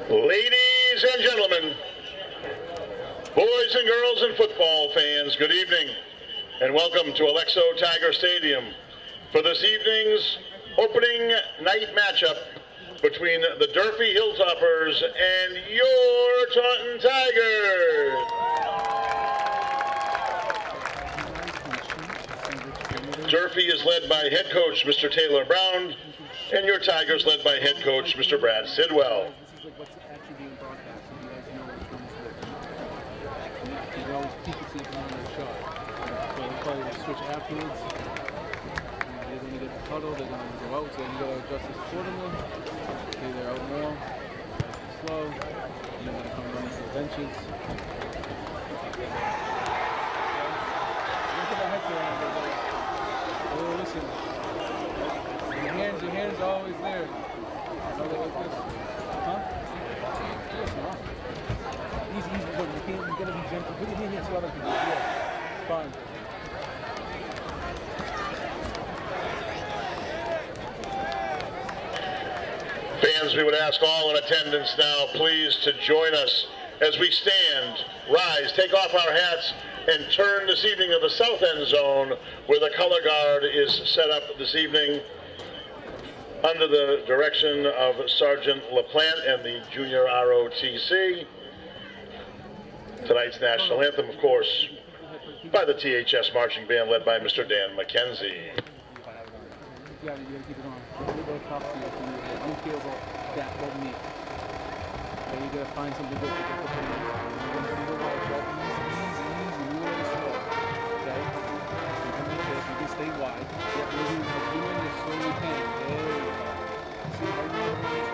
Ladies and gentlemen, boys and girls and football fans, good evening and welcome to Alexo Tiger Stadium for this evening's opening night matchup between the Durfee Hilltoppers and your Taunton Tigers. Durfee is led by head coach Mr. Taylor Brown, and your Tigers led by head coach Mr. Brad Sidwell. Switch afterwards. They're going to get the huddle, they're going to go out, so you got to adjust this accordingly. Okay, they're out more, slow, and they're going to come running to the benches. Look at the heads around there, like, oh, listen. Your hands are always there. Another like this. Huh? Yes, no. Easy, but you got to be gentle. Put your hand here so others can do it. Yeah, fine. Fans, we would ask all in attendance now, please, to join us as we stand, rise, take off our hats, and turn this evening to the south end zone where the color guard is set up this evening under the direction of Sergeant LaPlante and the Junior ROTC. Tonight's national anthem, of course, by the THS marching band led by Mr. Dan McKenzie. You gotta keep it on. They'll talk to you. I don't care about that, about me. Okay, you gotta find something good to put in. You're gonna do the right, but easy, really slow. Okay? You come in this, you can stay wide. Get moving, but doing this so you can. There you go. See how you're doing this?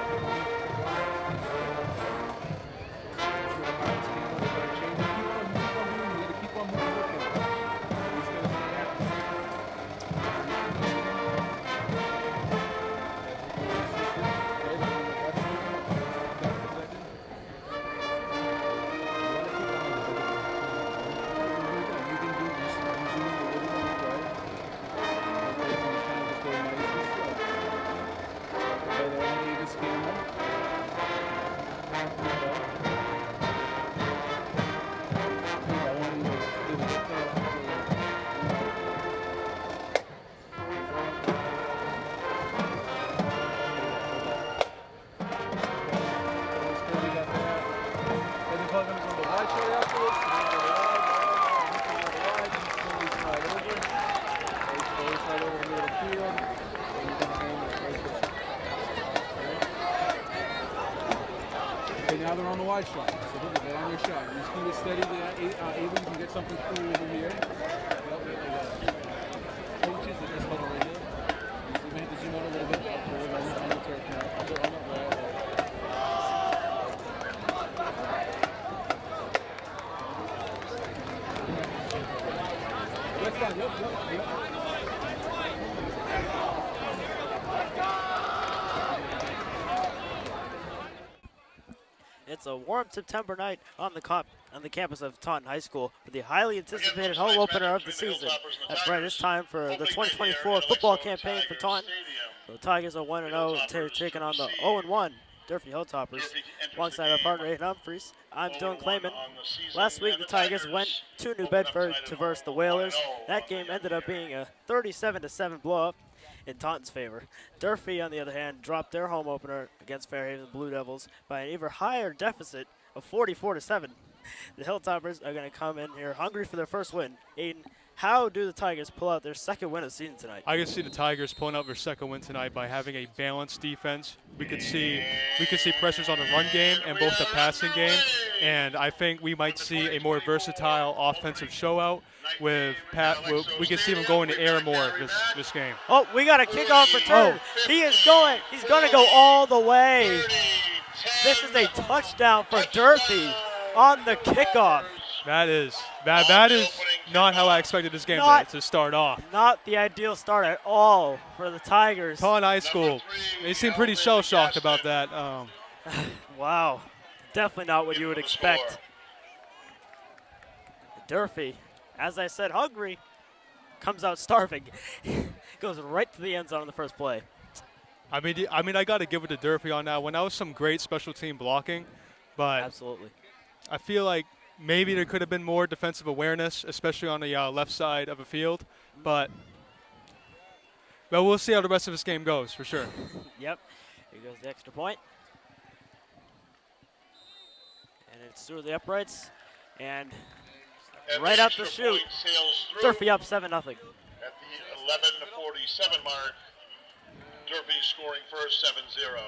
Keep on moving. Now they're on the wide shot, so they're on their shot. You just keep it steady. Able you can get something cool over here. Coaches that just huddle right here. You may have to zoom out a little bit. On the turf now. That's fine. Yep. It's a warm September night on the campus of Taunton High School for the highly anticipated home opener of the season. That's right, it's time for the 2024 football campaign for Taunton. The Tigers are 1-0, taking on the 0-1 Durfee Hilltoppers. Alongside our partner, Aiden Humphreys, I'm Dylan Clayman. Last week, the Tigers went to New Bedford to verse the Whalers. That game ended up being a 37-7 blowout in Taunton's favor. Durfee, on the other hand, dropped their home opener against Fairhaven Blue Devils by an even higher deficit of 44-7. The Hilltoppers are going to come in here hungry for their first win. Aiden, how do the Tigers pull out their second win of the season tonight? I can see the Tigers pulling out their second win tonight by having a balanced defense. We could see pressures on the run game and both the passing game, and I think we might see a more versatile offensive showout with we can see them going to air more this game. Oh, we got a kickoff return. He's going to go all the way. This is a touchdown for Durfee on the kickoff. That is not how I expected this game to start off. Not the ideal start at all for the Tigers. Taunton High School, they seem pretty shell-shocked about that. Wow, definitely not what you would expect. Durfee, as I said, hungry, comes out starving. Goes right to the end zone on the first play. I got to give it to Durfee on that one. That was some great special team blocking, but Absolutely. I feel like maybe there could have been more defensive awareness, especially on the left side of the field. But we'll see how the rest of this game goes for sure. Yep. Here goes the extra point. And it's through the uprights. And right out the chute, Durfee up 7-0. At the 11:47 mark, Durfee scoring first, 7-0.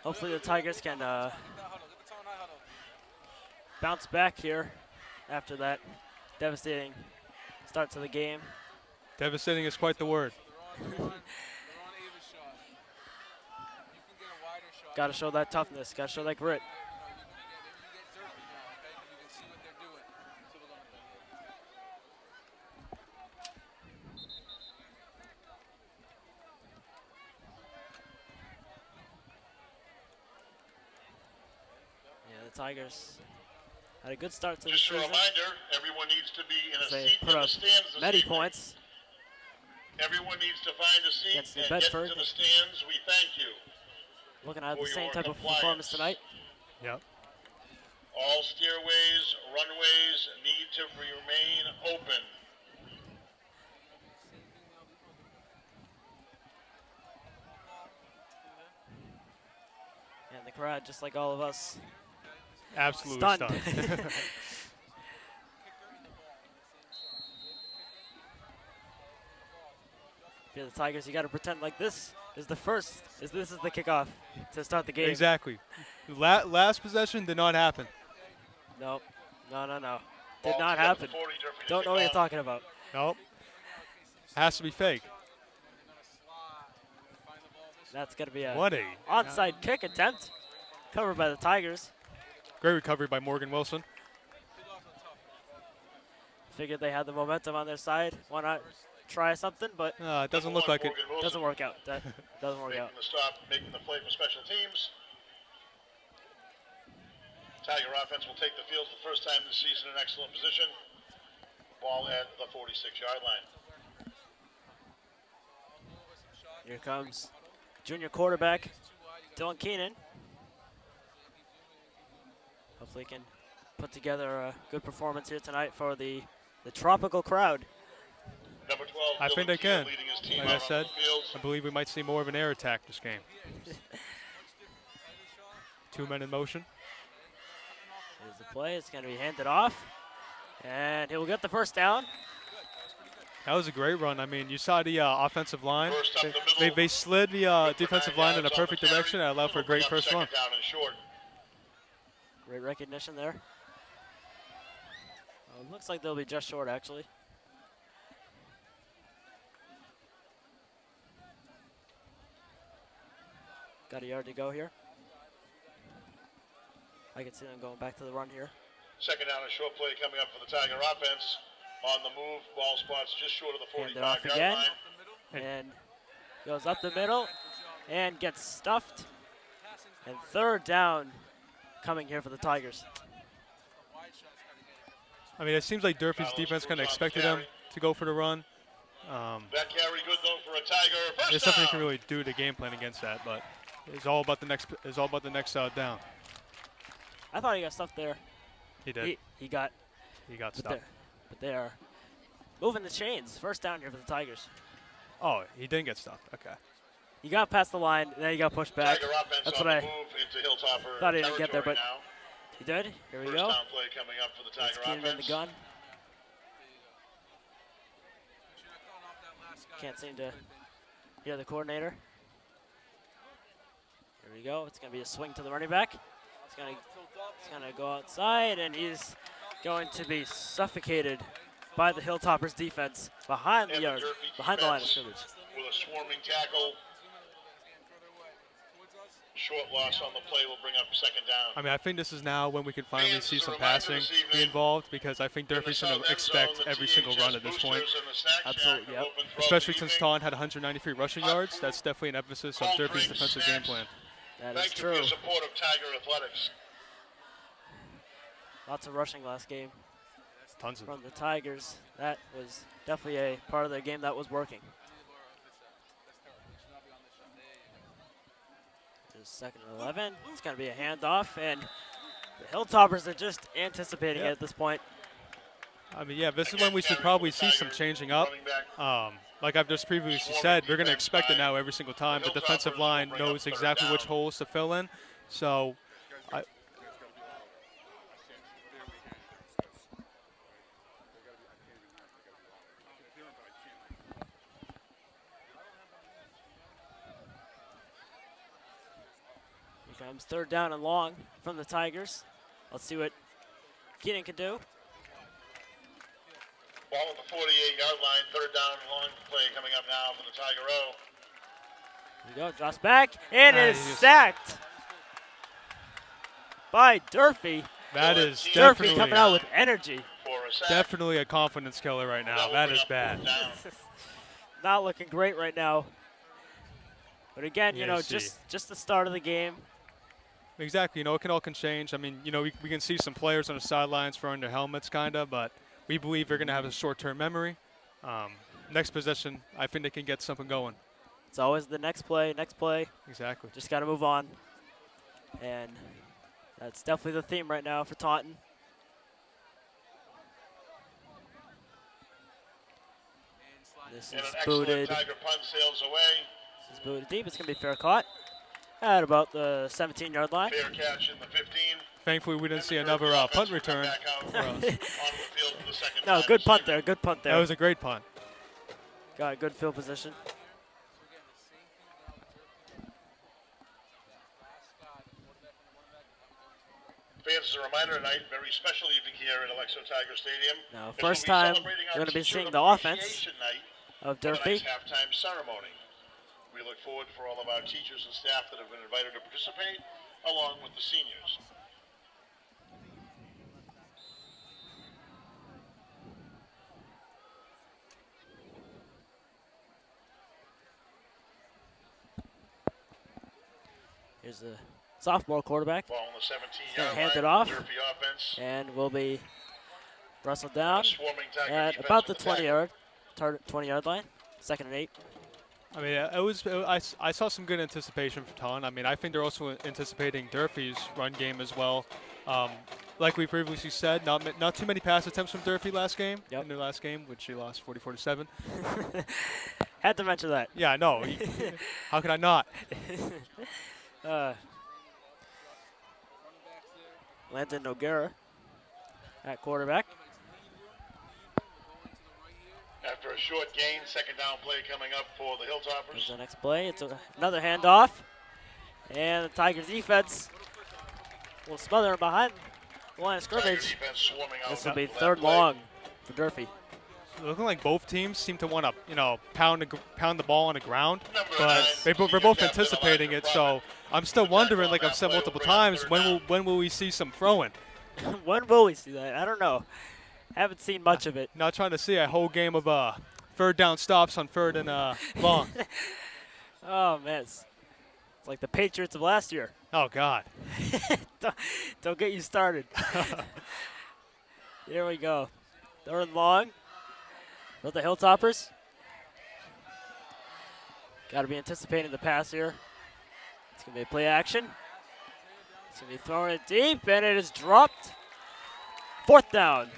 Hopefully the Tigers can bounce back here after that devastating start to the game. Devastating is quite the word. Got to show that toughness. Got to show that grit. Yeah, the Tigers had a good start to the Just a season. reminder, everyone needs to be in a They seat put in the up stands this many evening. points. Everyone needs to find a seat Against New and Bedford. get to the stands. We thank you. Looking at the for same your type of compliance. performance tonight. Yep. All stairways, runways need to remain open. And the crowd, just like all of us, Absolutely stunned. stunned. If you're the Tigers, you got to pretend like this is the kickoff to start the game. Exactly. Last possession did not happen. Nope. No. Did Ball not to happen. 40, Durfee to Don't know what you're kick off. talking about. Nope. Has to be fake. That's going to be a What a onside kick attempt covered by the Tigers. great recovery by Morgan Wilson. Figured they had the momentum on their side. Why not try something? But It doesn't look like it. Morgan Wilson doesn't work out. That doesn't work out. making the stop, making the play for special teams. Tiger offense will take the field for the first time this season in excellent position. Ball at the 46-yard line. Here comes junior quarterback Dylan Keenan. Hopefully he can put together a good performance here tonight for the tropical crowd. Number 12, I think Dylan they Keenan can. leading his team Like out I on said, the field. I believe we might see more of an air attack this game. 2 men in motion. Here's the play. It's going to be handed off. And he'll get the first down. That was a great run. I mean, you saw the offensive line. First up the middle. They slid the Good for defensive 9 line in a yards on the perfect carry. direction and allowed for a It'll bring great up first second run. down and short. Great recognition there. Looks like they'll be just short, actually. Got a yard to go here. I can see them going back to the run here. Second down and short play coming up for the Tiger offense. On the move, ball spots just short of the Hand it off 45-yard again. line. And goes up the middle and gets stuffed. And third down coming here for the Tigers. I mean, it seems like Durfee's defense kind of expected them to go for the run. That carry good though for a Tiger. First There's nothing you down. can really do to game plan against that, but it's all about the next. It's all about the next down. I thought he got stuffed there. He did. He got He got but stopped. they are moving the chains. First down here for the Tigers. Oh, he didn't get stopped. Okay. He got past the line, and then he got pushed back. Tiger offense That's on what the I move into Hilltopper thought he didn't get there, territory but now. he did. Here we First go. down play coming up for the It's Tiger Keenan in the offense. gun. Can't seem to hear the coordinator. Here we go. It's going to be a swing to the running back. It's going to go outside, and he's going to be suffocated by the Hilltoppers defense behind the And yard, Durfee behind the line of defense scrimmage. With a swarming tackle. Short loss on the play will bring up second down. I mean, I think this is now when we can finally Fans, see as a some reminder passing this evening, be involved, because I think in the Durfee's south going to end expect zone, the every single run at this THS point. boosters and the snack shack Absolutely, are yep. open throughout Especially the since evening. Taunton had 193 rushing yards. That's definitely an emphasis on Cold Durfee's drinks, defensive game snacks. plan. That is Thank you for true. your support of Tiger Athletics. Lots of rushing last game. tons of from the Tigers. That was definitely a part of their game that was working. Just 2nd and 11. It's going to be a handoff, and the Hilltoppers are just anticipating it at this point. I mean, yeah, this is when we should probably see some changing up. Like I've just previously said, we're going to expect it now every single time. The defensive line knows exactly which holes to fill in. So, Here comes 3rd down and long from the Tigers. Let's see what Keenan can do. Ball at the 48-yard line, 3rd down and long play coming up now for the Tiger O. Here we go, drops back, and it is sacked by Durfee. that is Durfee definitely, coming out with energy. definitely a confidence killer right now. That is bad. Not looking great right now. But again, you Yeah, know, see. just the start of the game. Exactly. You know, it all can change. I mean, you know, we can see some players on the sidelines throwing their helmets, kind of, but we believe they're going to have a short-term memory. Next possession, I think they can get something going. It's always the next play. Exactly. Just got to move on. And that's definitely the theme right now for Taunton. This And is an excellent booted. Tiger punt sails away. This is booted deep. It's going to be fair caught at about the 17-yard line. Fair catch in the 15. Thankfully, we didn't see another punt return for us. Onto the field for the second No, time good this punt evening. there. Good punt there. That was a great punt. Got a good field position. Fans, as a reminder tonight, very special evening here at Alexo Tiger Stadium. Now, as we'll first be time celebrating our we're going to be teacher seeing the offense appreciation night of for Durfee. tonight's halftime ceremony. We look forward for all of our teachers and staff that have been invited to participate, along with the seniors. Here's the sophomore quarterback. Ball on the 17-yard Gonna line. hand it off. Durfee offense. And will be wrestled down A swarming Tiger at defense about the with tackle. 20-yard line. 2nd and 8. I mean, I saw some good anticipation for Taunton. I mean, I think they're also anticipating Durfee's run game as well. Like we previously said, not too many pass attempts from Durfee last game. Yep. In their last game, which they lost 44-7. Had to mention that. Yeah, no. How could I not? Landon Noguera at quarterback. After a short gain, 2nd down play coming up for the Here's Hilltoppers. the next play. It's another handoff. And the Tigers defense will smother him behind the line of Tiger scrimmage. defense swarming out This will be for that 3rd play. long for Durfee. Looking like both teams seem to want to, you know, pound the ball on the ground, Number but 9, they're senior both captain anticipating Elijah it. So I'm still The tackle wondering, on like that I've said play will multiple bring up times, 3rd when down. will we see some throwing? When will we see that? I don't know. Haven't seen much of it. Not trying to see a whole game of 3rd down stops on 3rd and long. Oh, man. It's like the Patriots of last year. Oh God. Don't get you started. Here we go. 3rd and long for the Hilltoppers. Got to be anticipating the pass here. It's going to be play action. It's going to be throwing it deep, and it is dropped. 4th down.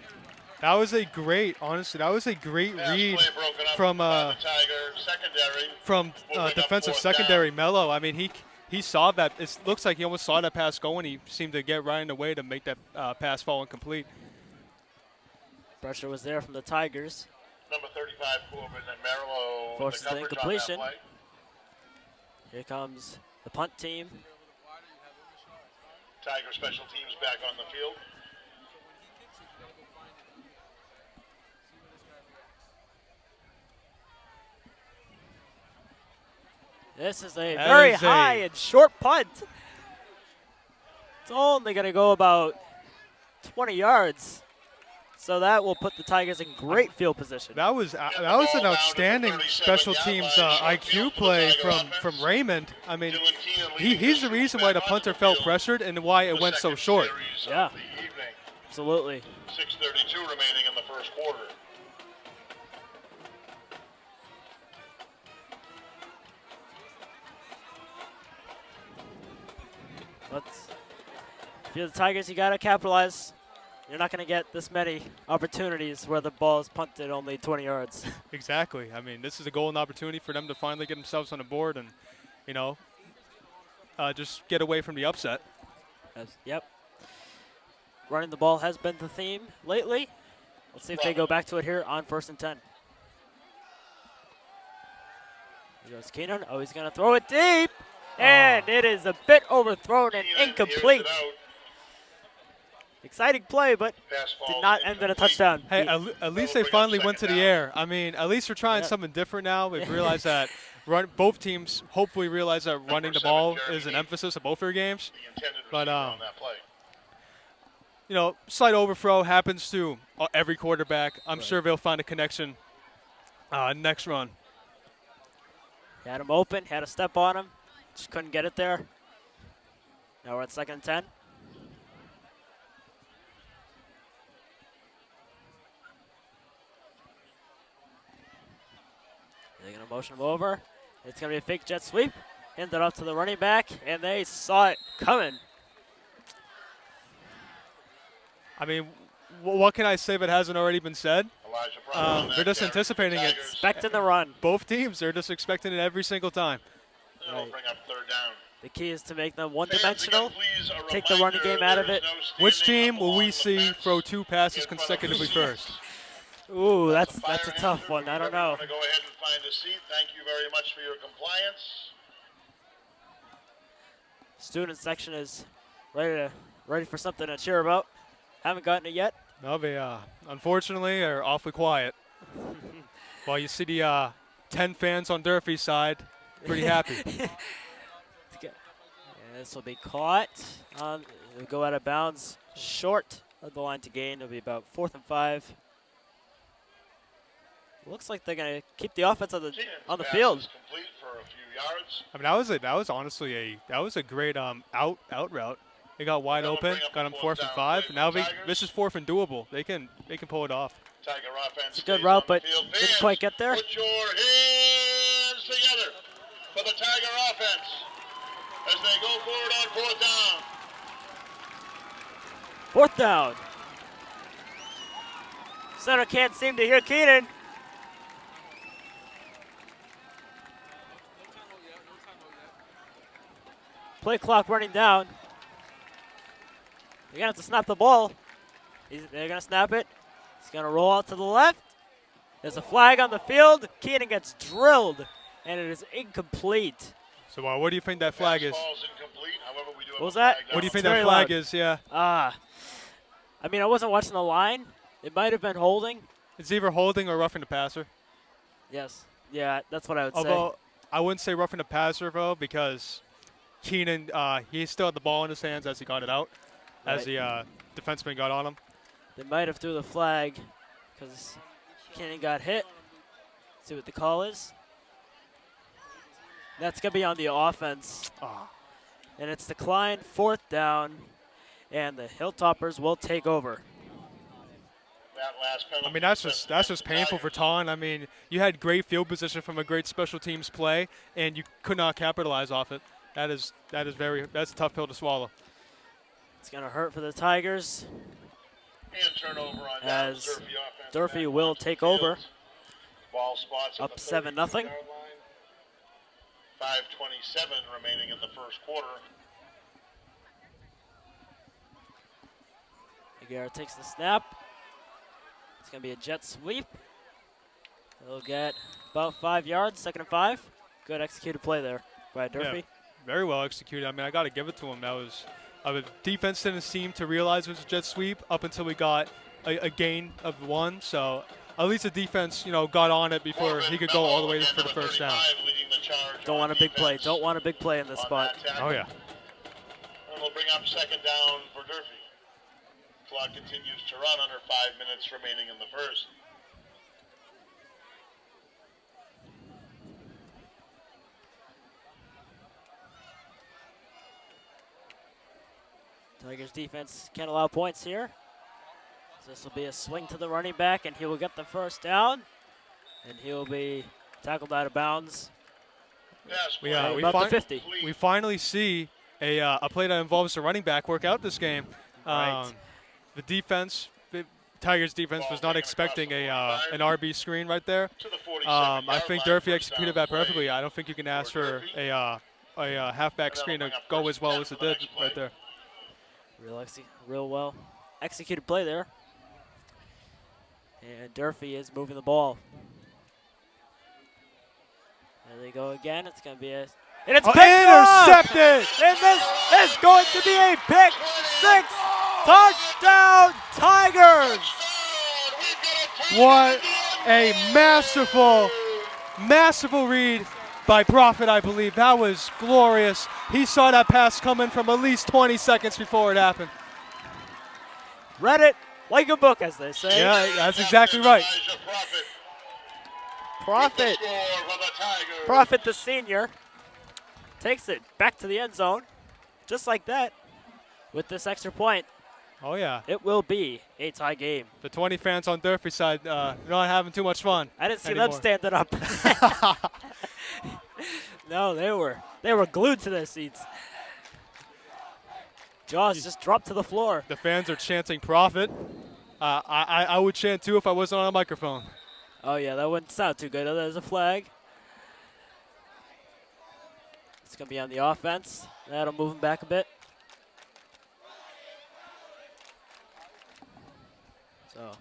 That was a great, honestly, that was a great Pass read play broken up from by the Tiger secondary. from Moving up defensive 4th secondary Mello. I mean, he saw that. It looks like he almost saw that pass going. He seemed to get right in the way to make that pass fall incomplete. Pressure was there from the Tigers. Number 35, Corbin and Merlo. Forces the coverage on that incompletion. play. Here comes the punt team. Tiger special teams back on the field. This is a That very is high a- and short punt. It's only going to go about 20 yards. So that will put the Tigers in great field position. That was an outstanding special teams IQ play from Raymond. I mean, Dylan Keenan leading he's this the reason group why the back onto punter felt field pressured and why it for the went so second short. series of Yeah. the evening. Absolutely. 6:32 remaining in the first quarter. But if you're the Tigers, you got to capitalize. You're not going to get this many opportunities where the ball is punted only 20 yards. Exactly. I mean, this is a golden opportunity for them to finally get themselves on the board and, you know, just get away from the upset. Yep. Running the ball has been the theme lately. Let's see if they go back to it here on 1st and 10. Here goes Keenan. Oh, he's going to throw it deep. And it is a bit overthrown and incomplete. Exciting play, but did not end in a touchdown. Hey, at least they finally went to the air. I mean, at least we're trying something different now. We've realized that both teams hopefully realize that running the ball is an emphasis of both their games. But, you know, slight overthrow happens to every quarterback. I'm sure they'll find a connection next run. Had him open, had a step on him. Just couldn't get it there. Now we're at 2nd and 10. They're going to motion him over. It's going to be a fake jet sweep. Hand it off to the running back, and they saw it coming. I mean, what can I say that hasn't already been said? They're just anticipating it. Expecting the run. Both teams, they're just expecting it every single time. Right. Bring up 3rd down. The key is to make them one-dimensional, take the running game out of it. Which team will we see throw 2 passes consecutively first? Ooh, that's a tough one. I don't know. Go ahead and find a seat. Thank you very much for your compliance. Student section is ready for something to cheer about. Haven't gotten it yet. No, they unfortunately are awfully quiet. While you see the 10 fans on Durfee's side, pretty happy. This will be caught. It'll go out of bounds short of the line to gain. It'll be about 4th and 5. Looks like they're going to keep the offense on the field. Complete for a few yards. I mean, that was honestly a great out route. They got wide open, got them 4th and 5. Now this is 4th and doable. They can pull it off. Tiger offense. It's a good route, but didn't quite get there. Put your hands together for the Tiger offense as they go forward on 4th down. 4th down. Center can't seem to hear Keenan. Play clock running down. They're going to have to snap the ball. They're going to snap it. He's going to roll out to the left. There's a flag on the field. Keenan gets drilled, and it is incomplete. So what do you think that flag is? What was that? What do you think that flag is? Yeah. I mean, I wasn't watching the line. It might have been holding. It's either holding or roughing the passer. Yes. Yeah, that's what I would say. Although I wouldn't say roughing the passer, though, because Keenan, he still had the ball in his hands as he got it out, as the defenseman got on him. They might have threw the flag because Keenan got hit. Let's see what the call is. That's going to be on the offense. And it's declined 4th down, and the Hilltoppers will take over. I mean, that's just painful for Taunton. I mean, you had great field position from a great special teams play, and you could not capitalize off it. That's a tough pill to swallow. It's going to hurt for the Tigers. And turnover on as Durfee will take over. Ball spots up 7-0. 5:27 remaining in the first quarter. Aguirre takes the snap. It's going to be a jet sweep. They'll get about 5 yards, 2nd and 5. Good executed play there by Durfee. Yeah, very well executed. I mean, I got to give it to him. That was the defense didn't seem to realize it was a jet sweep up until we got a gain of 1. So at least the defense, got on it before he could go all the way for the first down. Don't want a big play. Don't want a big play in this spot. Oh, yeah. And we'll bring up 2nd down for Durfee. Clock continues to run under 5 minutes remaining in the first. Tigers defense can't allow points here. This will be a swing to the running back, and he will get the first down. And he will be tackled out of bounds. About the 50. We finally see a play that involves the running back work out this game. Right. The defense, the Tigers defense was not expecting an RB screen right there. I think Durfee executed that perfectly. I don't think you can ask for a halfback screen to go as well as it did right there. Real well executed play there. And Durfee is moving the ball. There they go again. It's going to be and it's picked intercepted! Off! And this is going to be a pick six. Touchdown, Tigers! What a masterful read by Prophet, I believe. That was glorious. He saw that pass coming from at least 20 seconds before it happened. Read it like a book, as they say. Yeah, that's exactly right. Prophet the senior takes it back to the end zone, just like that, with this extra point. Oh, yeah. It will be a tie game. The 20 fans on Durfee side not having too much fun. I didn't see anymore. them standing up. No, they were glued to their seats. Jaws just dropped to the floor. The fans are chanting Prophet. I would chant too if I wasn't on a microphone. Oh, yeah, that wouldn't sound too good. There's a flag. It's going to be on the offense. That'll move him back a bit. So,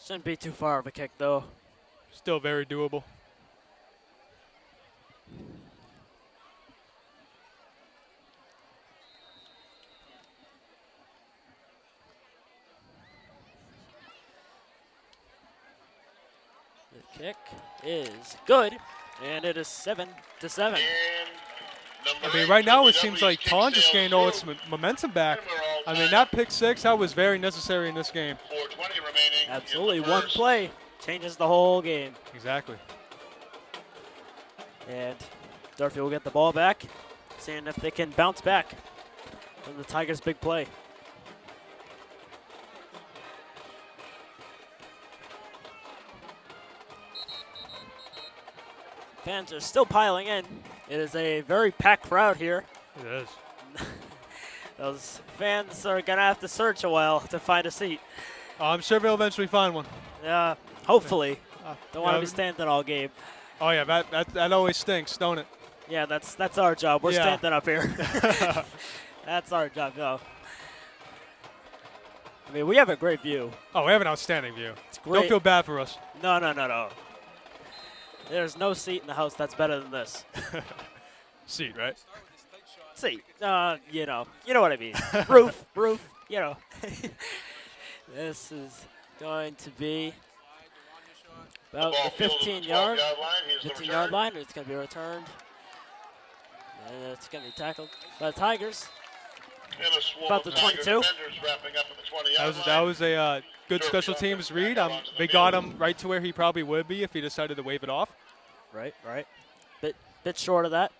shouldn't be too far of a kick, though. Still very doable. The kick is good, and it is 7-7. I mean, right now it seems like Taunton just gained all its momentum back. I mean, that pick six, that was very necessary in this game. Absolutely, one play changes the whole game. Exactly. And Durfee will get the ball back, seeing if they can bounce back from the Tigers' big play. Fans are still piling in. It is a very packed crowd here. It is. Those fans are going to have to search a while to find a seat. I'm sure they'll eventually find one. Hopefully. Don't want to be standing all game. Oh, yeah, that always stinks, don't it? Yeah, that's our job. We're standing up here. That's our job, no. I mean, we have a great view. Oh, we have an outstanding view. It's great. Don't feel bad for us. No. There's no seat in the house that's better than this. Seat, right? Seat. You know what I mean. Roof, you know. This is going to be about the 15-yard line. It's going to be returned. And it's going to be tackled by the Tigers. About the 22. That was a good special teams read. They got him right to where he probably would be if he decided to wave it off. Right. Bit short of that.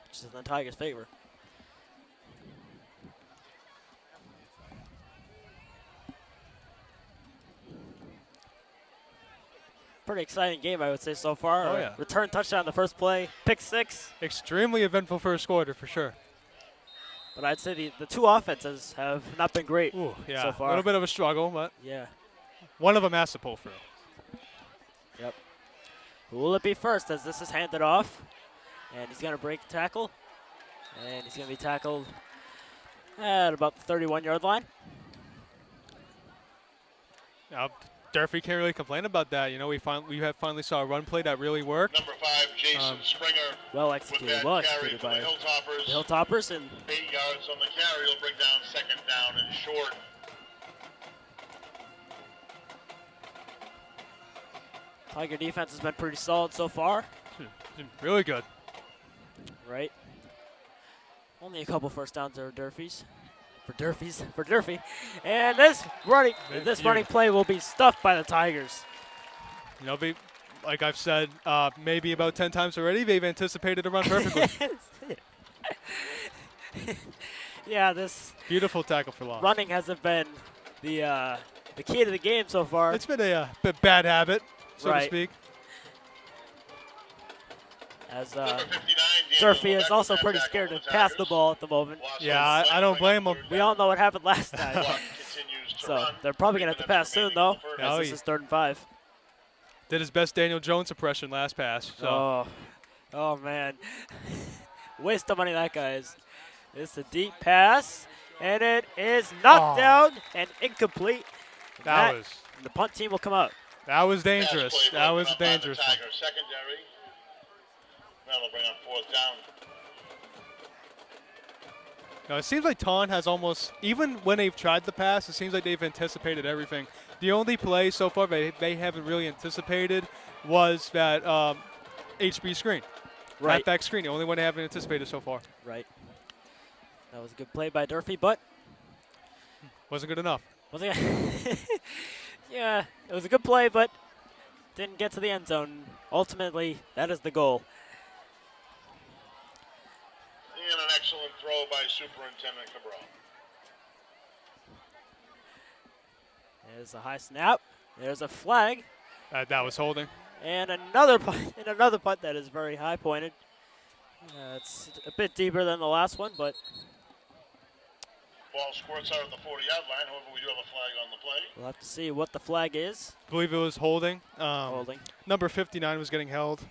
Which is in the Tigers' favor. Pretty exciting game, I would say, so far. Oh, yeah. Return touchdown the first play. Pick six. Extremely eventful first quarter, for sure. But I'd say the two offenses have not been great so far. A little bit of a struggle, but yeah, one of them has to pull through. Yep. Who will it be first as this is handed off? And he's going to break the tackle. And he's going to be tackled at about the 31-yard line. Durfee can't really complain about that. You know, we finally saw a run play that really worked. Number 5, Jason Springer. Well executed by the Hilltoppers. And 8 yards on the carry will bring down second down and short. Tiger defense has been pretty solid so far. Really good. Right. Only a couple first downs there, Durfee's. For Durfee. And this running play will be stuffed by the Tigers. You know, like I've said maybe about 10 times already, they've anticipated a run perfectly. Yeah, this Beautiful tackle for loss. running hasn't been the key to the game so far. It's been a bit bad habit, so to Right. speak. As Number 59, Daniel Durfee is Lebeck also with that pretty tackle scared for to the pass the Tigers. ball at the moment. Loss Yeah, of I don't play, blame him. We all know what happened last time. Clock continues to So run. they're probably 3 going to have to minutes pass soon, remaining though, in the first. as Oh, this yeah. is 3rd and 5. Did his best Daniel Jones impression last pass. So. Oh man. Waste of money that guy is. It's a deep pass, and it is knocked down and incomplete. That was The punt team will come out. dangerous. Pass play That broken was up by the dangerous. one. Tigers secondary. That'll bring up 4th down. No, it seems like Taunton has almost, even when they've tried the pass, it seems like they've anticipated everything. The only play so far they haven't really anticipated was that HB screen. Right. Halfback screen, the only one they haven't anticipated so far. Right. That was a good play by Durfee, but Wasn't good enough. wasn't yeah, it was a good play, but didn't get to the end zone. Ultimately, that is the goal. And an excellent throw by Superintendent Cabral. There's a high snap. There's a flag. That was holding. And another punt, that is very high pointed. It's a bit deeper than the last one, but Ball squirts out at the 40-yard line. However, we do have a flag on the play. we'll have to see what the flag is. I believe it was holding. Holding. Number 59 was getting held.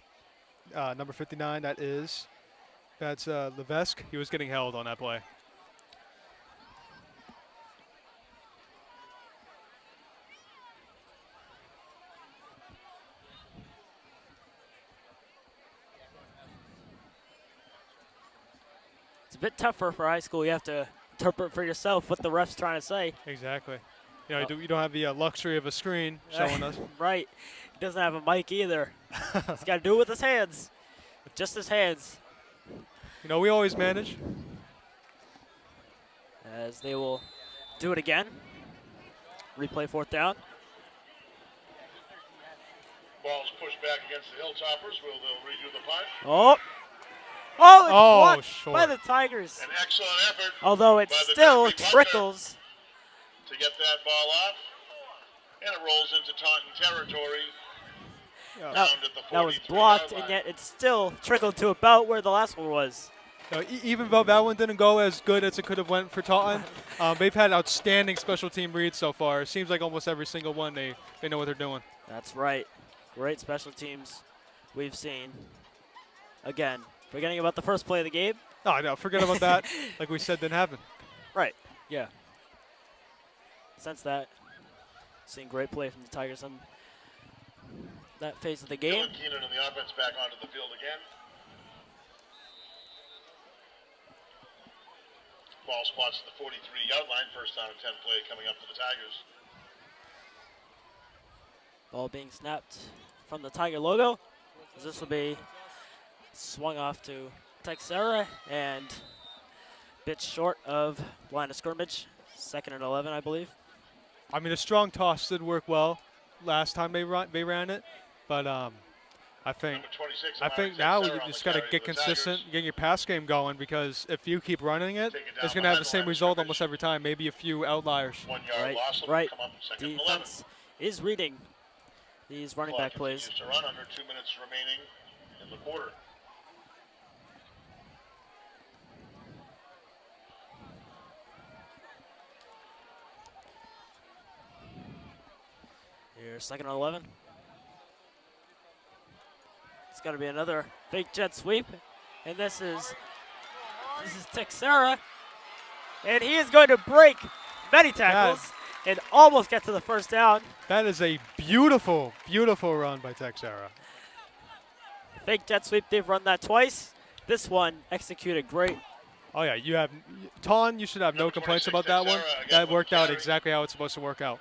Number 59, that's Levesque. He was getting held on that play. It's a bit tougher for high school. You have to interpret for yourself what the ref's trying to say. Exactly. You know, you don't have the luxury of a screen showing us. Right. He doesn't have a mic either. He's got to do it with his hands. With just his hands. You know, we always manage. As they will do it again. Replay 4th down. Ball's pushed back against the Hilltoppers. They'll redo the punt. Oh. Oh, it's blocked short. by the Tigers. An excellent effort Although it by the still Durfee punter trickles. to get that ball off. And it rolls into Taunton territory. Yeah. Down at the That was 43-yard blocked, line. and yet it still trickled to about where the last one was. No, even though that one didn't go as good as it could have went for Taunton, they've had outstanding special team reads so far. It seems like almost every single one they know what they're doing. That's right. Great special teams we've seen. Again, forgetting about the first play of the game. Oh, no, forget about that. Like we said, didn't happen. Right, yeah. Since that, seeing great play from the Tigers on that phase of the game. Dylan Keenan and the offense back onto the field again. Ball spots at the 43-yard line. First down and 10 play coming up for the Tigers. Ball being snapped from the Tiger logo. This will be swung off to Texera and bit short of line of scrimmage. 2nd and 11, I believe. I mean, a strong toss did work well last time they ran it, but I think Number 26, now Amari we Texera on just the got to carry get for the consistent, Tigers. get your pass game going, because if you keep running it, Take it down it's going to have the behind the same line of result scrimmage. almost every time, maybe a few outliers. 1 yard Right, loss. Will right. Come up 2nd and 11. Defense is reading these running Clock back plays. continues to run under 2 minutes remaining in the quarter. Here's 2nd and 11. It's got to be another fake jet sweep, and this is Texera, and he is going to break many tackles and almost get to the first down. That is a beautiful, beautiful run by Texera. Fake jet sweep, they've run that twice. This one executed great. Oh yeah, you have Taun. You should have no Number complaints 26, about that one. Texera, again That with worked the out carry. exactly how it's supposed to work out.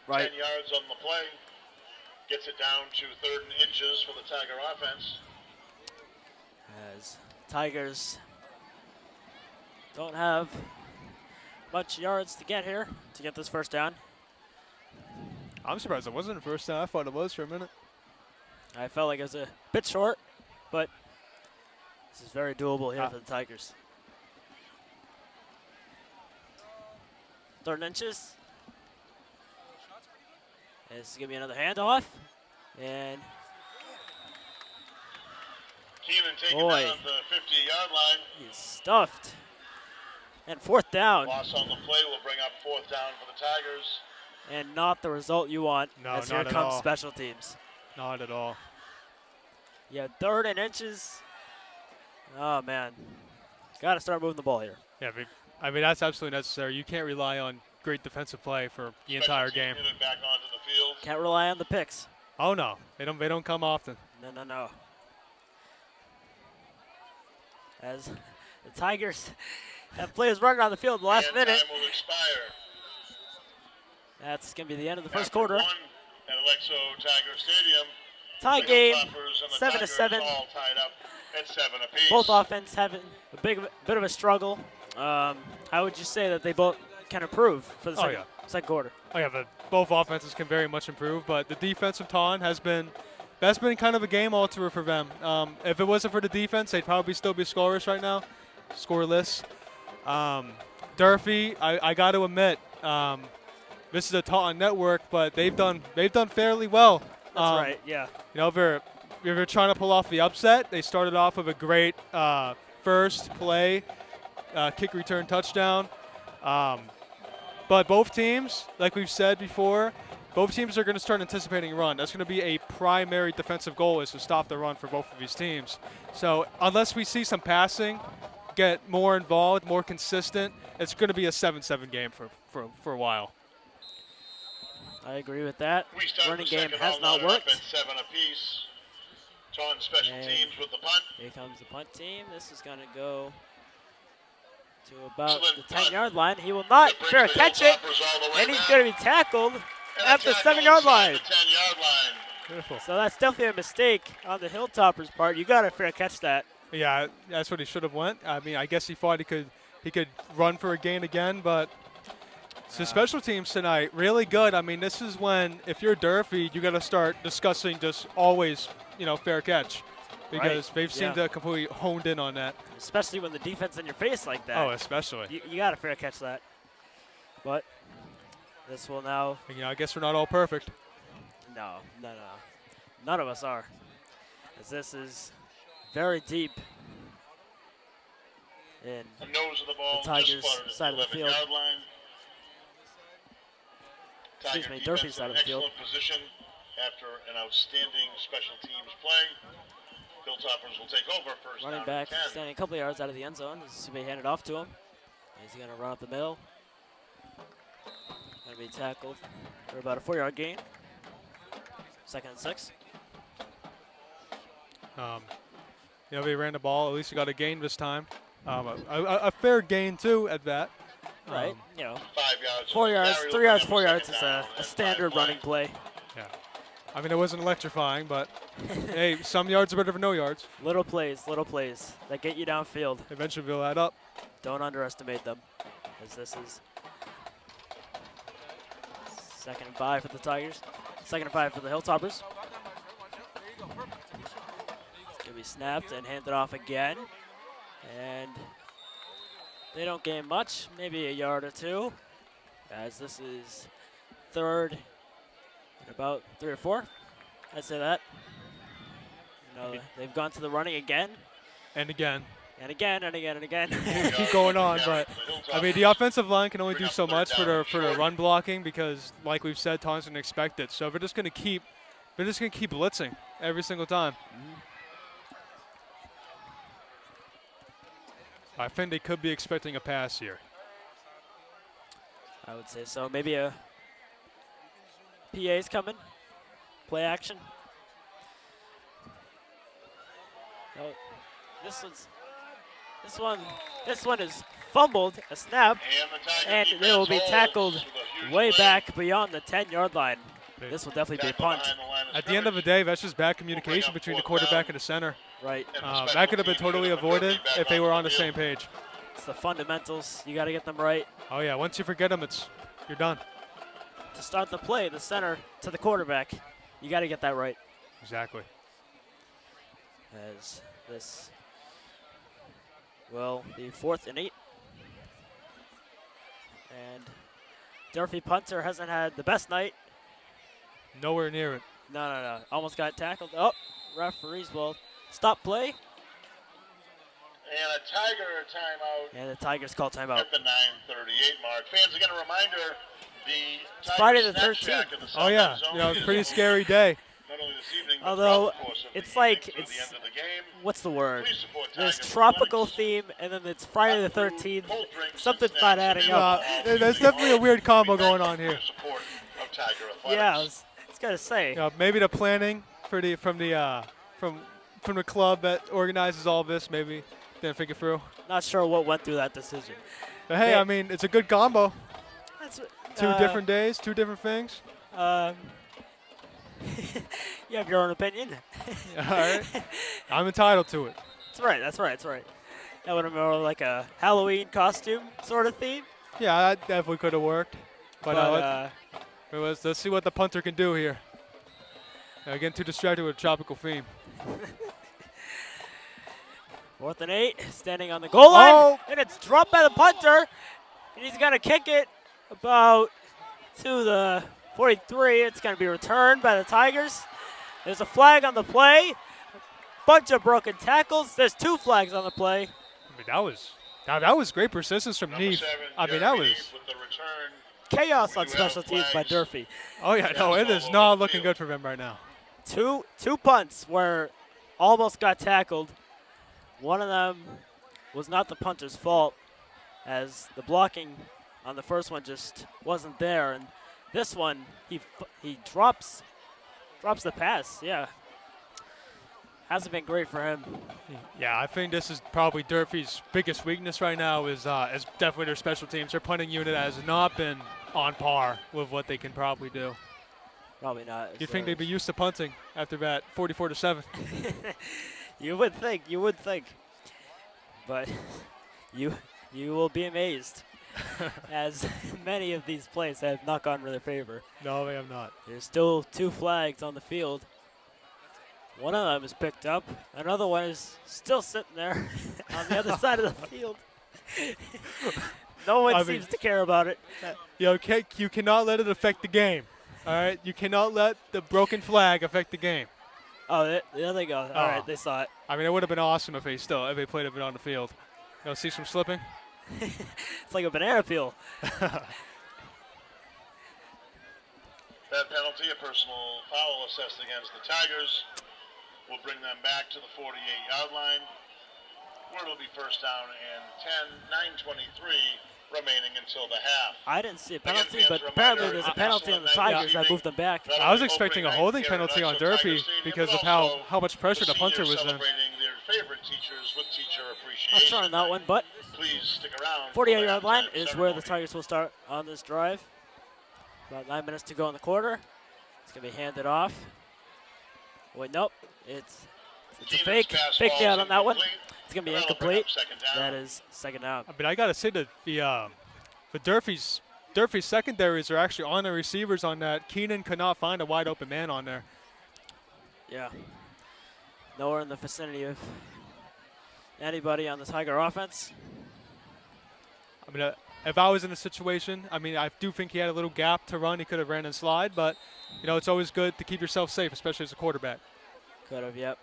Right. 10 yards on the play. Gets it down to 3rd and inches for the Tiger offense. As Tigers don't have much yards to get here to get this first down. I'm surprised it wasn't the first down. I thought it was for a minute. I felt like it was a bit short, but this is very doable here for the Tigers. 3rd and inches. This is going to be another handoff. And Keenan taken boy, down the 50-yard line. he's stuffed. And 4th down. Loss on the play will bring up 4th down for the Tigers. And not the result you want. No, as not here at comes all. special teams. Not at all. Yeah, 3rd and inches. Oh, man. Got to start moving the ball here. Yeah, I mean, that's absolutely necessary. You can't rely on great defensive play for the entire game. Back onto the field. Can't rely on the picks. Oh no, they don't come often. No. As the Tigers have players running on the field in the last minute. Time will expire. That's going to be the end of the first After quarter. 1 at Alexo Tiger Stadium. Tie The game, Hilltoppers and the 7 to Tigers 7. all tied up at 7 apiece. Both offense having a bit of a struggle. How would you say that they both can improve for the second quarter? Oh yeah, but both offenses can very much improve, but the defense of Taunton that's been kind of a game alterer for them. If it wasn't for the defense, they'd probably still be scoreless right now, scoreless. Durfee, I got to admit, this is a Taunton network, but they've done fairly well. That's right, yeah. You know, if they're trying to pull off the upset, they started off with a great first play, kick return touchdown. But both teams, like we've said before, both teams are going to start anticipating a run. That's going to be a primary defensive goal, is to stop the run for both of these teams. So unless we see some passing get more involved, more consistent, it's going to be a 7-7 game for a while. I agree with that. We start Running the game second has half not loaded up worked. at 7 apiece. Taunton special And teams with the punt. Here comes the punt team. This is going to go to about Excellent the punt. 10-yard line. He will not That brings fair the catch it, Hilltoppers all the way and he's back. going to be tackled And at a the tackle 7-yard inside line. the 10-yard line. Beautiful. So that's definitely a mistake on the Hilltoppers' part. You got to fair catch that. Yeah, that's what he should have went. I mean, I guess he thought he could run for a gain again, but so special teams tonight, really good. I mean, this is when, if you're Durfee, you got to start discussing just always, fair catch, because they've seemed to completely honed in on that. Especially when the defense in your face like that. Oh, especially. You got to fair catch that. But this will now. I guess we're not all perfect. No. None of us are. As this is very deep in The nose of the ball the Tigers' just spotted at side of the 11 field. yard line. Excuse Tiger me, defense Durfee's in side an of the field. excellent position after an outstanding special teams play. Hilltoppers will take over first Running down back and 10. standing a couple of yards out of the end zone. This is going to be handed off to him. He's going to run up the middle. Going to be tackled for about a 4-yard gain. 2nd and 6. They ran the ball. At least he got a gain this time. A fair gain, too, at that. Right. 5 yards. 4 yards, Carry 3 will yards, bring 4 up yards second is down a and standard 5 running play. Yeah. I mean, it wasn't electrifying, but hey, some yards are better than no yards. Little plays that get you downfield. Eventually, they'll add up. Don't underestimate them, as this is 2nd and 5 for the Tigers. 2nd and 5 for the Hilltoppers. It's going to be snapped and handed off again. And they don't gain much, maybe a yard or two, as this is 3rd and about 3 or 4. I'd say that. They've gone to the running again. And again. And again, and again, and again. Keep going on, but I mean, the offensive line can only do so much for their run blocking because, like we've said, Taunton's gonna expect it. So they're just gonna keep blitzing every single time. I think they could be expecting a pass here. I would say so. Maybe a PA's coming. Play action. No, this one is fumbled, a snap, and it will be tackled way back beyond the 10-yard line. This will definitely be a punt. At the end of the day, that's just bad communication between the quarterback and the center. Right. That could have been totally avoided if they were on the same page. It's the fundamentals. You got to get them right. Oh yeah, once you forget them, you're done. To start the play, the center to the quarterback, you got to get that right. Exactly. As this will be 4th and 8. And Durfee punter hasn't had the best night. Nowhere near it. No. Almost got tackled. Oh, referees will stop play. And a Tiger timeout And the Tigers call timeout. at the 9:38 mark. Fans, again, a reminder, the Friday the Tiger snack 13th. shack in the Oh yeah, South End you know, Zone pretty is scary day. not only this evening, but Although, throughout the course of it's the like, evening through the end of the game. What's the word? Please support There's Tiger tropical Athletics. theme, and then it's Friday the Hot food, 13th. cold drinks, Something's and not snacks adding available up. all There's evening definitely a long. weird combo We thank going you on for here. your support of Tiger Athletics. Yeah, I was gonna say. You know, maybe the planning from the club that organizes all this maybe didn't think it through. Not sure what went through that decision. But hey, Hey. I mean, it's a good combo. That's Two different days, two different things. You have your own opinion. All right, I'm entitled to it. That's right. That would have been more like a Halloween costume sort of theme. Yeah, that definitely could have worked. But, let's see what the punter can do here. Getting too distracted with a tropical theme. 4th and 8, standing on the goal line, Oh. and it's dropped by the punter. And he's gonna kick it about to the 43. It's gonna be returned by the Tigers. There's a flag on the play. Bunch of broken tackles. There's 2 flags on the play. I mean, that was great persistence from Number Neve. 7, I mean, that Jeremy was. Neve with the return. Chaos on We do special have teams by flags. Durfee. Oh yeah, no, it is not looking good for them right now. Two punts where almost got tackled. One of them was not the punter's fault, as the blocking on the first one just wasn't there, and this one he drops the pass. Yeah, hasn't been great for him. Yeah, I think this is probably Durfee's biggest weakness right now is definitely their special teams. Their punting unit has not been on par with what they can probably do. Probably not. You think they'd be used to punting after that 44-7? You would think, but you will be amazed, as many of these plays have not gone to their favor. No, they have not. There's still 2 flags on the field. One of them is picked up. Another one is still sitting there on the other side of the field. No one seems to care about it. You cannot let it affect the game. All right, you cannot let the broken flag affect the game. Oh, there they go. All right, they saw it. I mean, it would have been awesome if they played it on the field. See some slipping. It's like a banana peel. That penalty, a personal foul assessed against the Tigers, will bring them back to the 48-yard line, where it'll be first down and 10, 9:23 remaining until the half. I didn't see a Again, penalty, fans, but reminder, apparently there's a it's penalty on the Tigers that moved them back. Not I was only expecting a opening holding night here at penalty on National Tiger Durfee Stadium, because but of also how much pressure the punter seniors was in. celebrating their favorite teachers with teacher Not appreciation. sure on that one, but Please stick around. for the 48-yard line halftime is where the ceremony. Tigers will start on this drive. About 9 minutes to go in the quarter. It's going to be handed off. Wait, nope. It's a Keenan's fake pass out ball's on that one. incomplete. It's going to be That'll bring incomplete. up second down. That is second down. I mean, I gotta say that the Durfee's secondaries are actually on the receivers on that. Keenan could not find a wide open man on there. Yeah. Nowhere in the vicinity of anybody on the Tiger offense. I mean, if I was in a situation, I mean, I do think he had a little gap to run. He could have ran and slide, but you know, it's always good to keep yourself safe, especially as a quarterback. Could have, yep.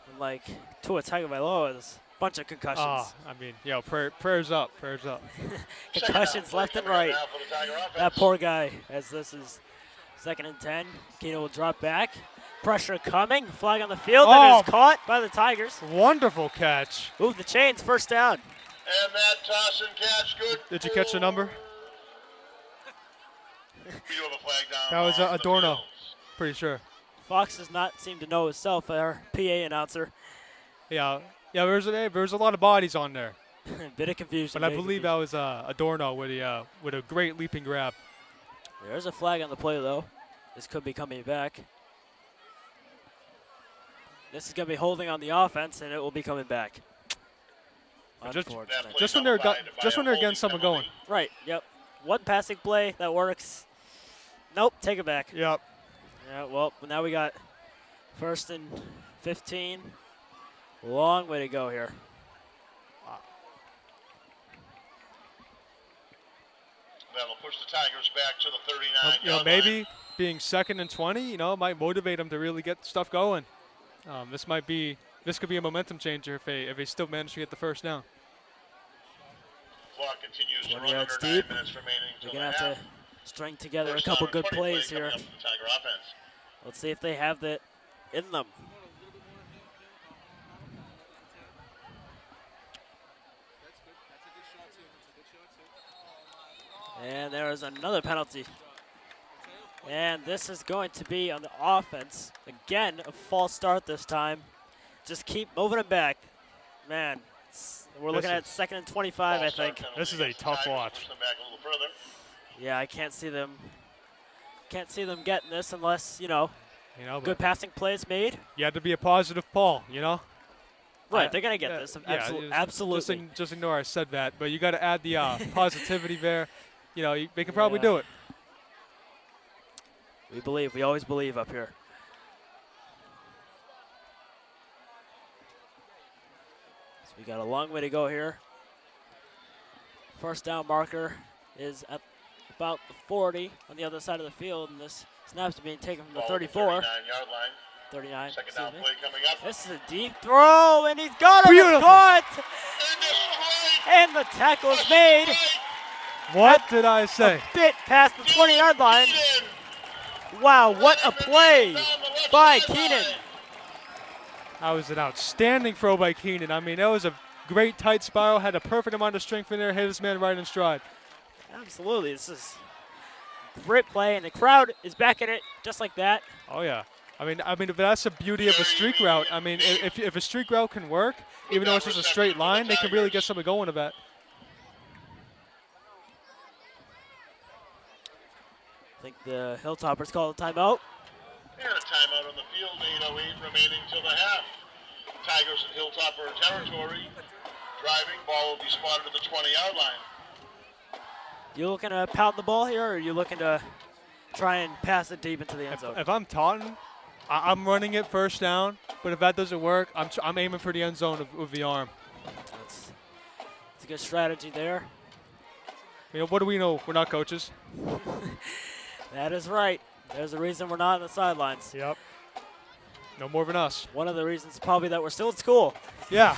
And like Tua Tagovailoa is a bunch of concussions. I mean, prayers up, prayers up. Concussions left and right. That poor guy, as this is 2nd and 10. Keno will drop back. Pressure coming. Flag on the field. That is caught by the Tigers. Wonderful catch. Move the chains. First down. And that toss and catch, good. Did you catch the number? We do have a flag down. That was on the Adorno. Bills. Pretty sure. Fox does not seem to know himself, our PA announcer. Yeah, there was a lot of bodies on there, Bit of confusion. but I believe that was Adorno with a great leaping grab. There's a flag on the play, though. This could be coming back. This is going to be holding on the offense, and it will be coming back. Unfortunately. Just when they're getting someone going. Right, yep. One passing play, that works. Nope, take it back. Yep. Yeah, well, now we got 1st and 15. Long way to go here. That'll push the Tigers back to the 39 you know, maybe being 2nd and 20, you know, might motivate them to really get stuff going. This could be a momentum changer if they still manage to get the first down. Clock continues to 20 run yards under deep. 9 minutes remaining They're till going the to half. have to string together First a couple down and good 20 play plays coming here. up for the Tiger offense. Let's see if they have that in them. And there is another penalty. And this is going to be on the offense. Again, a false start this time. Just keep moving it back. Man, we're looking at 2nd and 25, I think. This is a tough watch. Yeah, I can't see them getting this unless, you know, good passing plays made. You had to be a positive Paul, you know? Right, they're going to get this. Absolutely. Just ignore I said that, but you got to add the positivity there. You know, they can probably do it. We believe. We always believe up here. So we got a long way to go here. First down marker is at about the 40 on the other side of the field, and this snap's being taken from the 34. 39-yard line. 39. Second down play coming up. This is a deep throw, and he's got it. It's caught. And the tackle is made. What did I say? A bit past the 20-yard line. Wow, what a play by Keenan. That was an outstanding throw by Keenan. I mean, that was a great tight spiral, had a perfect amount of strength in there, hit his man right in stride. Absolutely, this is a great play, and the crowd is back in it just like that. Oh, yeah. I mean, that's the beauty of a streak route. I mean, if a streak route can work, even though it's just a straight line, they can really get something going with that. I think the Hilltoppers call a timeout. And a timeout on the field, 8:08 remaining till the half. Tigers in Hilltopper territory. Driving, ball will be spotted at the 20-yard line. You looking to pound the ball here, or are you looking to try and pass it deep into the end zone? If I'm Taunton, I'm running it first down, but if that doesn't work, I'm aiming for the end zone with the arm. That's a good strategy there. You know, what do we know? We're not coaches. That is right. There's a reason we're not on the sidelines. Yep. No more than us. One of the reasons probably that we're still at school. Yeah.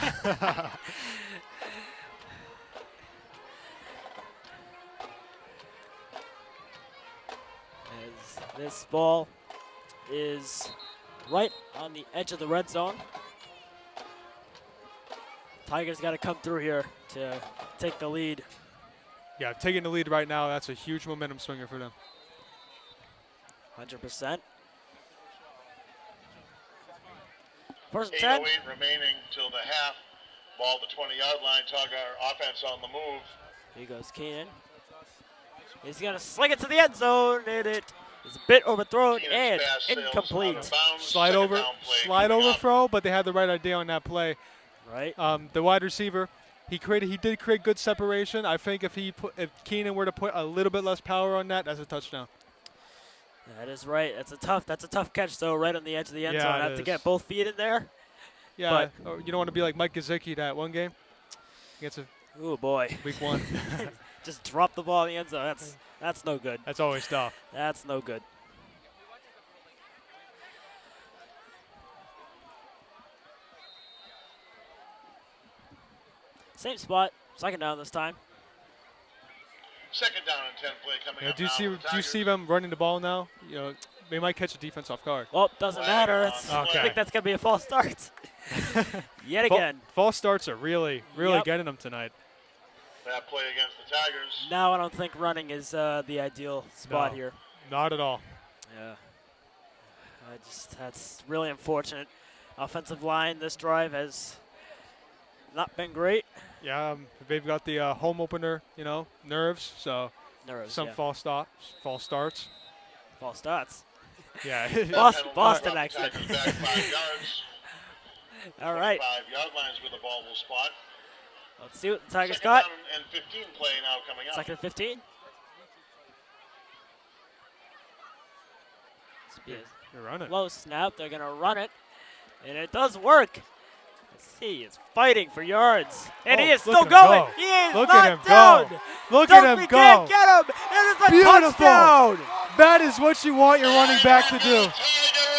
As this ball is right on the edge of the red zone. Tigers got to come through here to take the lead. Yeah, taking the lead right now, that's a huge momentum swinger for them. 100%. First 8:08 10. remaining till the half. Ball at the 20-yard line. Tiger offense on the move. Here goes Keenan. He's going to sling it to the end zone, and it is a bit overthrown and incomplete. Slide over throw, but they had the right idea on that play. Right. The wide receiver, he did create good separation. I think if Keenan were to put a little bit less power on that, that's a touchdown. That is right. That's a tough catch, though, right on the edge of the end zone. Yeah, Have to get both feet in there. Yeah, you don't want to be like Mike Gesicki that one game. Oh boy. Week 1. Just drop the ball in the end zone. That's no good. That's always tough. That's no good. Same spot. Second down this time. Second down and 10 play coming up. Do you see them running the ball now? You know, they might catch the defense off guard. Well, doesn't matter. I think that's going to be a false start. Yet again. False starts are really getting them tonight. That play against the Tigers. Now I don't think running is the ideal spot here. Not at all. Yeah. That's really unfortunate. Offensive line this drive has not been great. Yeah, they've got the home opener, nerves. So some false starts. False starts. Yeah. Boston actually. All right. 5-yard lines where the ball will spot. Let's see what the Tigers got. Second down and 15 play now coming up. Second and 15. They're running. Low snap. They're going to run it. And it does work. He is fighting for yards, and he Oh, is look still at him going. go. He is Look not at him down. go. Look at him Durfee go. can't get him. It is a Beautiful. touchdown. That is what you want your running back to do. Tiger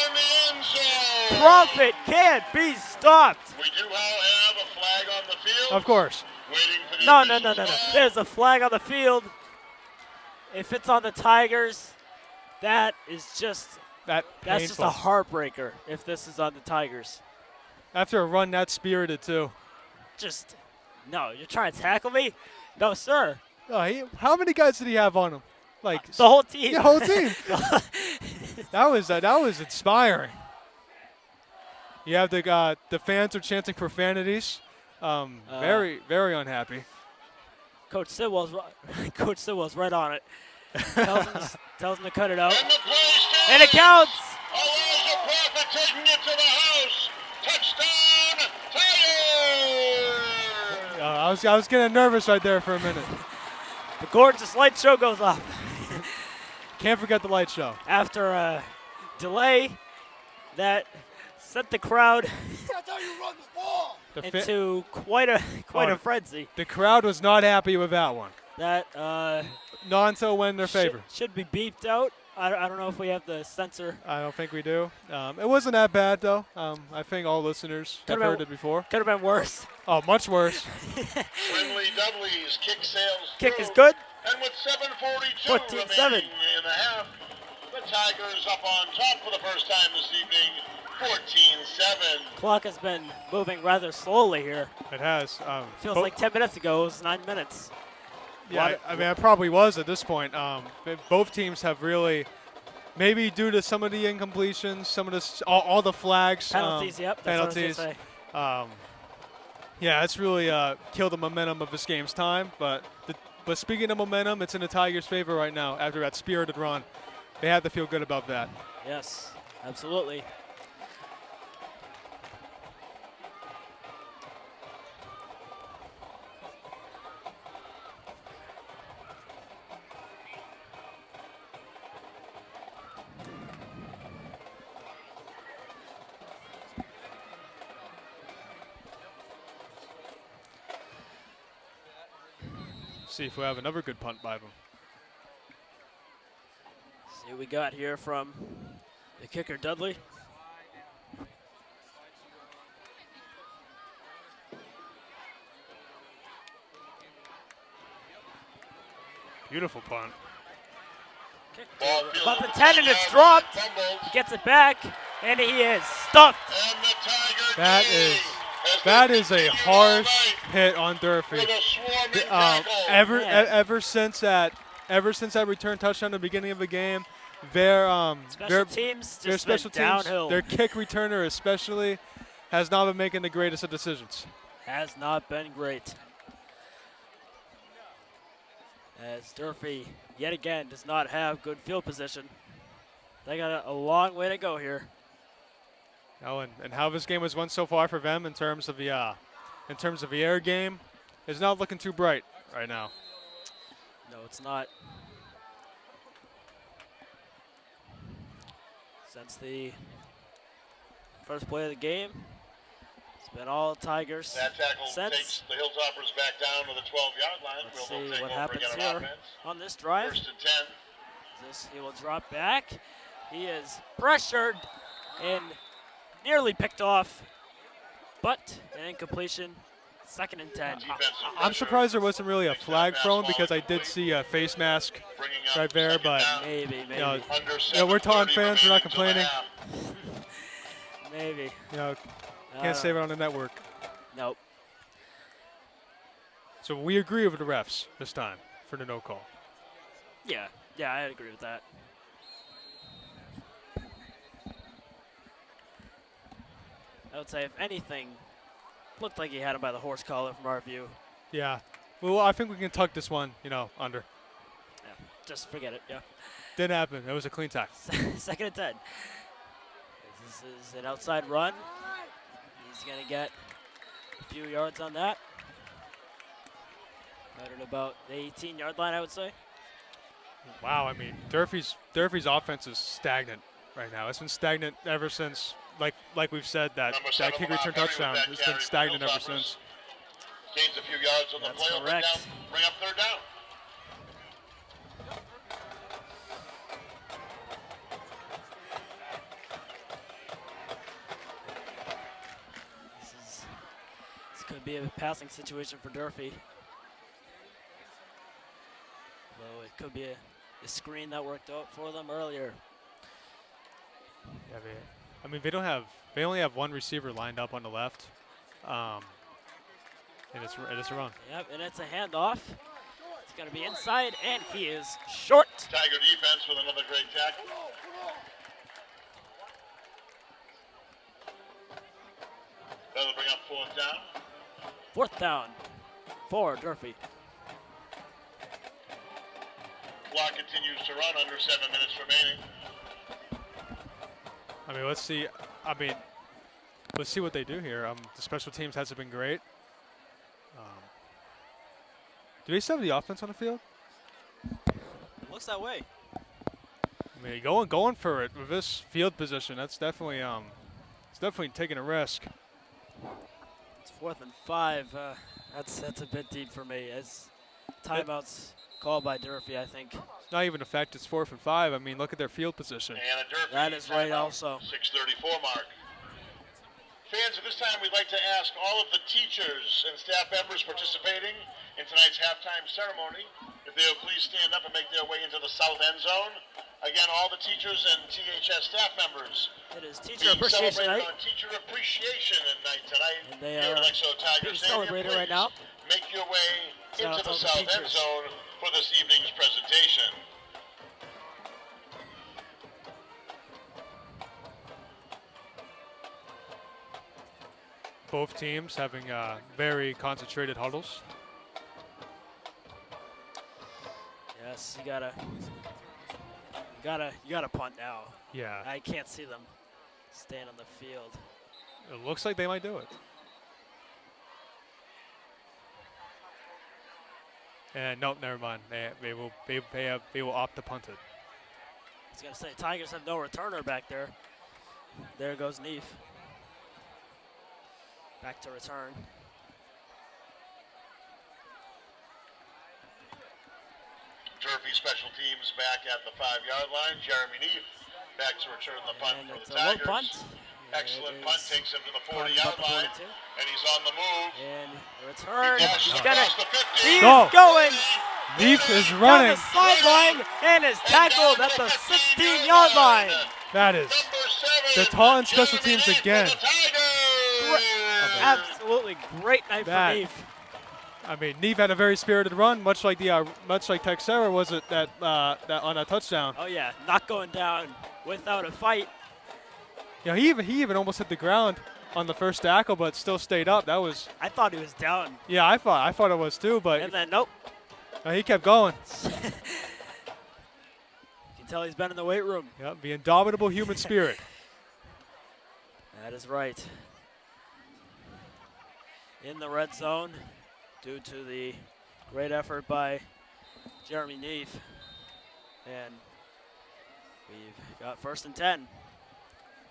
in the end zone. Profit can't be stopped. We do have a flag on the field. Of course. Waiting for the No. official's call. There's a flag on the field. If it's on the Tigers, that is just That's just a heartbreaker. If this is on the Tigers, After a run that spirited too. just no. You're trying to tackle me? No, sir. Oh, how many guys did he have on him? Like The whole team. the whole team. That was inspiring. You have the fans are chanting profanities. Very unhappy. Coach Sidwell's right on it. tells him to cut it out, And the play stands. and it counts. Elijah Prophet taking it to the house. Touchdown, Tigers! I was getting nervous right there for a minute. The gorgeous light show goes off Can't forget the light show. after a delay that sent the crowd into quite a frenzy. The crowd was not happy with that one. That Not until when they're favored. should be beeped out. I don't know if we have the censor. I don't think we do. It wasn't that bad though. I think all listeners have Could've heard been- it before. Could have been worse. Oh, much worse. Swinley Dudley's kick sails Kick through. is good. And with 7:42 14-7. remaining in the half, the Tigers up on top for the first time this evening, 14-7. Clock has been moving rather slowly here. It has. Feels like 10 minutes ago. It was 9 minutes. Yeah, I mean, it probably was at this point. Both teams have really, maybe due to some of the incompletions, some of the all the flags, Penalties, yep. That's penalties. What I was gonna say. Yeah, it's really killed the momentum of this game's time. But speaking of momentum, it's in the Tigers' favor right now after that spirited run. They have to feel good about that. Yes, absolutely. See if we have another good punt by them. See what we got here from the kicker, Dudley. Beautiful punt. Kick Ball to fielded about the for 10 and it's touchdown, dropped. fumbled, He gets it back, and he is stuffed. and the Tiger That King, is as that they is a continue all harsh night hit on Durfee. with a swarming tackle. Man. Ever since that return touchdown at the beginning of the game, their Special teams their just been special teams, downhill. their kick returner especially, has not been making the greatest of decisions. Has not been great. As Durfee, yet again, does not have good field position. They got a long way to go here. Oh, and how this game has won so far for them in terms of the air game is not looking too bright right now. No, it's not. Since the first play of the game, it's been all Tigers. That tackle Since takes the Hilltoppers back down to the 12-yard line. Let's We'll see take what over happens again here on offense. on this drive. 1st and 10. He will drop back. He is pressured and nearly picked off, but an incompletion. 2nd and 10. I'm surprised there wasn't really a flag thrown because I did see a face mask Bringing up right there, 2nd but down. Maybe. you know, Under we're Taunton 7:30 fans, we're not remaining till the complaining. half. Maybe. you know, I can't save don't- it on the network. Nope. So we agree with the refs this time for the no call. Yeah, I'd agree with that. I would say, if anything, looked like he had him by the horse collar from our view. Yeah. Well, I think we can tuck this one, under. Yeah, just forget it. Yeah. Didn't happen. It was a clean tackle. 2nd and 10. This is an outside run. He's going to get a few yards on that. Right at about the 18-yard line, I would say. Wow, I mean, Durfee's offense is stagnant right now. It's been stagnant ever since like we've said, that kick return touchdown has been stagnant ever since. Gains a few yards on the play. Correct. Bring up third down. This could be a passing situation for Durfee. Though it could be a screen that worked out for them earlier. Yeah, I mean, they only have one receiver lined up on the left, and it's a run. Yep, and it's a handoff. It's going to be inside, and he is short. Tiger defense with another great tackle. That'll bring up fourth down. Fourth down for Durfee. Clock continues to run, under 7 minutes remaining. I mean, let's see what they do here. The special teams hasn't been great. Do they still have the offense on the field? Looks that way. I mean, going for it with this field position, that's definitely taking a risk. It's 4th and 5. That's a bit deep for me. As timeouts called by Durfee, I think. It's not even a fact it's 4th and 5. I mean, look at their field position. And a Durfee that is right also. 6:34 mark. Fans, at this time we'd like to ask all of the teachers and staff members participating in tonight's halftime ceremony if they would please stand up and make their way into the south end zone. Again, all the teachers and THS staff members. It is Teacher Appreciation Night. On Teacher Appreciation Night tonight. And they here are at Lexo Tiger being Stadium. celebrated right now. Make your way Shout into out the to south the end teachers. zone for this evening's presentation. Both teams having very concentrated huddles. Yes, you gotta punt now. Yeah. I can't see them staying on the field. It looks like they might do it. And nope, never mind. They will opt to punt it. I was gonna say Tigers have no returner back there. There goes Neef. Back to return. Durfee special teams back at the 5-yard line. Jeremy Neef back to return the punt And for it's the a low Tigers. punt. Excellent It punt, is takes him to the about 40-yard the line, 42. and he's on the move. And return. Dashes He's gonna. across the 50. He's Go. going Neef is down running. the sideline and is tackled at the 16-yard line. That is. Number 7, They're taunting special Jeremy teams Neef for again. the Tigers. Absolutely great night That- for Neef. I mean, Neef had a very spirited run, much like Texera was it that on a touchdown. Oh yeah, not going down without a fight. Yeah, he even almost hit the ground on the first tackle, but still stayed up. That was. I thought he was down, Yeah, I thought it was too, but and then nope. he kept going. You can tell he's been in the weight room. Yep, the indomitable human spirit. That is right. In the red zone, due to the great effort by Jeremy Neef. And we've got 1st and 10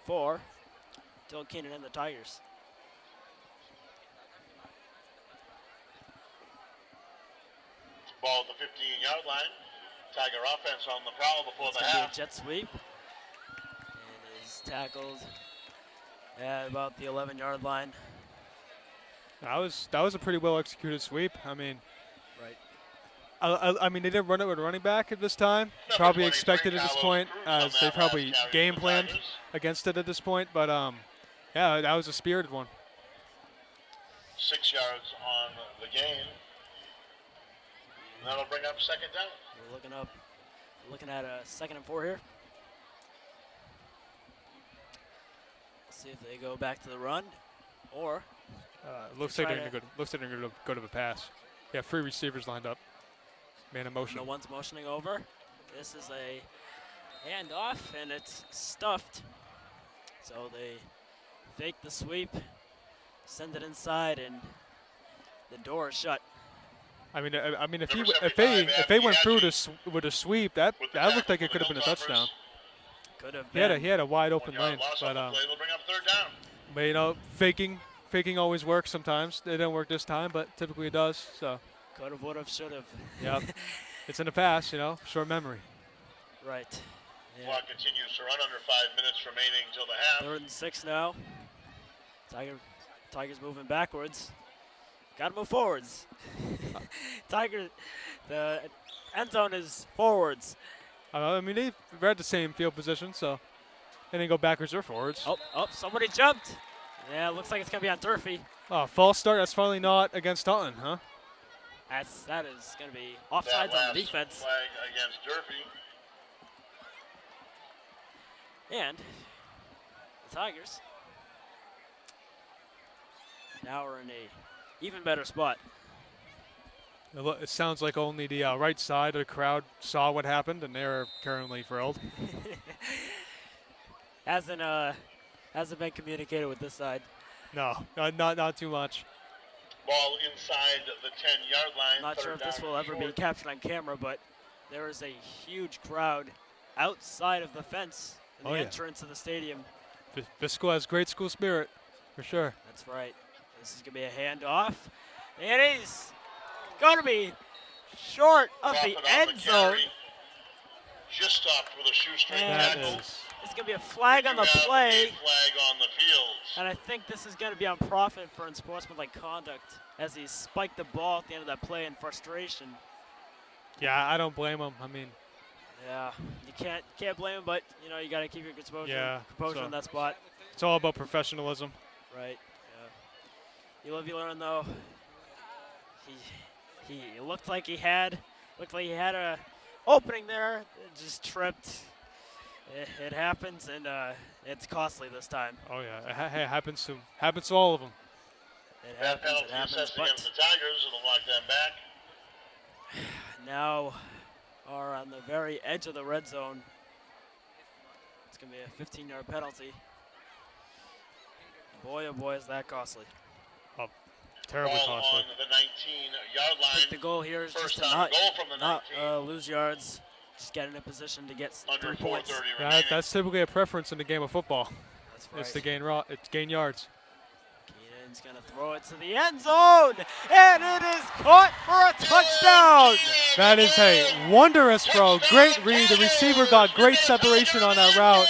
for Dylan Keenan and the Tigers. Ball at the 15-yard line. Tiger offense on the prowl before It's the going to be a half. jet sweep. And is tackled at about the 11-yard line. That was a pretty well executed sweep. I mean, Right. I mean, they didn't run it with a running back at this time. Number Probably 23, expected at this Carlos point, Cruz on as they that probably last carry game for the planned Tigers. against it at this point. But yeah, that was a spirited one. 6 yards on the gain. And that'll bring up second down. We're looking at a 2nd and 4 here. See if they go back to the run, or Looks like try they're going to go to the pass. Yeah, 3 receivers lined up. Man in motion. no one's motioning over. This is a handoff, and it's stuffed. So they fake the sweep, send it inside, and the door is shut. I mean, if Number they 75, went through Anthony with a sweep, that looked like it could have been a touchdown. Could have He had been. a wide open 1 yard lane, loss on the play. They'll bring up 3rd down. but you know, faking always works sometimes. It didn't work this time, but typically it does. So, Could have, would have, should have. yep, it's in the past. You know, short memory. Right. Yeah. Clock continues to run under 5 minutes remaining till the half. 3rd and 6 now. Tigers moving backwards. Got to move forwards. The end zone is forwards. I mean, they're at the same field position, so they didn't go backwards or forwards. Oh, somebody jumped. Yeah, looks like it's going to be on Durfee. Oh, false start. That's finally not against Taunton, huh? That is going to be That offsides on last defense. flag against Durfee. And the Tigers now are in a even better spot. It sounds like only the right side of the crowd saw what happened, and they're currently thrilled. Hasn't been communicated with this side. No, not too much. Ball inside the 10-yard line. Not sure if this will ever be captured on camera, but there is a huge crowd outside of the fence in the entrance of the stadium. This school has great school spirit, for sure. That's right. This is going to be a handoff. It is going to be short of the end zone. Just stopped with a shoestring And tackle. it's going to be a flag on the You have play. a flag on the field. And I think this is going to be on profit for unsportsmanlike conduct as he spiked the ball at the end of that play in frustration. Yeah, I don't blame them. I mean, Yeah, you can't blame him, but you know you got to keep your composure so in that spot. it's all about professionalism. Right. Yeah. You live, you learn, though. He looked like he had a opening there. It just tripped. It happens, and it's costly this time. Oh yeah, it happens to all of them. It That happens. penalty assessed against the Tigers. It'll knock them back. Now are on the very edge of the red zone. It's going to be a 15-yard penalty. Boy, oh boy, is that costly. Oh, terribly Ball costly. on the 19-yard I think line. the goal here is First just to down not, goal from the 19. lose yards. Just get in a position to get Under 3 points. 4:30 Yeah, remaining. that's typically a preference in the game of football. That's right. It's to gain yards. Keenan's going to throw it to the end zone, and it is caught for a touchdown. That is a wondrous throw. Great read. The receiver got great separation on that route.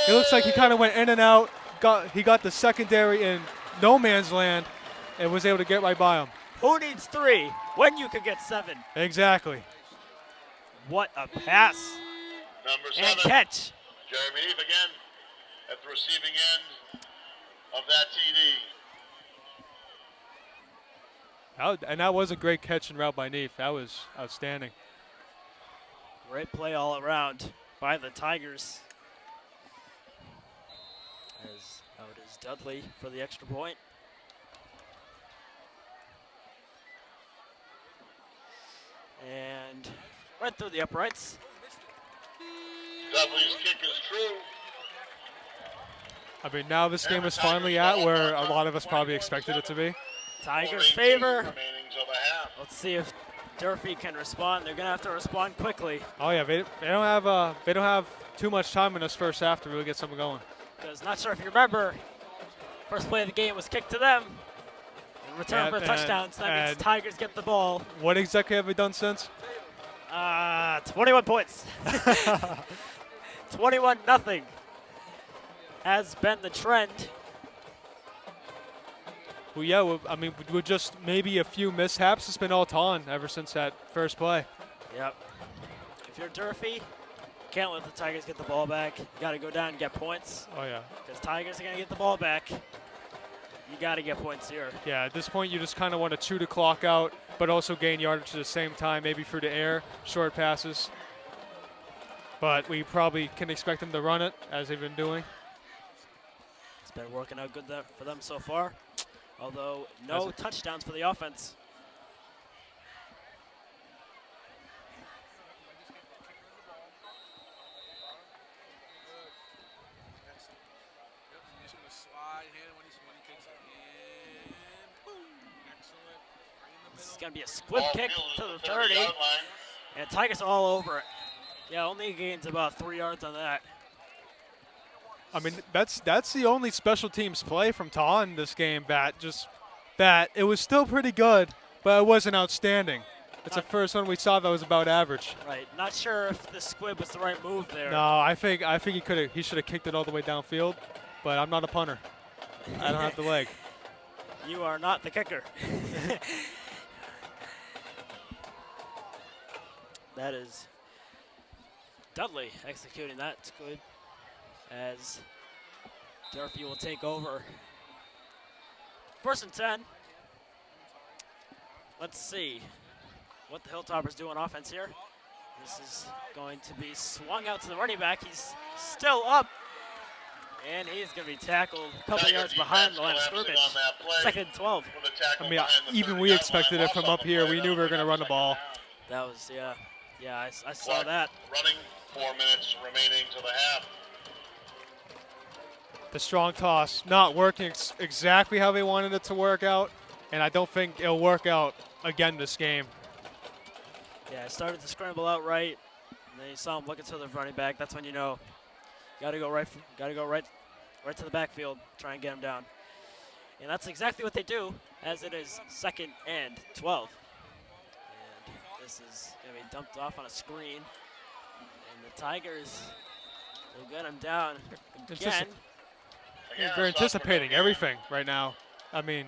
It looks like he kind of went in and out. He got the secondary in no man's land and was able to get right by him. Who needs 3 when you could get 7? Exactly. What a pass Number and 7, catch. Jeremy Neef again at the receiving end of that TD. And that was a great catch and route by Neef. That was outstanding. Great play all around by the Tigers. As out is Dudley for the extra point. And right through the uprights. Dudley's kick is true. I mean, now this game is finally at where a lot of us probably expected it to be. Tigers favor. Remaining till the half. Let's see if Durfee can respond. They're gonna have to respond quickly Oh yeah, they don't have too much time in this first half to really get something going. because not sure if you remember, first play of the game was kicked to them. In return for a touchdown, so that means Tigers get the ball. What exactly have we done since? 21 points. 21-0 has been the trend. Well, yeah, I mean, with just maybe a few mishaps, it's been all Taunton ever since that first play. Yep. If you're Durfee, can't let the Tigers get the ball back. You got to go down and get points Oh yeah. because Tigers are going to get the ball back. You got to get points here. Yeah, at this point, you just kind of want to chew the clock out, but also gain yardage at the same time, maybe through the air, short passes. But we probably can expect them to run it, as they've been doing. It's been working out good for them so far, although no touchdowns for the offense. This is going to be a squib Ball kick fielded to at the 30 30, yard line. and Tigers all over it. Yeah, only gains about 3 yards on that. I mean, that's the only special teams play from Taunton this game that it was still pretty good, but it wasn't outstanding. It's the first one we saw that was about average. Right. Not sure if the squib was the right move there. No, I think he should have kicked it all the way downfield, but I'm not a punter. I don't have the leg. You are not the kicker. That is Dudley executing that squib as Durfee will take over. 1st and 10. Let's see what the Hilltoppers do on offense here. This is going to be swung out to the running back. He's still up, and he's going to be tackled a couple yards behind the line of scrimmage. 2nd and 12. I mean, even we expected it from up here. We knew we were going to run the ball. That was, yeah, I saw that. Running, 4 minutes remaining to the half. The strong toss not working exactly how they wanted it to work out, and I don't think it'll work out again this game. Yeah, started to scramble out right, and then you saw him looking to the running back. That's when you know, got to go right to the backfield, try and get him down. And that's exactly what they do, as it is 2nd and 12. And this is going to be dumped off on a screen, and the Tigers will get him down again. They're anticipating everything right now. I mean,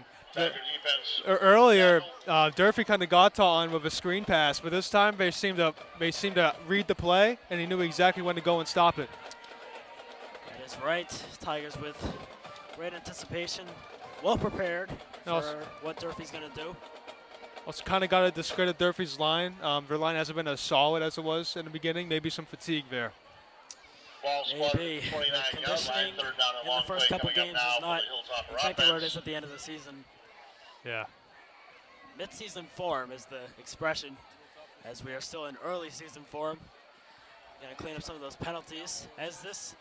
earlier, Durfee kind of got on with a screen pass, but this time they seem to read the play, and he knew exactly when to go and stop it. That is right. Tigers with great anticipation, well prepared for what Durfee's going to do. Also, kind of got to discredit Durfee's line. Their line hasn't been as solid as it was in the beginning. Maybe some fatigue there. Maybe the conditioning in the first couple games is not exactly where it is at the end of the season. Yeah. Mid-season form is the expression, as we are still in early season form. Going to clean up some of those penalties, as this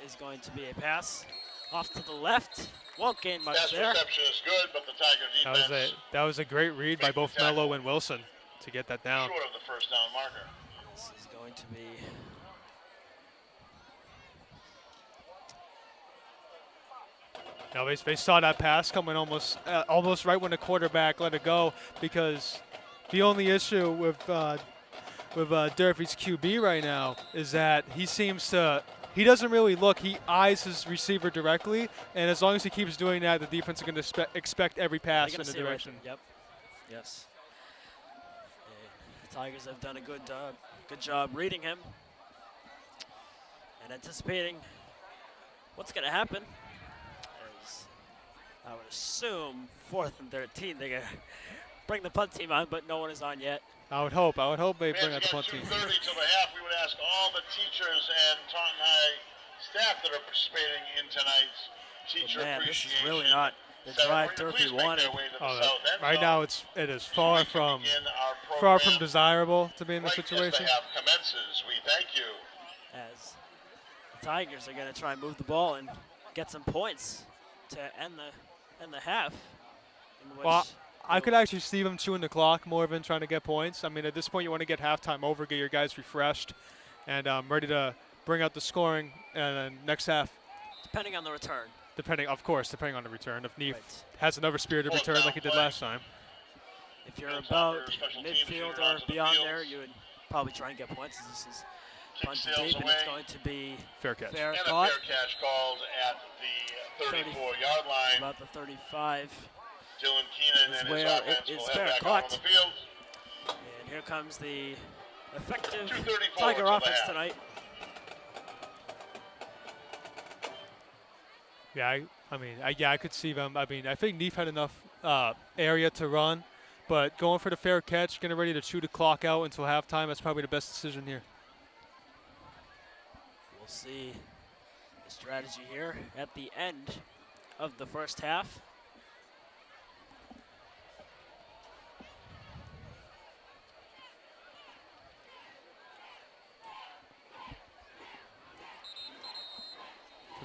is going to be a pass off to the left. Won't gain much there. Reception is good, but the Tiger defense. That was a great read by both Mello and Wilson to get that down. Short of the first down marker. This is going to be Now they saw that pass coming almost right when the quarterback let it go, because the only issue with Durfee's QB right now is that he doesn't really look. He eyes his receiver directly, and as long as he keeps doing that, the defense is going to expect every pass in the direction. Right. Yep. Yes. The Tigers have done a good job reading him and anticipating what's going to happen. I would assume 4th and 13, they're going to bring the punt team on, but no one is on yet. I would hope they bring out the punt team. 2:30 till the half. We would ask all the teachers and Taunton High staff that are participating in tonight's teacher appreciation. This is really not the drive Durfee wanted. Right now, it is far from desirable to be in this situation. As the half commences, we thank you. As the Tigers are going to try and move the ball and get some points to end the half. Well, I could actually see them chewing the clock more than trying to get points. I mean, at this point, you want to get halftime over, get your guys refreshed, and ready to bring out the scoring next half. Depending on the return. Depending on the return. If Neef has another spirited return like he did last time. If you're about midfield or beyond there, you would probably try and get points. This is punt to deep, and it's going to be fair catch. And a fair catch called at the 34-yard line. About the 35. Dylan Keenan and his offense will head back out on the field. And here comes the effective Tiger offense tonight. Yeah, I could see them. I mean, I think Neef had enough area to run, but going for the fair catch, getting ready to chew the clock out until halftime, that's probably the best decision here. We'll see the strategy here at the end of the first half.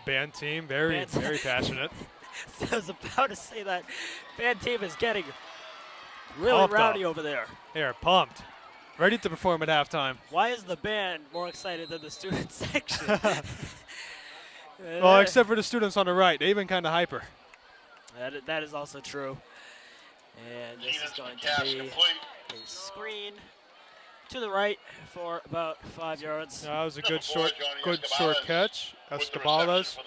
Band team, very passionate. I was about to say that. Band team is getting really rowdy over there. They are pumped. Ready to perform at halftime. Why is the band more excited than the student section? Well, except for the students on the right. They've been kind of hyper. That is also true. And this is going to be a screen to the right for about 5 yards. That was a good short catch. Escabales,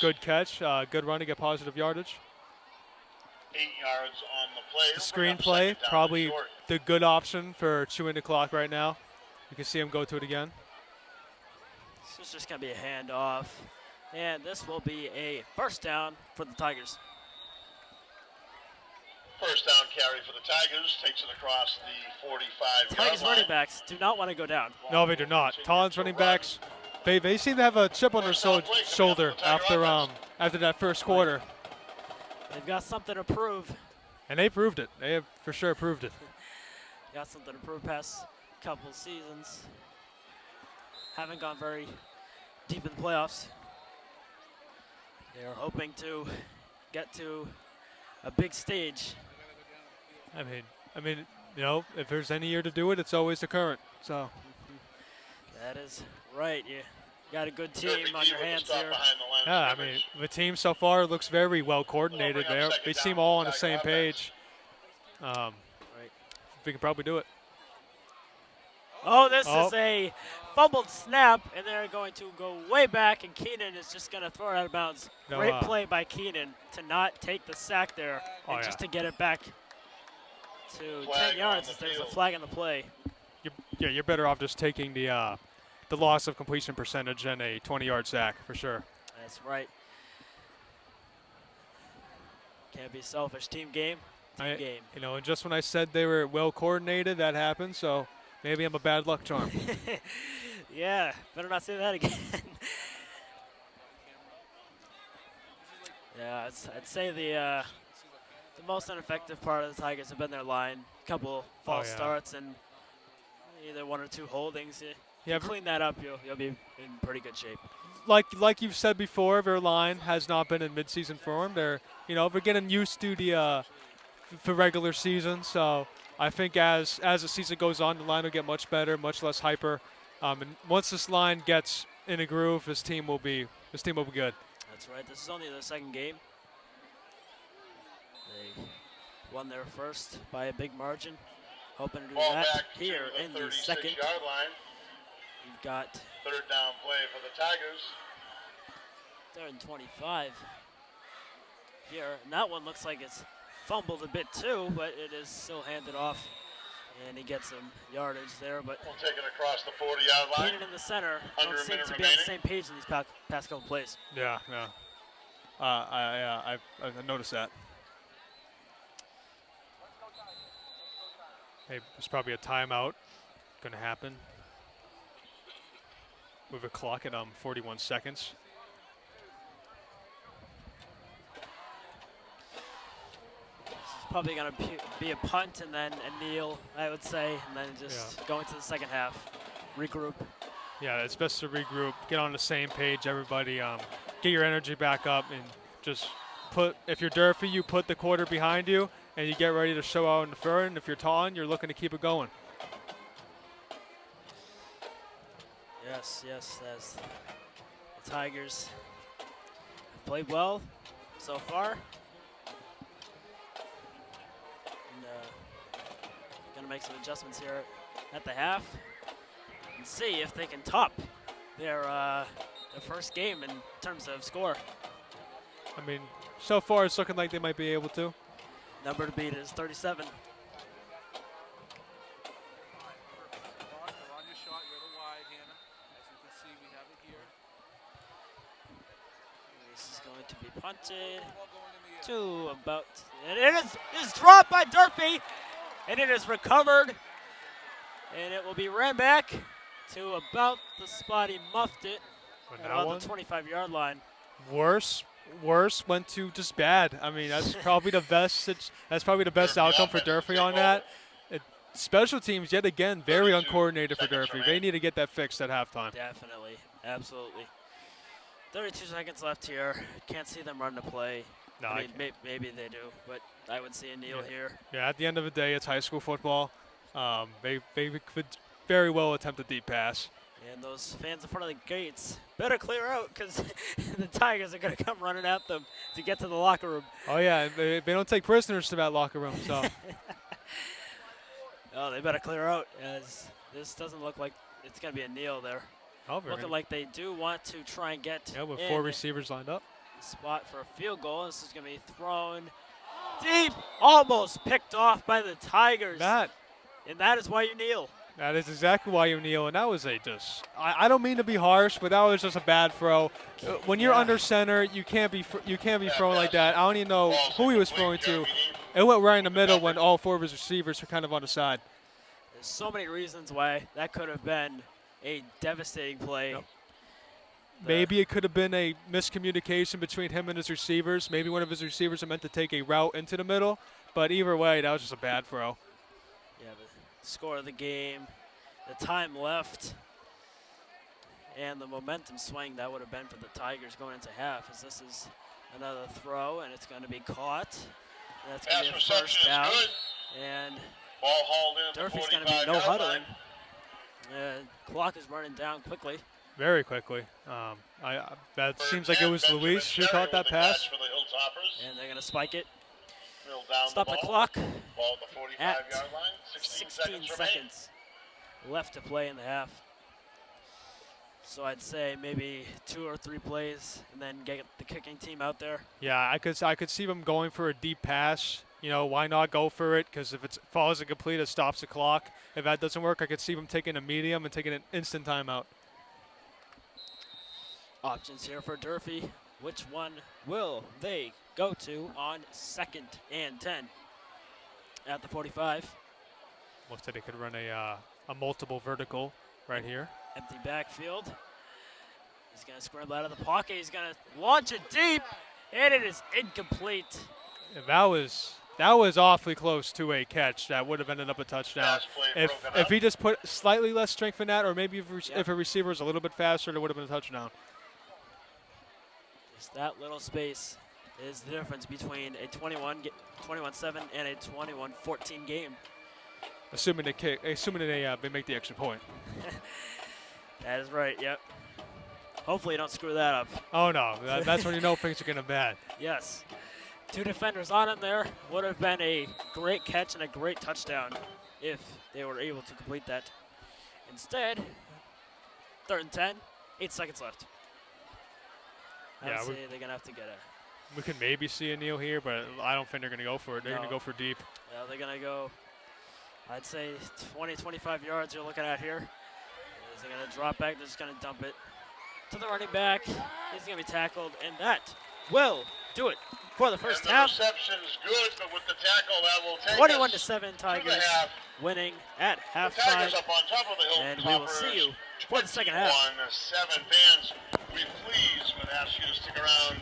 good catch. Good run to get positive yardage. 8 yards on the play. The screenplay, probably the good option for chewing the clock right now. You can see him go to it again. This is just going to be a handoff. And this will be a first down for the Tigers. First down carry for the Tigers. Takes it across the 45-yard Tigers line. running backs do not want to go down. No, they do not. Taunton's running backs, they seem to have a chip on their shoulder after that first quarter. They've got something to prove. And they proved it. They have for sure proved it. Got something to prove past couple seasons. Haven't gone very deep in the playoffs. They're hoping to get to a big stage. I mean, you know, if there's any year to do it, it's always the current. So. That is right. You got a good team on your hands here. Yeah, I mean, the team so far looks very well coordinated. They seem all on the same page. Right. We can probably do it. Oh, this is a fumbled snap, and they're going to go way back, and Keenan is just going to throw it out of bounds. Great play by Keenan to not take the sack there, and just to get it back to 10 yards instead of a flag on the play. You're better off just taking the loss of completion percentage than a 20-yard sack for sure. That's right. Can't be selfish. Team game. Game. You know, and just when I said they were well coordinated, that happened. So maybe I'm a bad luck charm. Yeah, better not say that again. Yeah, I'd say the most ineffective part of the Tigers have been their line. A couple false starts and either 1 or 2 holdings. If you clean that up, you'll be in pretty good shape. Like you've said before, their line has not been in midseason form. They're getting used to the regular season. So I think as the season goes on, the line will get much better, much less hyper. And once this line gets in a groove, this team will be good. That's right. This is only their second game. They won their first by a big margin. Hoping to do that here in the second. Line. You've got third down play for the Tigers. 3rd and 25 here. And that one looks like it's fumbled a bit too, but it is still handed off. And he gets some yardage there, but we'll take it across the 40-yard line. Keenan in the center don't seem to be on the same page in these past couple plays. Yeah. I've noticed that. Hey, there's probably a timeout going to happen with a clock at 41 seconds. This is probably going to be a punt and then a kneel, I would say, and then just go into the second half, regroup. Yeah, it's best to regroup, get on the same page, everybody, get your energy back up, and just if you're Durfee, you put the quarter behind you, and you get ready to show out in the third. And if you're Taunton, you're looking to keep it going. Yes, as the Tigers have played well so far. And going to make some adjustments here at the half and see if they can top their first game in terms of score. I mean, so far it's looking like they might be able to. Number to beat is 37. This is going to be punted to about, and it is dropped by Durfee, and it is recovered, and it will be ran back to about the spot he muffed it, at about the 25-yard line. Worse went to just bad. I mean, that's probably the best. That's probably the best outcome for Durfee on that. Special teams, yet again, very uncoordinated for Durfee. They need to get that fixed at halftime. Definitely, absolutely. 32 seconds left here. Can't see them run the play. No, I mean, maybe they do, but I would see a kneel here. Yeah, at the end of the day, it's high school football. They could very well attempt a deep pass. And those fans in front of the gates better clear out because the Tigers are going to come running at them to get to the locker room. Oh, yeah, they don't take prisoners to that locker room, so. Oh, they better clear out as this doesn't look like it's going to be a kneel there. Oh, Looking like they do want to try and get with in 4 receivers lined up. Spot for a field goal. This is going to be thrown deep, almost picked off by the Tigers. And that is why you kneel. That is exactly why you kneel, and that was I don't mean to be harsh, but that was just a bad throw. When you're under center, you can't be throwing like that. I don't even know who he was throwing to. It went right in the middle when all 4 of his receivers were kind of on the side. There's so many reasons why that could have been a devastating play. Yep. Maybe it could have been a miscommunication between him and his receivers. Maybe one of his receivers meant to take a route into the middle, but either way, that was just a bad throw. Yeah, the score of the game, the time left, and the momentum swing that would have been for the Tigers going into half, as this is another throw, and it's going to be caught. And that's going to be a first down. And ball hauled in. Durfee's going to be no huddling. Clock is running down quickly. Very quickly. That seems like it was Luis who caught that pass. And they're going to spike it. Stop the clock ball at the 45-yard line. 16 seconds left to play in the half. So I'd say maybe 2 or 3 plays and then get the kicking team out there. Yeah, I could see them going for a deep pass. You know, why not go for it? Because if it falls incomplete, it stops the clock. If that doesn't work, I could see them taking a medium and taking an instant timeout. Options here for Durfee. Which one will they go to on 2nd and 10 at the 45? Looks like they could run a multiple vertical right here. Empty backfield. He's going to scramble out of the pocket. He's going to launch it deep, and it is incomplete. That was awfully close to a catch. That would have ended up a touchdown. If he just put slightly less strength in that, or maybe if a receiver was a little bit faster, it would have been a touchdown. Just that little space is the difference between a 21-7 and a 21-14 game. Assuming they make the extra point. That is right, yep. Hopefully you don't screw that up. Oh, no. That's when you know things are going to bad. Yes. 2 defenders on him there. Would have been a great catch and a great touchdown if they were able to complete that. Instead, 3rd and 10, 8 seconds left. I would say they're going to have to get it. We could maybe see a kneel here, but I don't think they're going to go for it. They're going to go for deep. Yeah, they're going to go, I'd say 20, 25 yards you're looking at here. They're going to drop back. They're just going to dump it to the running back. He's going to be tackled, and that will do it for the first half. The reception's good, but with the tackle, that will take 21-7 Tigers winning at halftime. Up on top of the hill, and we will see you for the second half. 1-7 fans. We please would ask you to stick around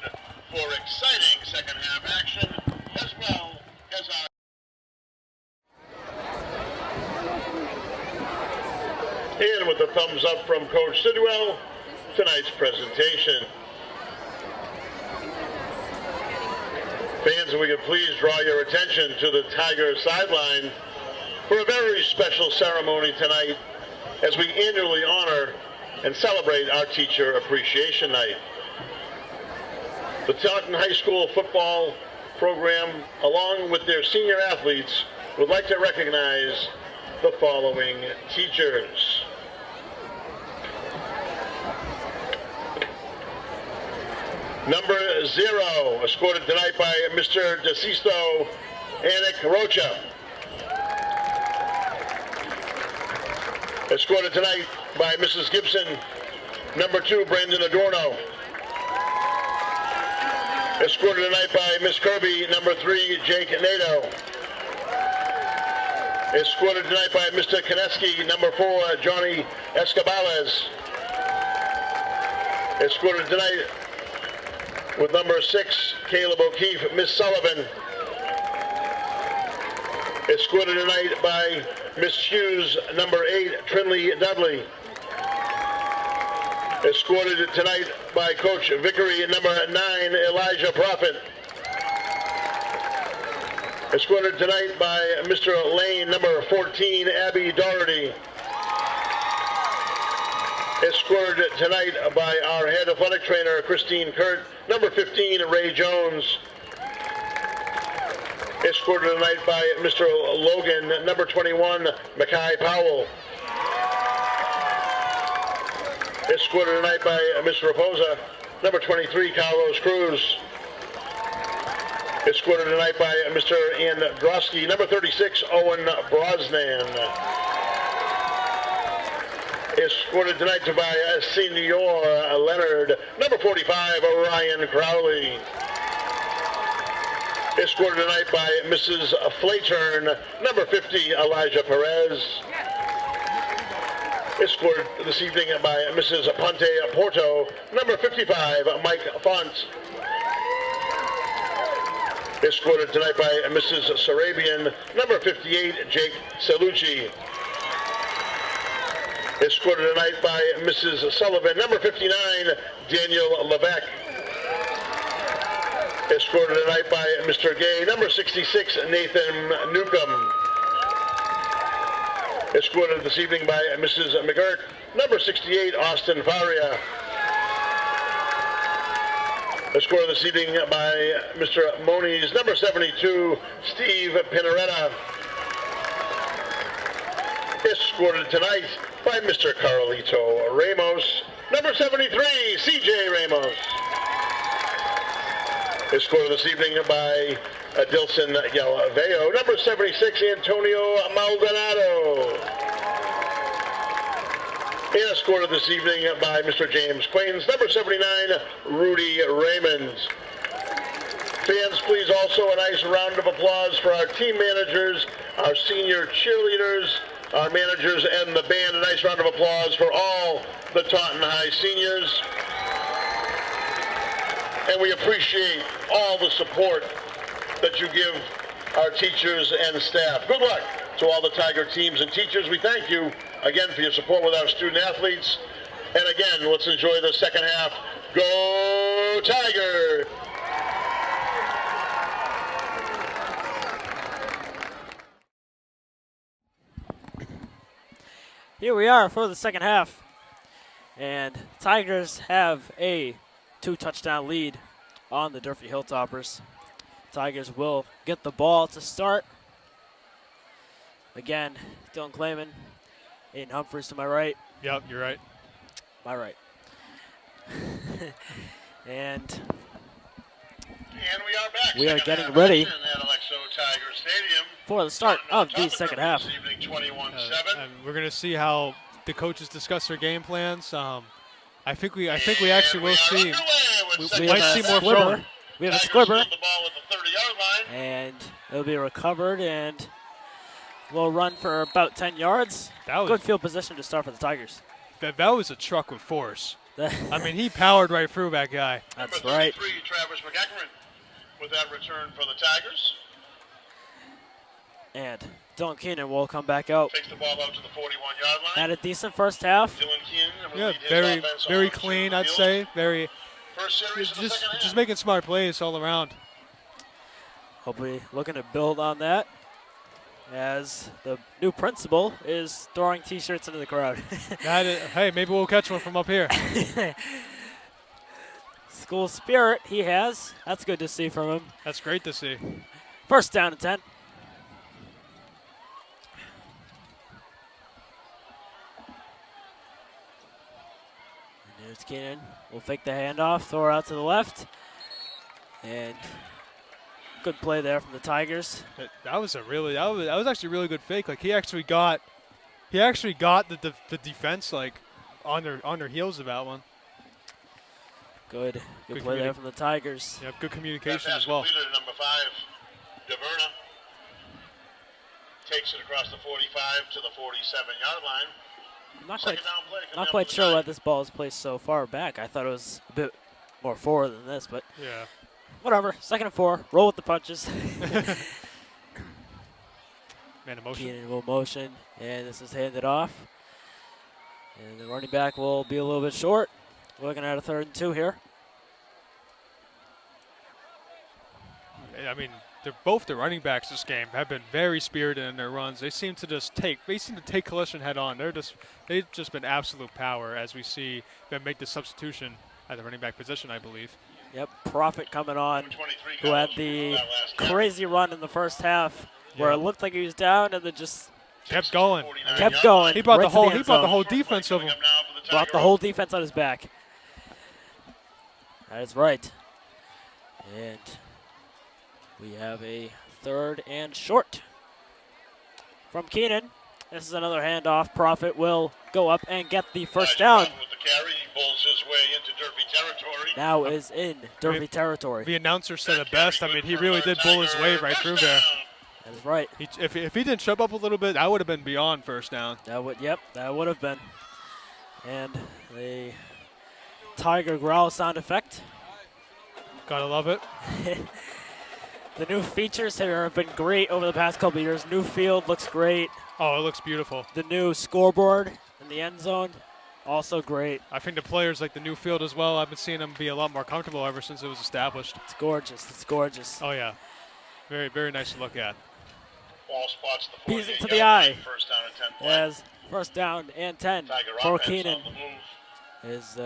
for exciting second half action as well as our. In with the thumbs up from Coach Sidwell, tonight's presentation. Fans, if we could please draw your attention to the Tigers sideline for a very special ceremony tonight as we annually honor and celebrate our Teacher Appreciation Night. The Taunton High School football program, along with their senior athletes, would like to recognize the following teachers. Number 0, escorted tonight by Mr. DeSisto Anik Rocha. Escorted tonight by Mrs. Gibson, number 2, Brandon Adorno. Escorted tonight by Miss Kirby, number 3, Jake Nato. Escorted tonight by Mr. Koneski, number 4, Johnny Escabales. Escorted tonight with number 6, Caleb O'Keefe, Miss Sullivan. Escorted tonight by Miss Hughes, number 8, Trinley Dudley. Escorted tonight by Coach Vickery, number 9, Elijah Prophet. Escorted tonight by Mr. Lane, number 14, Abby Doherty. Escorted tonight by our head athletic trainer, Christine Kurt. Number 15, Ray Jones. Escorted tonight by Mr. Logan. Number 21, Mackay Powell. Escorted tonight by Mr. Raposa. Number 23, Carlos Cruz. Escorted tonight by Mr. Androsky. Number 36, Owen Brosnan. Escorted tonight by Senior Leonard. Number 45, Ryan Crowley. Escorted tonight by Mrs. Flayturn. Number 50, Elijah Perez. Escorted this evening by Mrs. Ponte Porto. Number 55, Mike Font. Escorted tonight by Mrs. Sarabian. Number 58, Jake Celucci. Escorted tonight by Mrs. Sullivan. Number 59, Daniel Levesque. Escorted tonight by Mr. Gay. Number 66, Nathan Newcomb. Escorted this evening by Mrs. McGurk. Number 68, Austin Faria. Escorted this evening by Mr. Moniz. Number 72, Steve Pinaretta. Escorted tonight by Mr. Carlito Ramos. Number 73, CJ Ramos. Escorted this evening by Dilson Galaveo. Number 76, Antonio Maldonado. And escorted this evening by Mr. James Quains. Number 79, Rudy Raymond. Fans, please also a nice round of applause for our team managers, our senior cheerleaders, our managers, and the band. A nice round of applause for all the Taunton High seniors. And we appreciate all the support that you give our teachers and staff. Good luck to all the Tiger teams and teachers. We thank you again for your support with our student athletes. And again, let's enjoy the second half. Go Tiger! Here we are for the second half. And Tigers have a 2-touchdown lead on the Durfee Hilltoppers. Tigers will get the ball to start. Again, Dylan Clayman, Aiden Humphries to my right. Yep, you're right. My right. And we are back. We are Second getting half ready action at Alexo Tiger Stadium. for the start of the Top second the half. this evening, 21-7. And we're gonna see how the coaches discuss their game plans. I think we actually will see. We might see more throwing. We have a Tigers squibber, field the ball at the 30-yard line. and it'll be recovered, and we'll run for about 10 yards. That was Good field position to start for the Tigers. that was a truck with force. I mean, he powered right through that guy. That's Number right. 33, Travis McEachran with that return for the Tigers. And Dylan Keenan will come back out. Takes the ball out to the 41-yard line. Had a decent first half. Dylan Keenan will Yeah, lead his very offense very on to clean, the I'd field. say. Very First series of the second half. just making smart plays all around. Hopefully looking to build on that as the new principal is throwing T-shirts into the crowd. Hey, maybe we'll catch one from up here. School spirit he has. That's good to see from him. That's great to see. First down and 10. And there's Keenan. Will fake the handoff, throw it out to the left. And good play there from the Tigers. That was actually a really good fake. Like he actually got the defense like on their heels of that one. Good play there from the Tigers. Yeah, good communication That pass as well. completed to number 5, DeVerna. Takes it across the 45 to the 47-yard line. I'm not Second down play. not quite sure why this ball is placed so far back. I thought it was a bit more forward than this, but Yeah. whatever. 2nd and 4. Roll with the punches. Man, emotion. Keenan will motion, and this is handed off. And the running back will be a little bit short. We're looking at a 3rd and 2 here. I mean, both the running backs this game have been very spirited in their runs. They seem to take collision head on. They've just been absolute power as we see them make the substitution at the running back position, I believe. Yep, Prophet coming on, who had the crazy run in the first half where it looked like he was down and then just kept going. Kept going. He brought right the whole defense of him. Brought the whole defense on his back. That is right. And we have a 3rd and short from Keenan. This is another handoff. Prophet will go up and get the first down. With the carry, he pulls his way into Durfee territory. Now is in Durfee territory. The announcer said it best. I mean, he really did pull his way right through there. That is right. If he didn't shove up a little bit, that would have been beyond first down. That would have been. And the tiger growl sound effect. Gotta love it. The new features here have been great over the past couple of years. New field looks great. Oh, it looks beautiful. The new scoreboard in the end zone, also great. I think the players like the new field as well. I've been seeing them be a lot more comfortable ever since it was established. It's gorgeous. It's gorgeous. Oh, yeah. Very, very nice to look at. Ball spots the Piecing to the eye. First down and 10 play. As first down and 10 for Keenan. His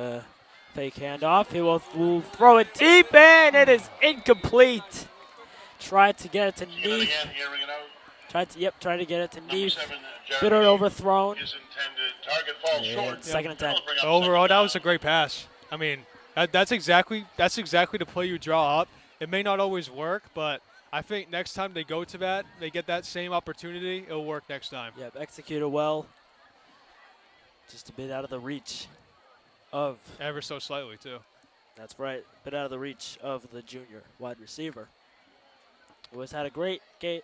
fake handoff. He will throw it deep, and it is incomplete. Tried to get it to Neef. Tried to get it to Neef. Bit it overthrown. And 2nd and 10. Overall, that was a great pass. I mean, that's exactly the play you draw up. It may not always work, but I think next time they go to that, they get that same opportunity, it'll work next time. Yep, executed well. Just a bit out of the reach of. Ever so slightly, too. That's right. Bit out of the reach of the junior wide receiver. Who has had a great day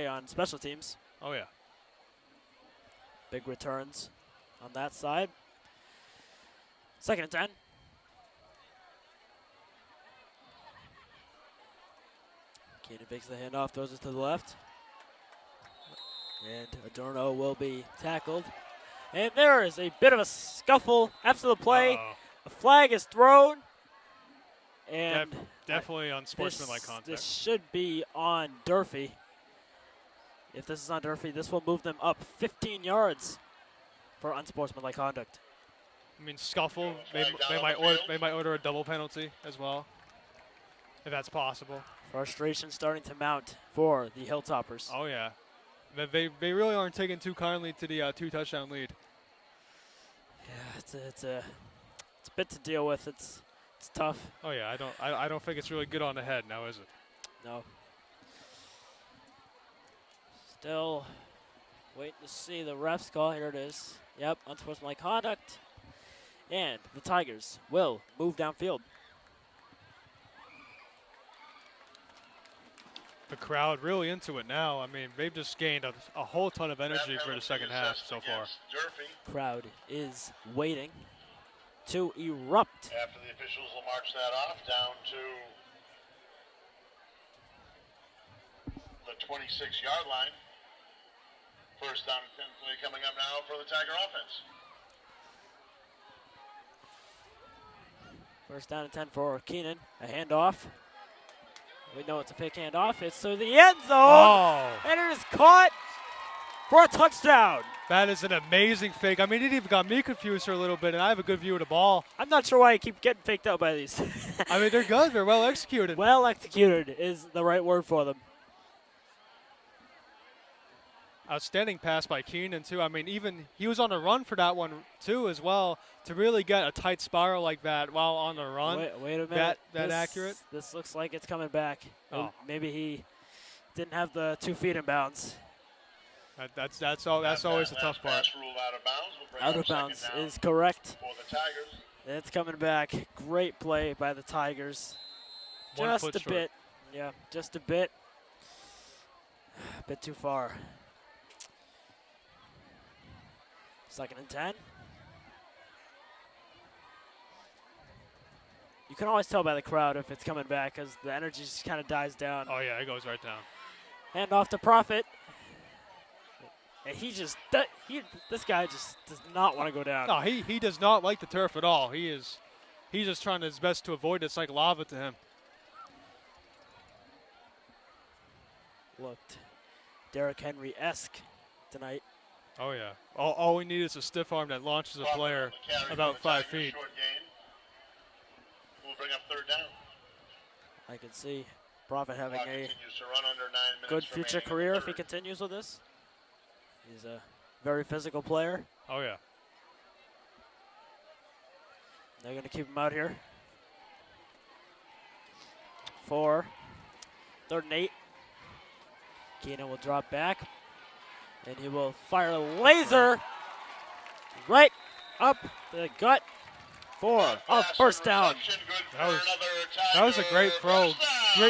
on special teams. Oh, yeah. Big returns on that side. 2nd and 10. Keenan fakes the handoff, throws it to the left. And Adorno will be tackled. And there is a bit of a scuffle after the play. A flag is thrown. And definitely unsportsmanlike contact. This should be on Durfee. If this is on Durfee, this will move them up 15 yards for unsportsmanlike conduct. I mean, scuffle. They might order a double penalty as well, if that's possible. Frustration starting to mount for the Hilltoppers. Oh, yeah. They really aren't taking too kindly to the 2-touchdown lead. Yeah, it's a bit to deal with. It's tough. Oh yeah, I don't think it's really good on the head now, is it? No. Still waiting to see the refs call. Here it is. Yep, unsportsmanlike conduct. And the Tigers will move downfield. The crowd really into it now. I mean, they've just gained a whole ton of energy for the second half so far. Crowd is waiting to erupt. After the officials will march that off down to the 26-yard line. First down and 10 play coming up now for the Tiger offense. First down and 10 for Keenan. A handoff. We know it's a fake handoff. It's to the end zone. And it is caught for a touchdown. That is an amazing fake. I mean, it even got me confused for a little bit, and I have a good view of the ball. I'm not sure why I keep getting faked out by these. I mean, they're good. They're well executed. Well executed is the right word for them. Outstanding pass by Keenan, too. I mean, even he was on a run for that one, too, as well, to really get a tight spiral like that while on the run. Wait a minute. That accurate? This looks like it's coming back. Oh. Maybe he didn't have the 2 feet in bounds. That's always the tough part. Out of bounds is correct. For the Tigers. It's coming back. Great play by the Tigers. Just a bit. Yeah, just a bit. A bit too far. 2nd and 10. You can always tell by the crowd if it's coming back because the energy just kind of dies down. Oh, yeah, it goes right down. Hand off to Prophet. And this guy just does not want to go down. No, he does not like the turf at all. He's just trying his best to avoid it. It's like lava to him. looked Derrick Henry-esque tonight. Oh, yeah. All we need is a stiff arm that launches a player about 5 feet. We'll bring up third down. I can see Prophet having Clock a continues to run under 9 minutes good future remaining in the career if he third. continues with this. He's a very physical player. Oh, yeah. They're going to keep him out here. 4, 3rd and 8. Keenan will drop back, and he will fire a laser right up the gut for a first down. That was a great throw.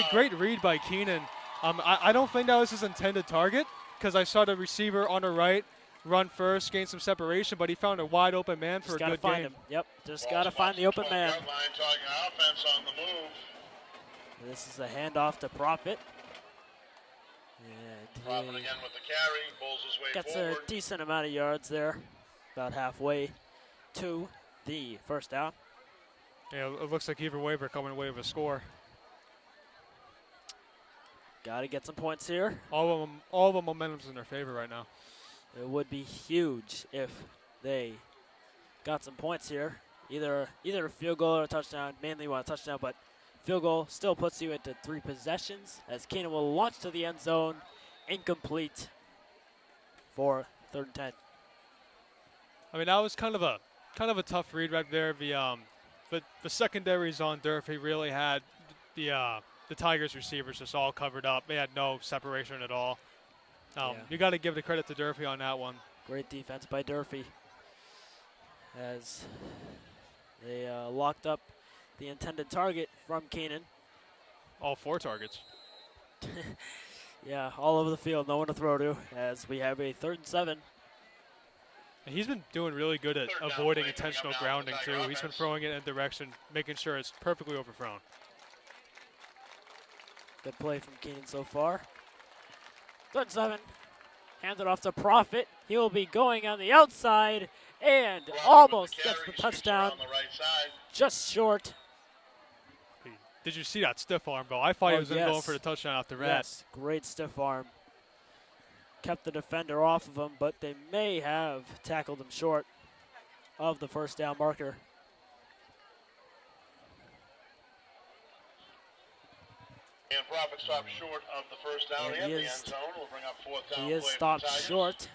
Great read by Keenan. I don't think that was his intended target because I saw the receiver on the right run first, gain some separation, but he found a wide open man for a good find game. him. Yep, just got to find the open man. Offense on the move. This is a handoff to Prophet. Prophet And he again with the carry, pulls his way gets forward. a decent amount of yards there, about halfway to the first down. Yeah, it looks like either way we're coming away with a score. Got to get some points here. All of the momentum's in their favor right now. It would be huge if they got some points here. Either a field goal or a touchdown. Mainly want a touchdown, but field goal still puts you into 3 possessions as Keenan will launch to the end zone. Incomplete for 3rd and 10. I mean, that was kind of a tough read right there. The secondaries on Durfee really had the Tigers receivers just all covered up. They had no separation at all. You got to give the credit to Durfee on that one. Great defense by Durfee as they locked up the intended target from Keenan. All 4 targets. Yeah, all over the field, no one to throw to as we have a 3rd and 7. And he's been doing really good at avoiding intentional grounding too. He's been throwing it in a direction, making sure it's perfectly overthrown. Good play from Keenan so far. 3rd and 7. Hands it off to Prophet. He will be going on the outside and almost gets the touchdown. On the right side. Just short. Did you see that stiff arm, Bo? I thought he was going for the touchdown off the rat. Yes, great stiff arm. Kept the defender off of him, but they may have tackled him short of the first down marker. And Prophet stopped short of the first down And in he the is- end zone. We'll bring up 4th down. He is play for stopped the Tigers. short.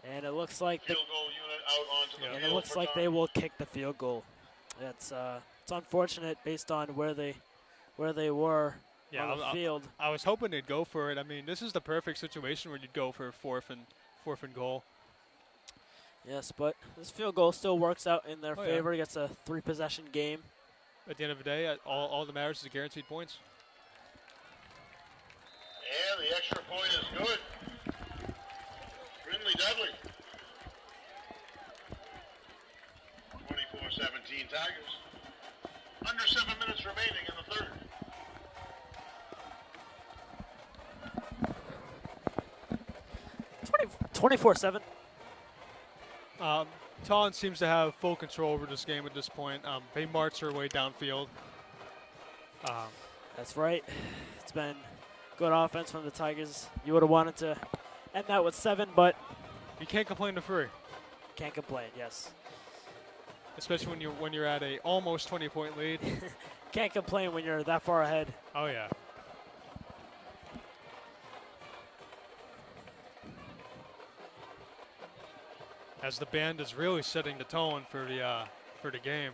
And it looks like Field goal unit out onto the and it field looks for like Durfee. they will kick the field goal. It's unfortunate based on where they were on the field. I was hoping they'd go for it. I mean, this is the perfect situation where you'd go for fourth and goal. Yes, but this field goal still works out in their Oh, favor. It gets a 3-possession game. At the end of the day, all that matters is guaranteed points. And the extra point is good. Brindley Dudley. 24-17 Tigers. Under 7 minutes remaining in the third. Twenty 24-7. Taunton seems to have full control over this game at this point. They march their way downfield. That's right. It's been good offense from the Tigers. You would have wanted to end that with 7, but You can't complain to free, can't complain. Yes, especially when you're at a almost 20-point lead. can't complain when you're that far ahead. Oh yeah. As the band is really setting the tone for the game.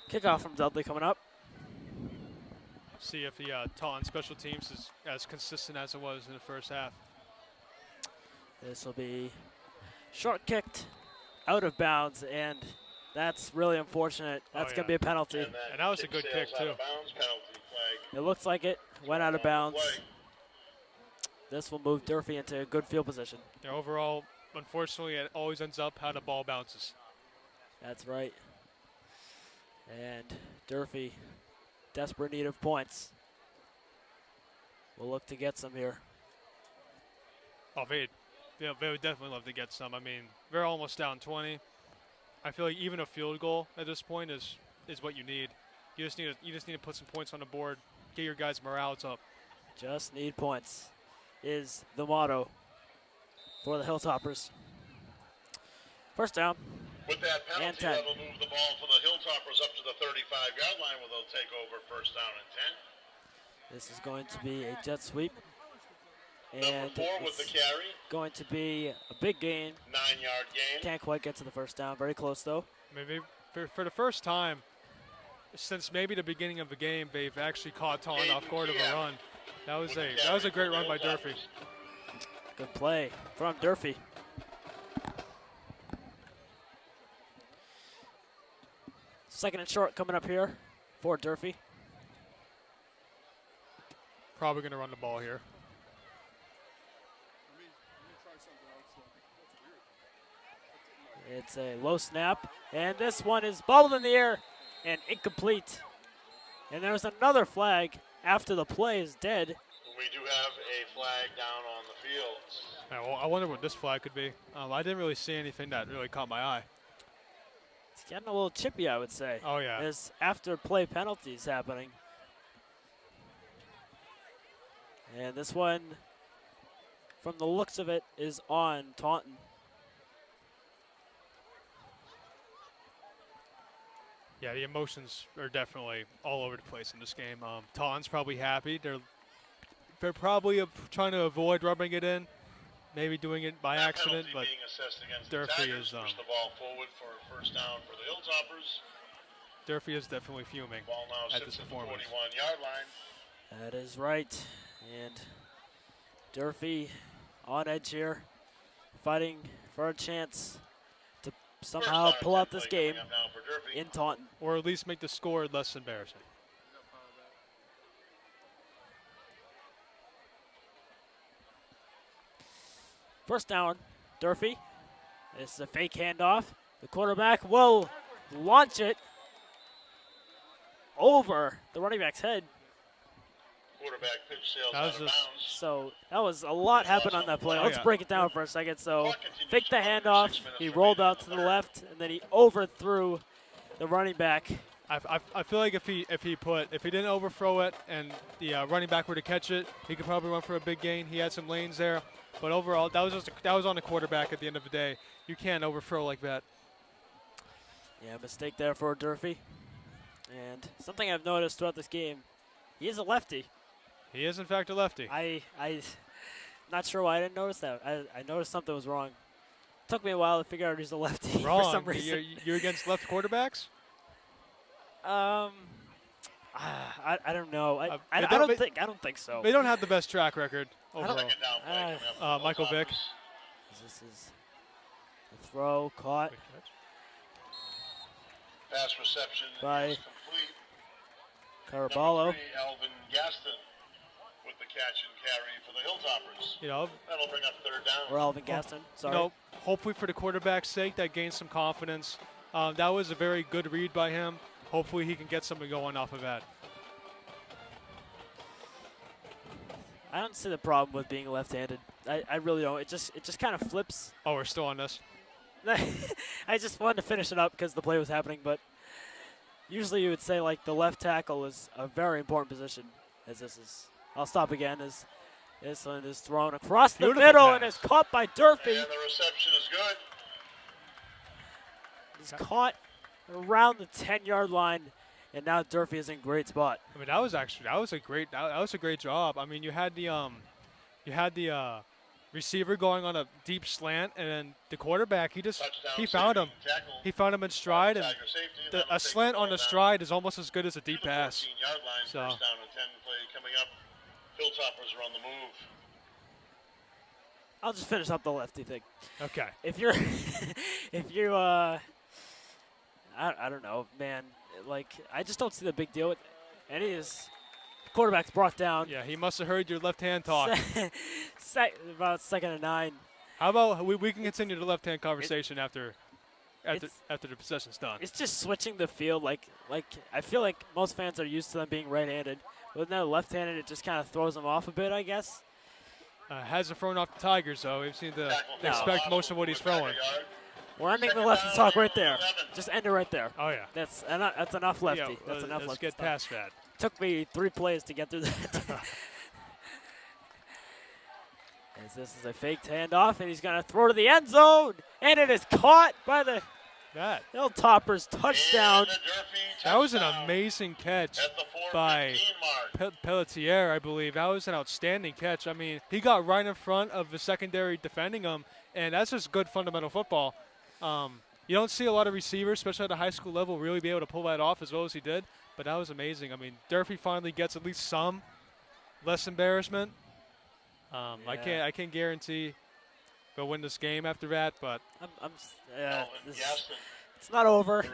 Kickoff from Dudley coming up. See if the Taunton special teams is as consistent as it was in the first half. This will be short kicked out of bounds, and that's really unfortunate. That's going to be a penalty. And that was a good kick, sails out too. of bounds, penalty flag. It looks like it went out of bounds. Play. This will move Durfee into a good field position. Yeah, overall, unfortunately, it always ends up how the ball bounces. That's right. And Durfee, desperate need of points. will look to get some here. Oh, they would definitely love to get some. I mean, they're almost down 20. I feel like even a field goal at this point is what you need. You just need to put some points on the board, get your guys' morales up. Just need points is the motto for the Hilltoppers. First down. With that penalty, And 10. that'll move the ball for the Hilltoppers up to the 35-yard line where they'll take over first down and 10. This is going to be a jet sweep. Number And 4 with the it's carry. going to be a big gain. 9-yard gain. Can't quite get to the first down. Very close, though. Maybe for the first time since maybe the beginning of the game, they've actually caught Taunton off guard of a run. That was a great run by Durfee. Good play from Durfee. Second and short coming up here for Durfee. Probably going to run the ball here. It's a low snap, and this one is bobbled in the air and incomplete. And there's another flag after the play is dead. We do have a flag down on the field. Yeah, well, I wonder what this flag could be. I didn't really see anything that really caught my eye. It's getting a little chippy, I would say. Oh, yeah. There's after play penalties happening. And this one, from the looks of it, is on Taunton. Yeah, the emotions are definitely all over the place in this game. Taunton's probably happy. They're probably trying to avoid rubbing it in, maybe doing it by accident. But Durfee is push the ball forward for first down for the Hilltoppers. Durfee is definitely fuming Ball now at this sits at the performance. 41-yard line. That is right. And Durfee on edge here, fighting for a chance to somehow First down pull out play this coming game up now for Durfee. in Taunton. Or at least make the score less embarrassing. First down, Durfee. This is a fake handoff. The quarterback will launch it over the running back's head. Quarterback pitch sails That out was of just- bounds. So that was a lot happened on that play. Oh, Let's yeah. break it down for a second. So Clock continues fake the to run. handoff. 6 minutes He remaining rolled in out the to the third. left, and then he overthrew the running back. I feel like if he didn't overthrow it and the running back were to catch it, he could probably run for a big gain. He had some lanes there, but overall that was on the quarterback at the end of the day. You can't overthrow like that. Yeah, mistake there for Durfee. And something I've noticed throughout this game, he is a lefty. He is in fact a lefty. I not sure why I didn't notice that. I noticed something was wrong. Took me a while to figure out he's a lefty Wrong. for some reason. You're against left quarterbacks? I don't know. they I don't- don't think so. They don't have the best track record don't- overall. Second down play coming up for the Michael Vick. Hilltoppers. This is the throw caught Good catch. Pass reception by is complete. Caraballo. Number 3, Alvin Gaston with the catch and carry for the Hilltoppers. You know, That'll bring up third down. Or Alvin Gaston. Sorry. you know, hopefully for the quarterback's sake, that gains some confidence. That was a very good read by him. Hopefully he can get something going off of that. I don't see the problem with being left-handed. I really don't. It just kind of flips. Oh, we're still on this. I just wanted to finish it up because the play was happening, but usually you would say like the left tackle is a very important position. As this is, I'll stop again. As this one is thrown across the Beautiful middle pass. and is caught by Durfee. And the reception is good. He's caught around the 10-yard line, and now Durfee is in great spot. I mean, that was a great job. I mean, you had the receiver going on a deep slant, and then the quarterback Touchdown, he found him. safety, tackle. He found him in stride, and Tiger safety, and that'll a take slant the on ball the down stride is almost as good as a to deep the pass. 14-yard line. So- First down and 10 play coming up. Hilltoppers are on the move. I'll just finish up the lefty thing. Okay. If you're, I don't know, man. Like, I just don't see the big deal with any of his quarterbacks brought down. Yeah, he must have heard your left hand talk. About 2nd and 9. How about we can continue the left hand conversation after it's- the possession's done. It's just switching the field. Like I feel like most fans are used to them being right-handed, With no left-handed, it just kind of throws him off a bit, I guess. Hasn't thrown off the Tigers, though. We've seen to expect most of what he's throwing. We're ending the lefty talk right there. Just end it right there. Oh, yeah. That's enough lefty. Yeah, That's enough let's lefty get stuff. past that. Took me 3 plays to get through that. As this is a faked handoff, and he's going to throw to the end zone. And it is caught by the Hilltoppers. Touchdown. That was an amazing catch by Pelletier, I believe. That was an outstanding catch. I mean, he got right in front of the secondary defending him, and that's just good fundamental football. You don't see a lot of receivers, especially at the high school level, really be able to pull that off as well as he did, but that was amazing. I mean, Durfee finally gets at least some less embarrassment. I can't guarantee they'll win this game after that, but it's not over.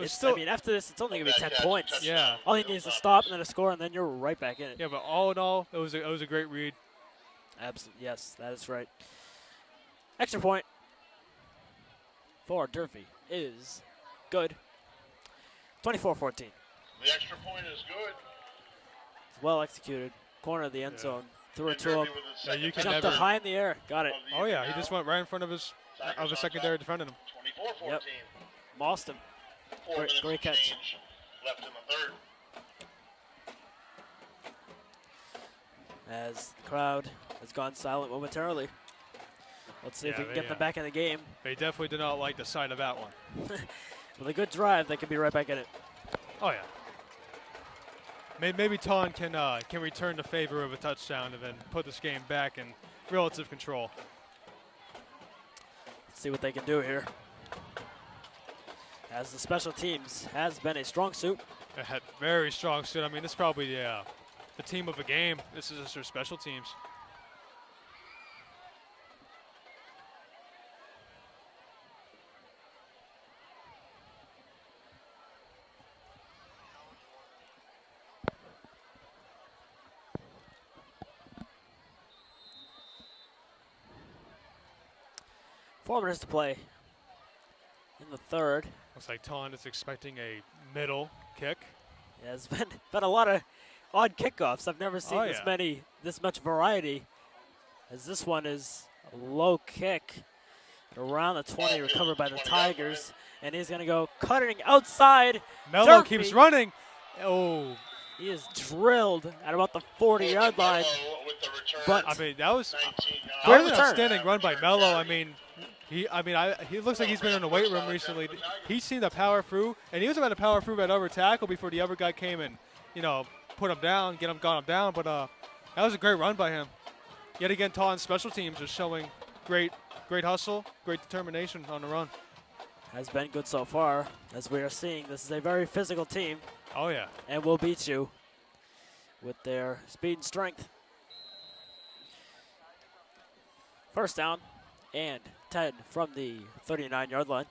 Still, I mean, after this, it's only going to be 10 points. Yeah. All he needs is a stop and then a score, and then you're right back in it. Yeah, but all in all, it was a great read. Absolutely, yes, that is right. Extra point for Durfee is good. 24-14. The extra point is good. Well executed. Corner of the end zone. Threw it to him. Yeah, you can Jumped never. up high in the air. Got it. Oh yeah, he just went right in front of his secondary defending him. 24-14. Yep. Mossed him. Great catch. Left in the third. As the crowd has gone silent momentarily. Let's see if we can get them back in the game. They definitely did not like the sight of that one. With a good drive, they could be right back in it. Oh yeah. Maybe Taun can return the favor of a touchdown and then put this game back in relative control. Let's see what they can do here. As the special teams has been a strong suit. They had very strong suit. I mean, this is probably the team of the game. This is just their special teams. Four minutes to play in the third. Looks like Taun is expecting a middle kick. Yeah, there's been a lot of odd kickoffs. I've never seen this much variety. As this one is a low kick around the 20, recovered by the Tigers, and he's going to go cutting outside. Mello Durfee keeps running. Oh, he is drilled at about the 40-yard line. But I mean, that was great an return. outstanding run by Mello. I mean, he looks like he's been in the weight room recently. He seemed to power through, and he was about to power through that other tackle before the other guy came and, put him down, got him down. But that was a great run by him. Yet again, Taun's special teams are showing great hustle, great determination on the run. Has been good so far, as we are seeing. This is a very physical team. Oh yeah. And will beat you with their speed and strength. First down and 10 from the 39-yard line.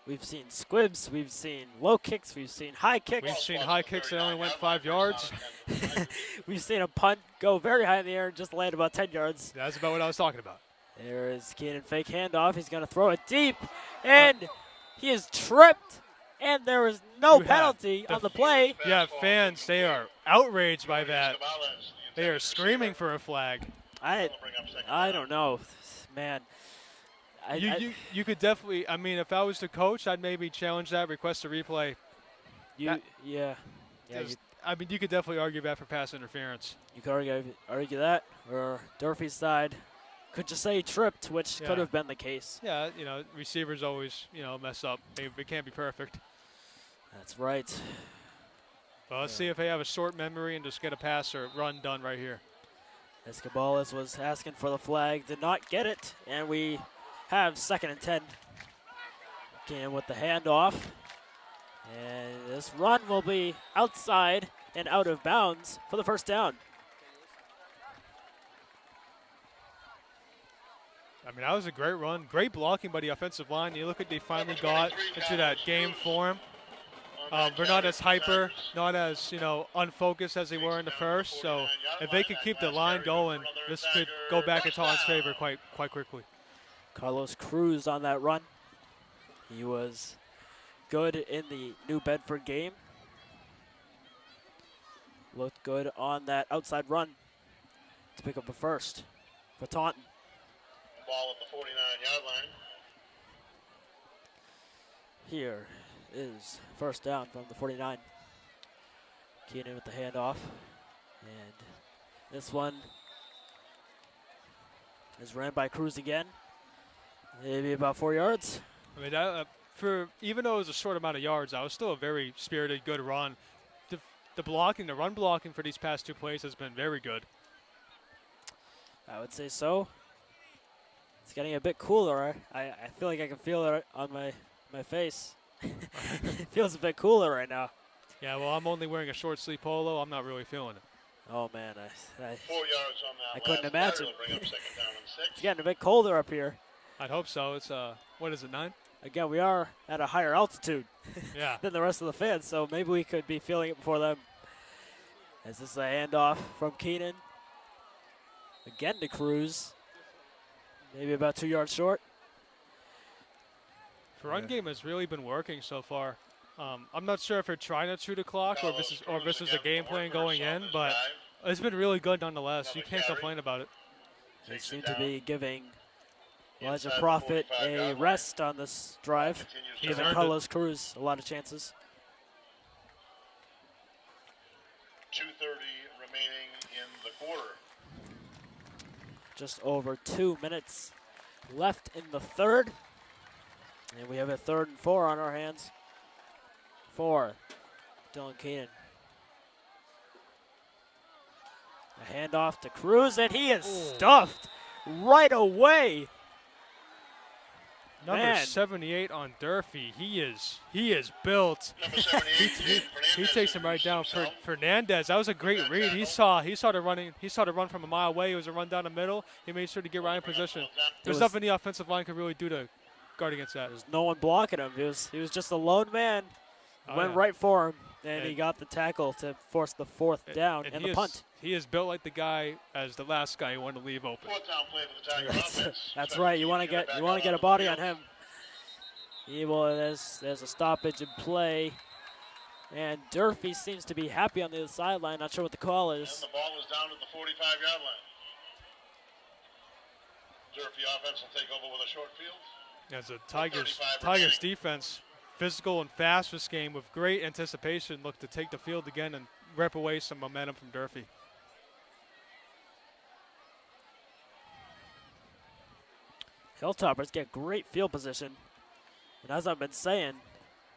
We've seen squibs, we've seen low kicks, we've seen high kicks. We've seen high kicks that only went 5 yards. We've seen a punt go very high in the air and just land about 10 yards. That's about what I was talking about. There is Keenan, fake handoff. He's going to throw it deep, and he is tripped, and there is no penalty on the play. Yeah, fans, they are outraged by that. They are screaming for a flag. I don't know, man. You could definitely, I mean, if I was the coach, I'd maybe challenge that, request a replay. Yeah. I mean, you could definitely argue that for pass interference. You could argue that, or Durfee's side could just say tripped, which could have been the case. Yeah, receivers always, mess up. They can't be perfect. That's right. Well, let's see if they have a short memory and just get a pass or run done right here. Escobalas was asking for the flag, did not get it, and we have 2nd and 10. Again with the handoff. And this run will be outside and out of bounds for the first down. I mean, that was a great run. Great blocking by the offensive line. You look at they finally got into that game form. They're not as hyper, not as, unfocused as they were in the first. So if they could keep the line going, this could go back in Taun's favor quite quickly. Carlos Cruz on that run. He was good in the New Bedford game looked good on that outside run to pick up a first for Taunton. Ball at the 49-yard line. Here is first down from the 49. Keenan with the handoff. And this one is ran by Cruz again. Maybe about 4 yards. I mean, for even though it was a short amount of yards, that was still a very spirited, good run. The run blocking for these past two plays has been very good. I would say so. It's getting a bit cooler. I feel like I can feel it on my face. It feels a bit cooler right now. Yeah, well, I'm only wearing a short sleeve polo. I'm not really feeling it. Oh, man. 4 yards on that. I couldn't imagine. Bring up second down and 6. It's getting a bit colder up here. I'd hope so. It's, what is it, 9? Again, we are at a higher altitude Yeah. than the rest of the fans, so maybe we could be feeling it before them. As this is a handoff from Keenan. Again to Cruz. Maybe about 2 yards short. The run game has really been working so far. I'm not sure if they're trying to chew the clock or if this is a game plan going in, but it's been really good nonetheless. You can't complain about it. They seem to be giving Elijah Prophet a rest on this drive, giving Carlos Cruz a lot of chances. 2:30 remaining in the quarter. Just over 2 minutes left in the third. And we have a 3rd and 4 on our hands for Dylan Keenan. A handoff to Cruz, and he is stuffed right away. Number Man. 78 on Durfee. He is built. Number 78, He takes him right down. Fernandez, that was a great read. He saw the run from a mile away. It was a run down the middle. He made sure to get right in position. There's nothing the offensive line could really do to guard against that. There's no one blocking him. He was just a lone man. Went right for him, and he got the tackle to force the 4th down and the punt. He is built like the guy as the last guy you wanted to leave open. 4th down play for the Tiger offense. That's right. You want to get a body on him. There's a stoppage in play, and Durfee seems to be happy on the other sideline. Not sure what the call is. And the ball is down at the 45-yard line. Durfee offense will take over with a short field. As the Tigers defense, physical and fast this game with great anticipation, look to take the field again and rip away some momentum from Durfee. Hilltoppers get great field position. And as I've been saying,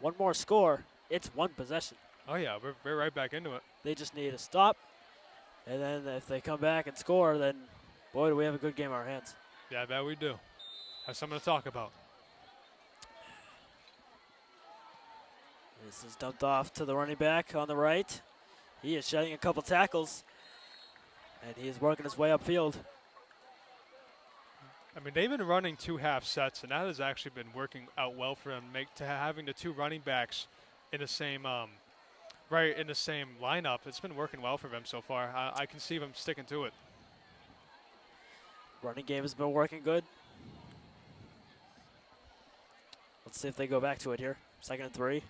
one more score, it's one possession. Oh, yeah, we're right back into it. They just need a stop. And then if they come back and score, then, boy, do we have a good game on our hands. Yeah, I bet we do. Have something to talk about. This is dumped off to the running back on the right. He is shedding a couple tackles, and he is working his way upfield. I mean, they've been running 2 half sets, and that has actually been working out well for them. Having the 2 running backs in the same lineup, it's been working well for them so far. I can see them sticking to it. Running game has been working good. Let's see if they go back to it here. 2nd and 3.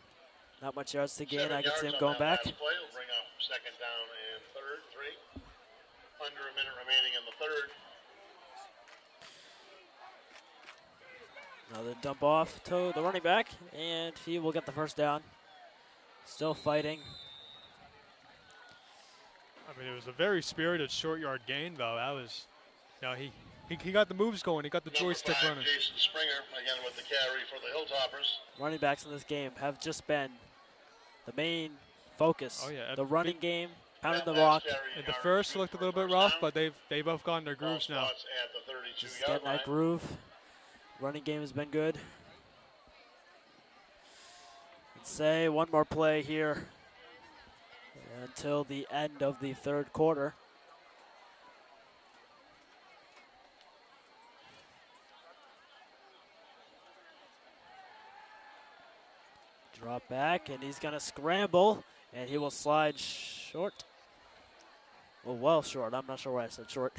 Not much yards to gain. I can see him going back. Play will bring up 2nd down and 3rd. Under a minute remaining in the 3rd. Another dump off to the running back, and he will get the 1st down. Still fighting. I mean, it was a very spirited short yard gain, though. That was, he got the moves going. He got the joystick running. Jason Springer again with the carry for the Hilltoppers. Running backs in this game have just been the main focus. Oh, yeah. The running game, pounding the rock. At the first looked a little bit rough, but they both gotten their grooves now. Just getting that groove. Running game has been good. Let's say one more play here until the end of the 3rd quarter. Drop back, and he's going to scramble, and he will slide short. Well short. I'm not sure why I said short.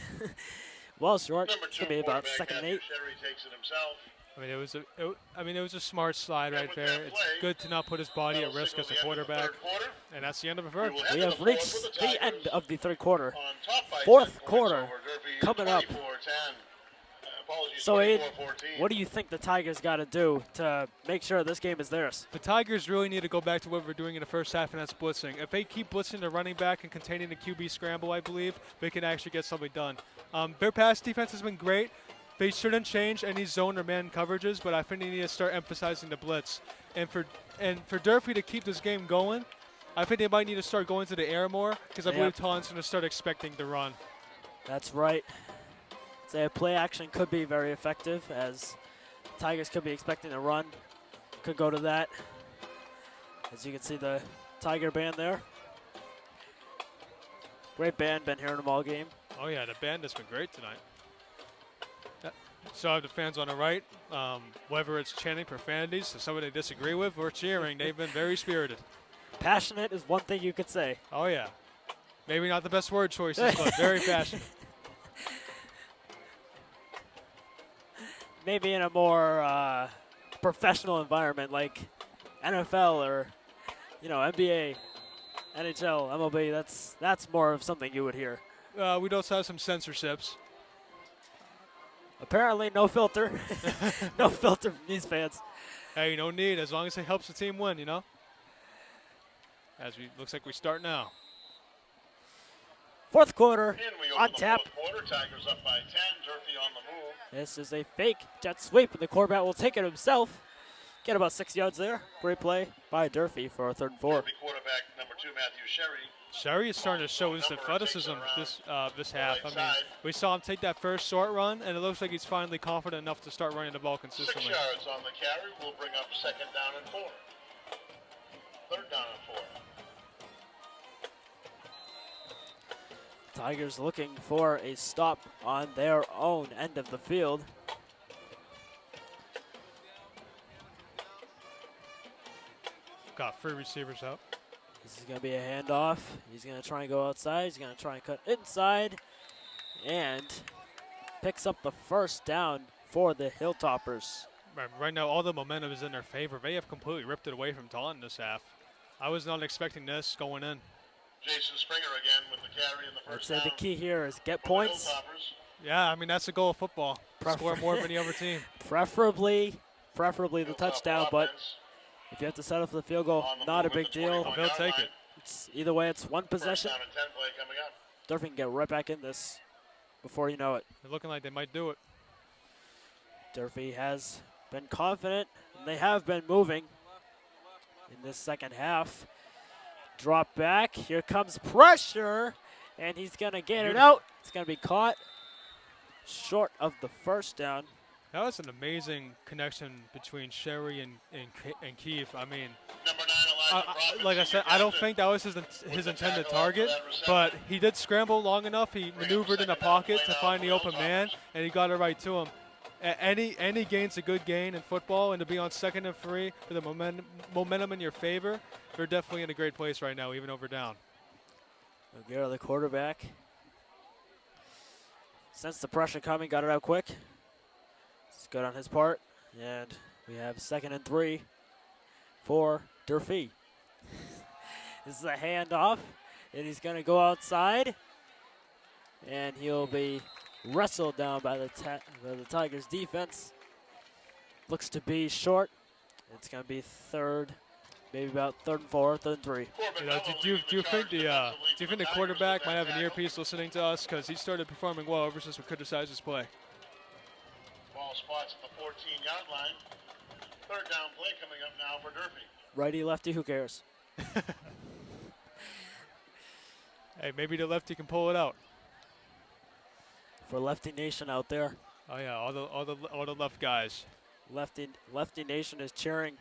Well short. It's going to be about 2nd and 8. it was a smart slide right there. It's good to not put his body at risk as a quarterback, and that's the end of the first. We have reached the end of the third quarter. Fourth quarter coming up. So, Aiden, what do you think the Tigers got to do to make sure this game is theirs? The Tigers really need to go back to what we're doing in the first half, and that's blitzing. If they keep blitzing the running back and containing the QB scramble, I believe, they can actually get something done. Their pass defense has been great. They shouldn't change any zone or man coverages, but I think they need to start emphasizing the blitz. And for Durfee to keep this game going, I think they might need to start going to the air more, because I believe Taunton's going to start expecting the run. That's right. So play action could be very effective, as Tigers could be expecting a run. Could go to that. As you can see the Tiger band there. Great band, been hearing them all game. Oh yeah, the band has been great tonight. So the fans on the right, whether it's chanting profanities to somebody they disagree with or cheering, they've been very spirited. Passionate is one thing you could say. Oh yeah. Maybe not the best word choices, but very passionate. Maybe in a more professional environment like NFL or, NBA, NHL, MLB, that's more of something you would hear. We'd also have some censorships. Apparently no filter. No filter from these fans. Hey, no need, as long as it helps the team win, Looks like we start now. Fourth quarter on tap. Quarter, Tigers up by 10, Durfee on the move. This is a fake jet sweep, and the quarterback will take it himself. Get about 6 yards there. Great play by Durfee for a 3rd and 4. Durfee quarterback number 2, Matthew Sherry. Sherry is starting to show his athleticism this half. I mean, we saw him take that first short run, and it looks like he's finally confident enough to start running the ball consistently. 6 yards on the carry will bring up 2nd down and 4. 3rd down and 4. Tigers looking for a stop on their own end of the field. Got 3 receivers out. This is going to be a handoff. He's going to try and go outside. He's going to try and cut inside. And picks up the 1st down for the Hilltoppers. Right now, all the momentum is in their favor. They have completely ripped it away from Taunton this half. I was not expecting this going in. Jason Springer again with the carry in the first down. I'd say the key here is get points. Yeah, I mean, that's the goal of football. Score more than the other team. Preferably the touchdown, but if you have to settle for the field goal, not a big deal. They'll take it. Either way, it's one possession. 1st down and 10 play coming up. Durfee can get right back in this before you know it. They're looking like they might do it. Durfee has been confident, and they have been moving in this 2nd half. Drop back. Here comes pressure, and he's going to get it out. It's going to be caught short of the 1st down. That was an amazing connection between Sherry and Keefe. I mean, Number 9, like I said, I don't think that was his intended target, but he did scramble long enough. He maneuvered in a pocket to find the open man, and he got it right to him. Any gain's a good gain in football, and to be on 2nd and 3 with the momentum in your favor, they're definitely in a great place right now, even over down. O'Gara, the quarterback, sensed the pressure coming, got it out quick. It's good on his part, and we have 2nd and 3 for Durfee. This is a handoff, and he's going to go outside, and he'll be wrestled down by the Tigers defense. Looks to be short. It's going to be 3rd, maybe about 3rd and 4, 3rd and 3. Do you think the quarterback might have an earpiece listening to us, because he started performing well ever since we criticized his play? Ball spots at the 14-yard line. 3rd down play coming up now for Durfee. Righty, lefty, who cares? Hey, maybe the lefty can pull it out. For Lefty Nation out there. Oh yeah, all the left guys. Lefty Nation is cheering.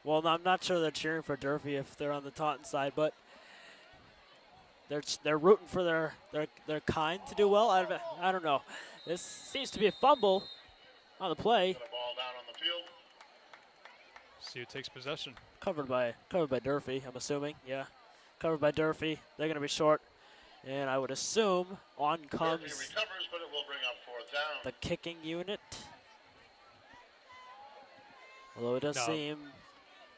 Well, I'm not sure they're cheering for Durfee if they're on the Taunton side, but they're rooting for their kind to do well. I don't know. This seems to be a fumble on the play. Got a ball down on the field. See who takes possession. Covered by Durfee, I'm assuming. Yeah, covered by Durfee. They're going to be short. And I would assume on comes recovers, but it will bring up 4th down. the kicking unit. Although it does No. seem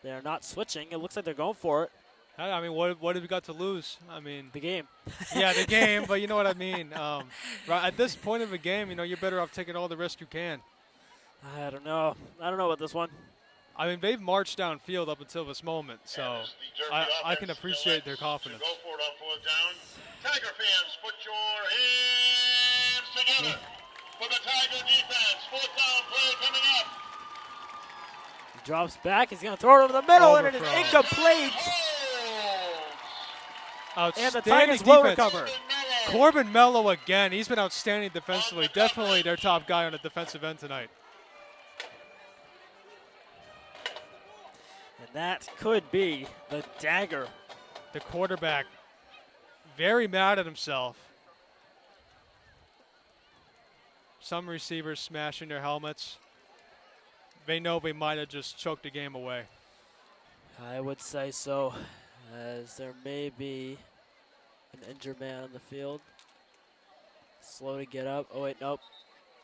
they're not switching. It looks like they're going for it. I mean, what have you got to lose? I mean, The game. yeah, the game, but you know what I mean. Right at this point of a game, you're better off taking all the risk you can. I don't know. I don't know about this one. I mean, they've marched downfield up until this moment, so I can appreciate their confidence. Go for it on fourth down. Tiger fans, put your hands together for the Tiger defense. Fourth down play coming up. He drops back. He's going to throw it over the middle, and it is Overthrow. incomplete. And the Outstanding Tigers will defense. recover. Corbin Mello again. He's been outstanding defensively. Definitely their top guy on the defensive end tonight. And that could be the dagger. The quarterback very mad at himself. Some receivers smashing their helmets. They know they might have just choked the game away. I would say so, as there may be an injured man on the field. Slow to get up. Oh, wait, nope.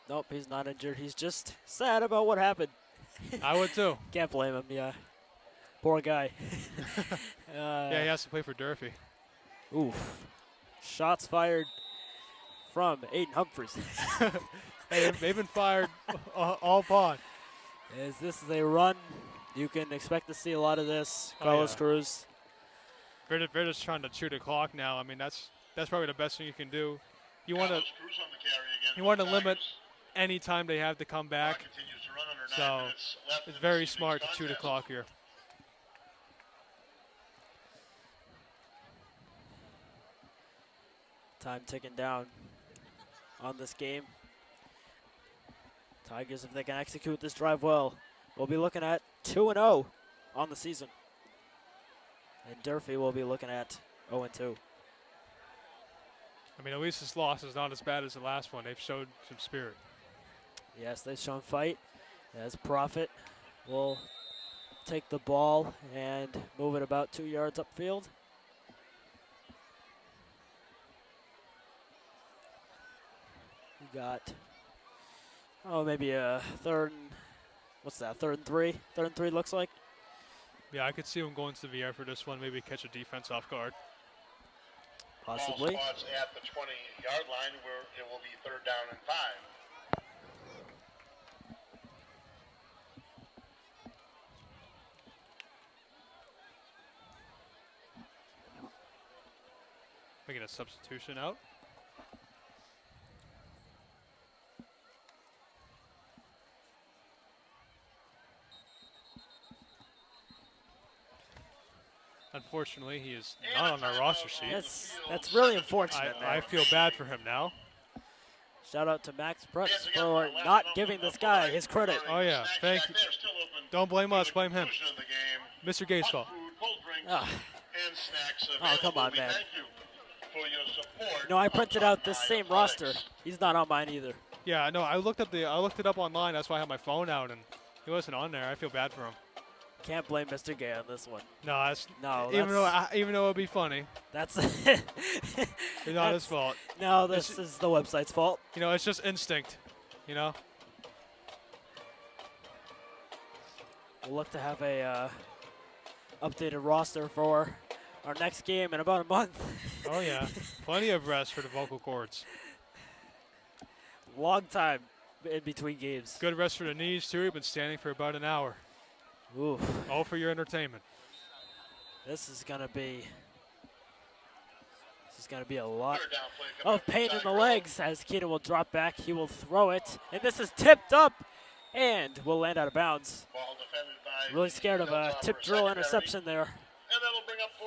Nope, he's not injured. He's just sad about what happened. I would too. Can't blame him, yeah. Poor guy. Yeah, he has to play for Durfee. Oof. Shots fired from Aiden Humphries. Hey, they've been fired all pod. As this is a run, you can expect to see a lot of this. Oh, Carlos yeah. Cruz. They're just trying to chew the clock now. I mean, that's probably the best thing you can do. You want to limit any time they have to come back. So it's very smart to chew the clock here. Time ticking down on this game. Tigers, if they can execute this drive well, we'll be looking at 2-0 on the season. And Durfee will be looking at 0-2. I mean, at least this loss is not as bad as the last one. They've showed some spirit. Yes, they've shown fight. As Prophet will take the ball and move it about 2 yards upfield. We got, maybe a third and, what's that, third and three? Third and three looks like. Yeah, I could see him going to the air for this one, maybe catch a defense off guard. Possibly. Ball spots at the 20-yard line where it will be third down and 5. Making a substitution out. Unfortunately, he is not on our roster sheet. That's really unfortunate. I feel bad for him now. Shout out to Max Prutz for not giving this guy his credit. Oh, yeah. Thank you. Don't blame us. Blame him. Mr. Gates' fault. Oh, come on, man. No, I printed out this same roster. He's not on mine either. Yeah, no, I looked it up online. That's why I had my phone out, and he wasn't on there. I feel bad for him. Can't blame Mr. Gay on this one. No, even though it'd be funny, That's it's not his fault. No, this is the website's fault. It's just instinct. We'll look to have a updated roster for our next game in about a month. Oh yeah, plenty of rest for the vocal cords. Long time in between games. Good rest for the knees too. We've been standing for about an hour. Oof. All for your entertainment. This is gonna be a lot of pain in the legs as Keenan will drop back. He will throw it, and this is tipped up and will land out of bounds. Really scared of a tip drill interception there.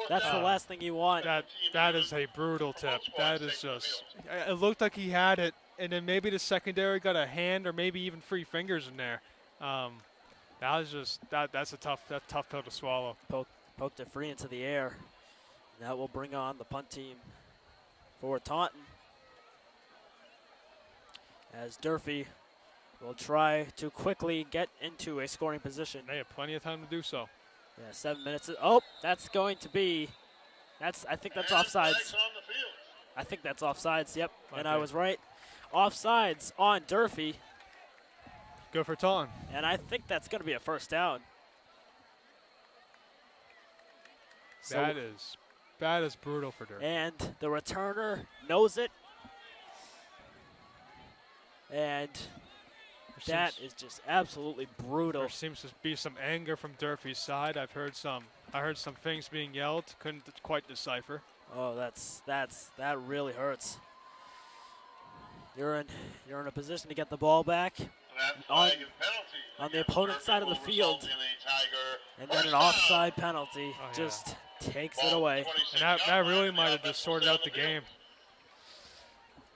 That's the last thing you want. That is a brutal tip. That is just. It looked like he had it, and then maybe the secondary got a hand or maybe even free fingers in there. That was just that's a tough pill to swallow. Poked it free into the air. That will bring on the punt team for Taunton. As Durfee will try to quickly get into a scoring position. They have plenty of time to do so. Yeah, 7 minutes. Oh, that's going to be. I think that's offsides. I think that's offsides. Yep, and I was right. Offsides on Durfee. Good for Taunton. And I think that's going to be a first down. So, that is brutal for Durfee. and the returner knows it. And that is just absolutely brutal. There seems to be some anger from Durfee's side. I heard some things being yelled. Couldn't quite decipher. Oh, that really hurts. You're in a position to get the ball back on the opponent's side of the field, and then an offside penalty just takes it away. And that really might have just sorted out the game.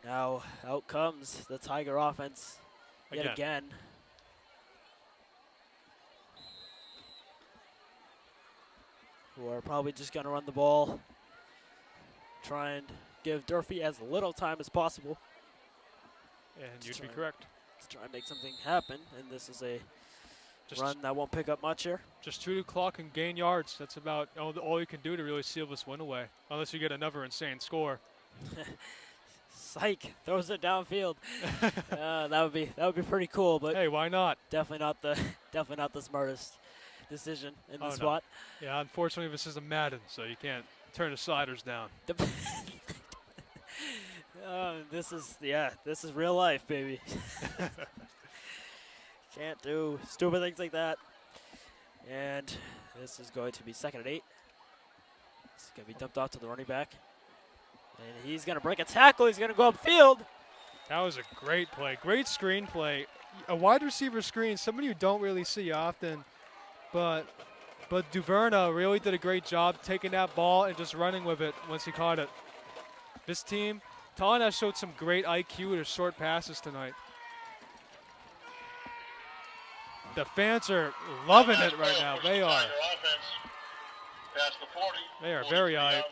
Now out comes the Tiger offense yet again. Who are probably just going to run the ball, try and give Durfee as little time as possible. And you'd be correct. To try and make something happen, and this is a run that won't pick up much here. Just chew the clock and gain yards. That's about all you can do to really seal this win away, unless you get another insane score. Psych, throws it downfield. That would be pretty cool, but hey, why not? Definitely not the smartest decision in the No. spot. Yeah, unfortunately, this is a Madden, so you can't turn the sliders down. This is real life, baby. Can't do stupid things like that. And this is going to be 2nd and 8. It's going to be dumped off to the running back. And he's going to break a tackle. He's going to go upfield. That was a great play. Great screen play. A wide receiver screen, somebody you don't really see often. But Duverna really did a great job taking that ball and just running with it once he caught it. This team, Taunton has showed some great IQ with his short passes tonight. The fans are loving it right now. They are. They are very hyped.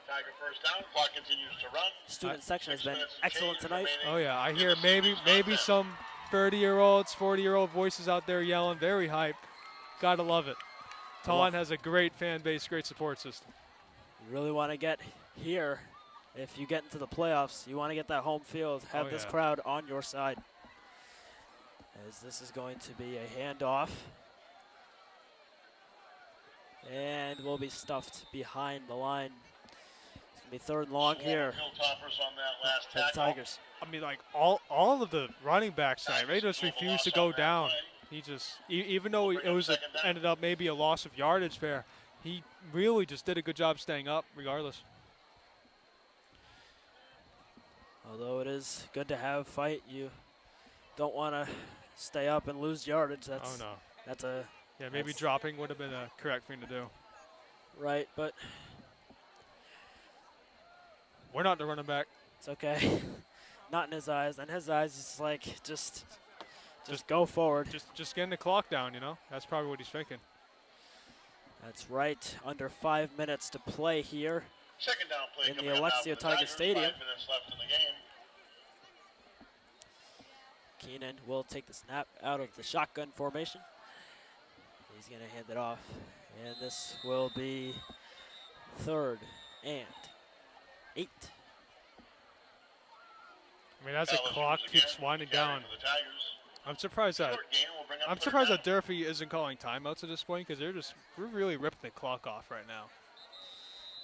Tiger first down. Clock continues to run. Student section has been excellent tonight. Oh yeah, I hear maybe some 30-year-olds, 40-year-old voices out there yelling. Very hyped. Gotta love it. Taunton has a great fan base, great support system. You really want to get here. If you get into the playoffs, you want to get that home field, have this crowd on your side. As this is going to be a handoff. And will be stuffed behind the line. It's going to be 3rd and long here for the Tigers. I mean, like all of the running backs tonight, they just refused to go down. He just, even though it was ended up maybe a loss of yardage there, he really just did a good job staying up regardless. Although it is good to have fight, you don't want to stay up and lose yardage. That's maybe dropping would have been a correct thing to do. Right, but we're not the running back. It's okay. Not in his eyes. In his eyes, it's like just go forward. Just getting the clock down, you know. That's probably what he's thinking. That's right. Under 5 minutes to play here. Second down play in the Alexia Tiger Stadium. 5 minutes left in the game. Keenan will take the snap out of the shotgun formation. He's going to hand it off. And this will be 3rd and 8. I mean, as the clock keeps winding down, I'm surprised that Durfee isn't calling timeouts at this point, because we're really ripping the clock off right now.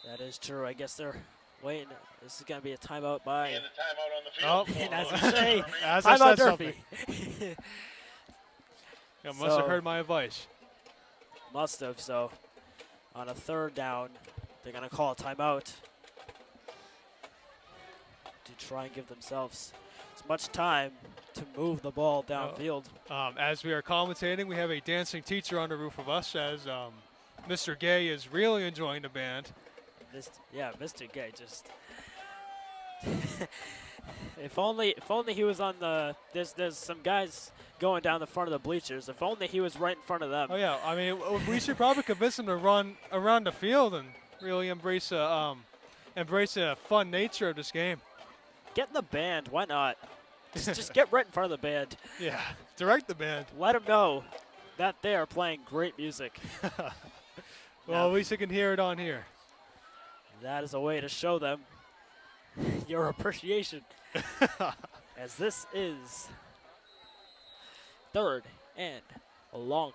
That is true. I guess they're waiting. This is going to be a timeout by. And the timeout on the field. And as you say, as I timeout said Durfee. You must have heard my advice. Must have. So on a 3rd down, they're going to call a timeout to try and give themselves as much time to move the ball downfield. As we are commentating, we have a dancing teacher on the roof of us as Mr. Gay is really enjoying the band. Mr. Gay just. If only he was on the. There's some guys going down the front of the bleachers. If only he was right in front of them. Oh yeah, I mean we should probably convince him to run around the field and really embrace a fun nature of this game. Get in the band. Why not? Just get right in front of the band. Yeah, direct the band. Let them know that they are playing great music. Well, at least you can hear it on here. That is a way to show them your appreciation. As this is third and long.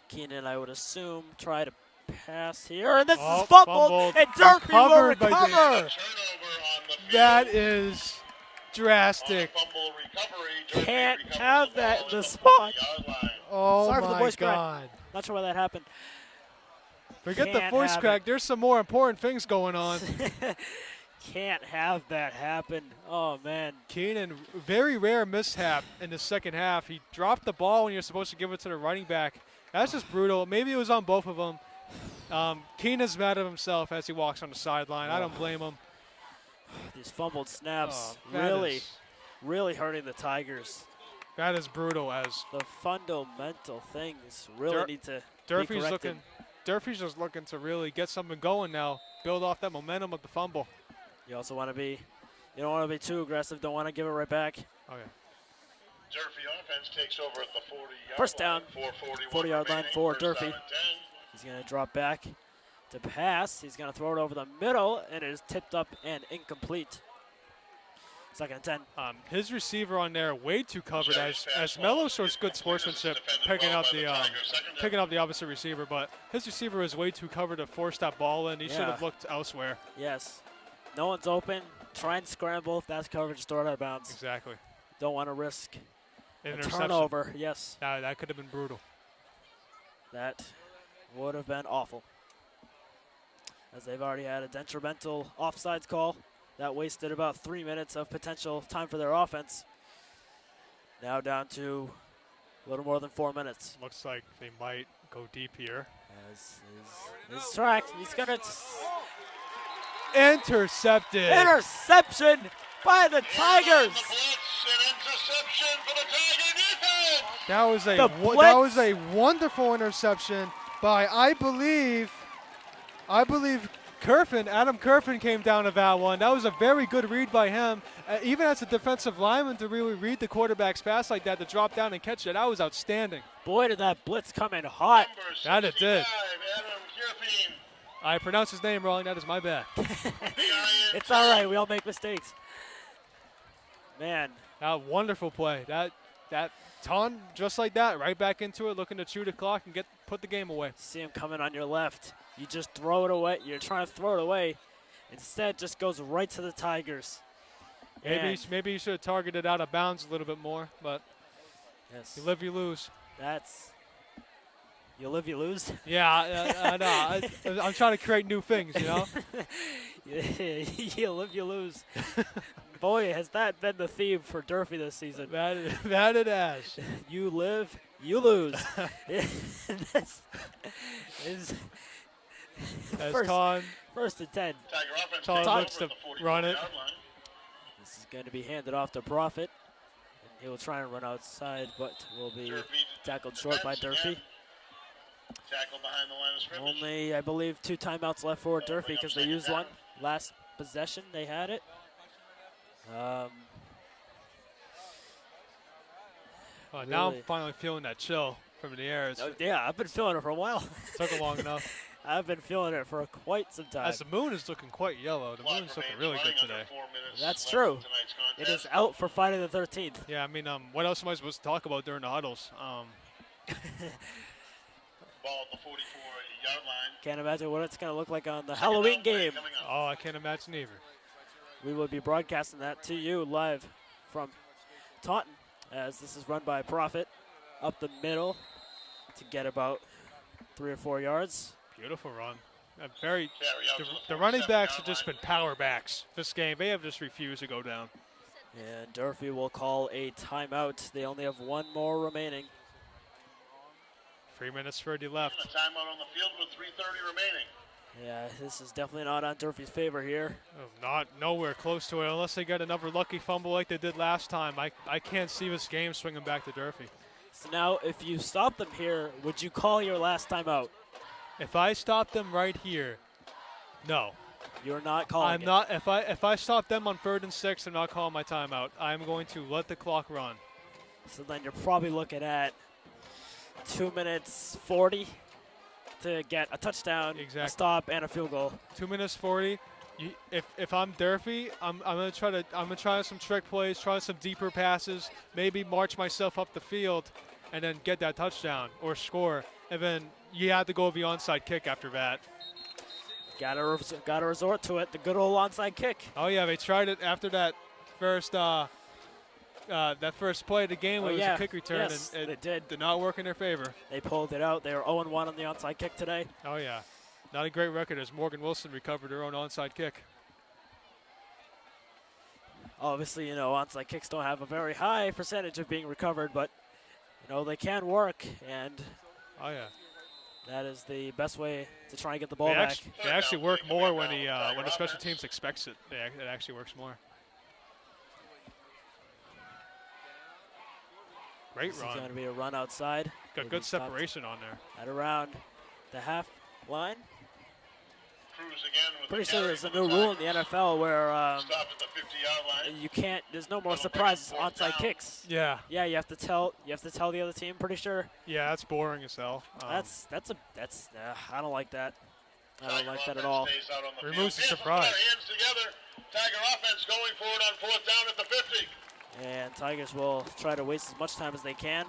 Keenan, I would assume, try to pass here, and this is fumbled, and Durfee will Recovered by recover. Turnover on the field. That is drastic. On a fumble recovery, Durfee Can't recovers have the that ball in the at spot. 40-yard line. Oh Sorry for the my voice crack. God. Not sure why that happened. Forget the Can't voice have crack. There's some more important things going on. Can't have that happen. Oh, man. Keenan, very rare mishap in the second half. He dropped the ball when you're supposed to give it to the running back. That's just brutal. Maybe it was on both of them. Keenan's mad at himself as he walks on the sideline. I don't blame him. These fumbled snaps that really hurting the Tigers. That is brutal. As The fundamental things really need to be corrected. Durfee's just looking to really get something going now, build off that momentum of the fumble. You also want to be, you don't want to be too aggressive. Don't want to give it right back. Okay. Durfee offense takes over at the 40-yard First down, line. 40-yard line for First down Durfee. and 10. He's going to drop back to pass. He's going to throw it over the middle, and it is tipped up and incomplete. Second and 10. His receiver on there way too covered as Mello shows good sportsmanship picking up the opposite receiver, but his receiver is way too covered to force that ball in. He should have looked elsewhere. Yes. No one's open. Try and scramble. If that's covered, just throw it out of bounds. Exactly. Don't want to risk a Interception. turnover. Yes. That could have been brutal. That would have been awful. As they've already had a detrimental offsides call. That wasted about 3 minutes of potential time for their offense. Now down to a little more than 4 minutes. Looks like they might go deep here. As his track, he's going to Intercepted. interception by the Tigers. And the blitz, an interception for the Tiger defense. That was The a wonderful interception by I believe Adam Kerfin came down to that one. That was a very good read by him. Even as a defensive lineman to really read the quarterback's pass like that, to drop down and catch it, that was outstanding. Boy, did that blitz come in hot. That it did. Adam Durfee. I pronounced his name wrong. That is my bad. It's all right. We all make mistakes. Man, That wonderful play. That ton just like that, right back into it, looking to chew the clock and put the game away. see him coming on your left. You just throw it away. You're trying to throw it away. Instead, just goes right to the Tigers. Maybe you should have targeted out of bounds a little bit more, but Yes. you live, you lose. You live, you lose. Yeah, I know. I'm trying to create new things, you know? You live, you lose. Boy, has that been the theme for Durfee this season. that it has. You live, you lose. This is As first, Ton first and 10. Tiger offense Todd takes looks over to at the run it. 44-yard line. This is going to be handed off to Profit. And he will try and run outside, but will be Durfee tackled short by defense Durfee. again. Tackle behind the line of scrimmage. Only, I believe, 2 timeouts left for Durfee because they used one. Last possession, they had it. Now I'm Really? finally feeling that chill from the air. Yeah, I've been feeling it for a while. Took long enough. I've been feeling it for quite some time. As the moon is looking quite yellow. The Clock moon's looking remains really good running under today. 4 minutes That's left true. in tonight's It contest. is out for Friday the 13th. Yeah, I mean, what else am I supposed to talk about during the huddles? Ball at the 44-yard line. Can't imagine what it's going to look like on the Halloween game. Coming up. Oh, I can't imagine either. We will be broadcasting that to you live from Taunton, as this is run by Profit up the middle to get about 3 or 4 yards. Beautiful run. Carry out to The running backs 47-yard have just line. been power backs this game. They have just refused to go down. And Durfee will call a timeout. They only have 1 more remaining. 3 minutes 30 left. A timeout on the field with 3:30 remaining. Yeah, this is definitely not on Durfee's favor here. Oh, not nowhere close to it unless they get another lucky fumble like they did last time. I can't see this game swinging back to Durfee. So now, if you stop them here, would you call your last timeout? If I stop them right here, no. You're not calling I'm it. not. If I stop them on 3rd and 6, I'm not calling my timeout. I'm going to let the clock run. So then you're probably looking at 2 minutes 40 to get a touchdown, Exactly. a stop, and a field goal. 2 minutes 40. If I'm Durfee, I'm gonna try some trick plays, try some deeper passes, maybe march myself up the field, and then get that touchdown or score. And then you have to go with the onside kick after that. Gotta resort to it. The good old onside kick. Oh yeah, they tried it after that first play of the game. It was a kick return, yes, and they it did not work in their favor. They pulled it out. They were 0-1 on the onside kick today. Oh yeah, not a great record as Morgan Wilson recovered her own onside kick. Obviously, onside kicks don't have a very high percentage of being recovered, but they can work, and oh yeah, that is the best way to try and get the ball back. They actually work more when the special teams expects it. It actually works more. Great This run. is going to be a run outside. Got good separation on there. At around the half line. Cruz again with Pretty the sure carry there's a for new the rule in the Tigers. NFL where Stopped at the 50-yard line. you can't. There's no more surprises Fourth onside down. kicks. Yeah. Yeah, you have to tell the other team. Pretty sure. Yeah, that's boring as hell. That's I don't like that. I don't like that at Tiger all. offense stays out on the Removes the field. surprise. Hands together. Tiger offense going for it on fourth down at the 50. And Tigers will try to waste as much time as they can.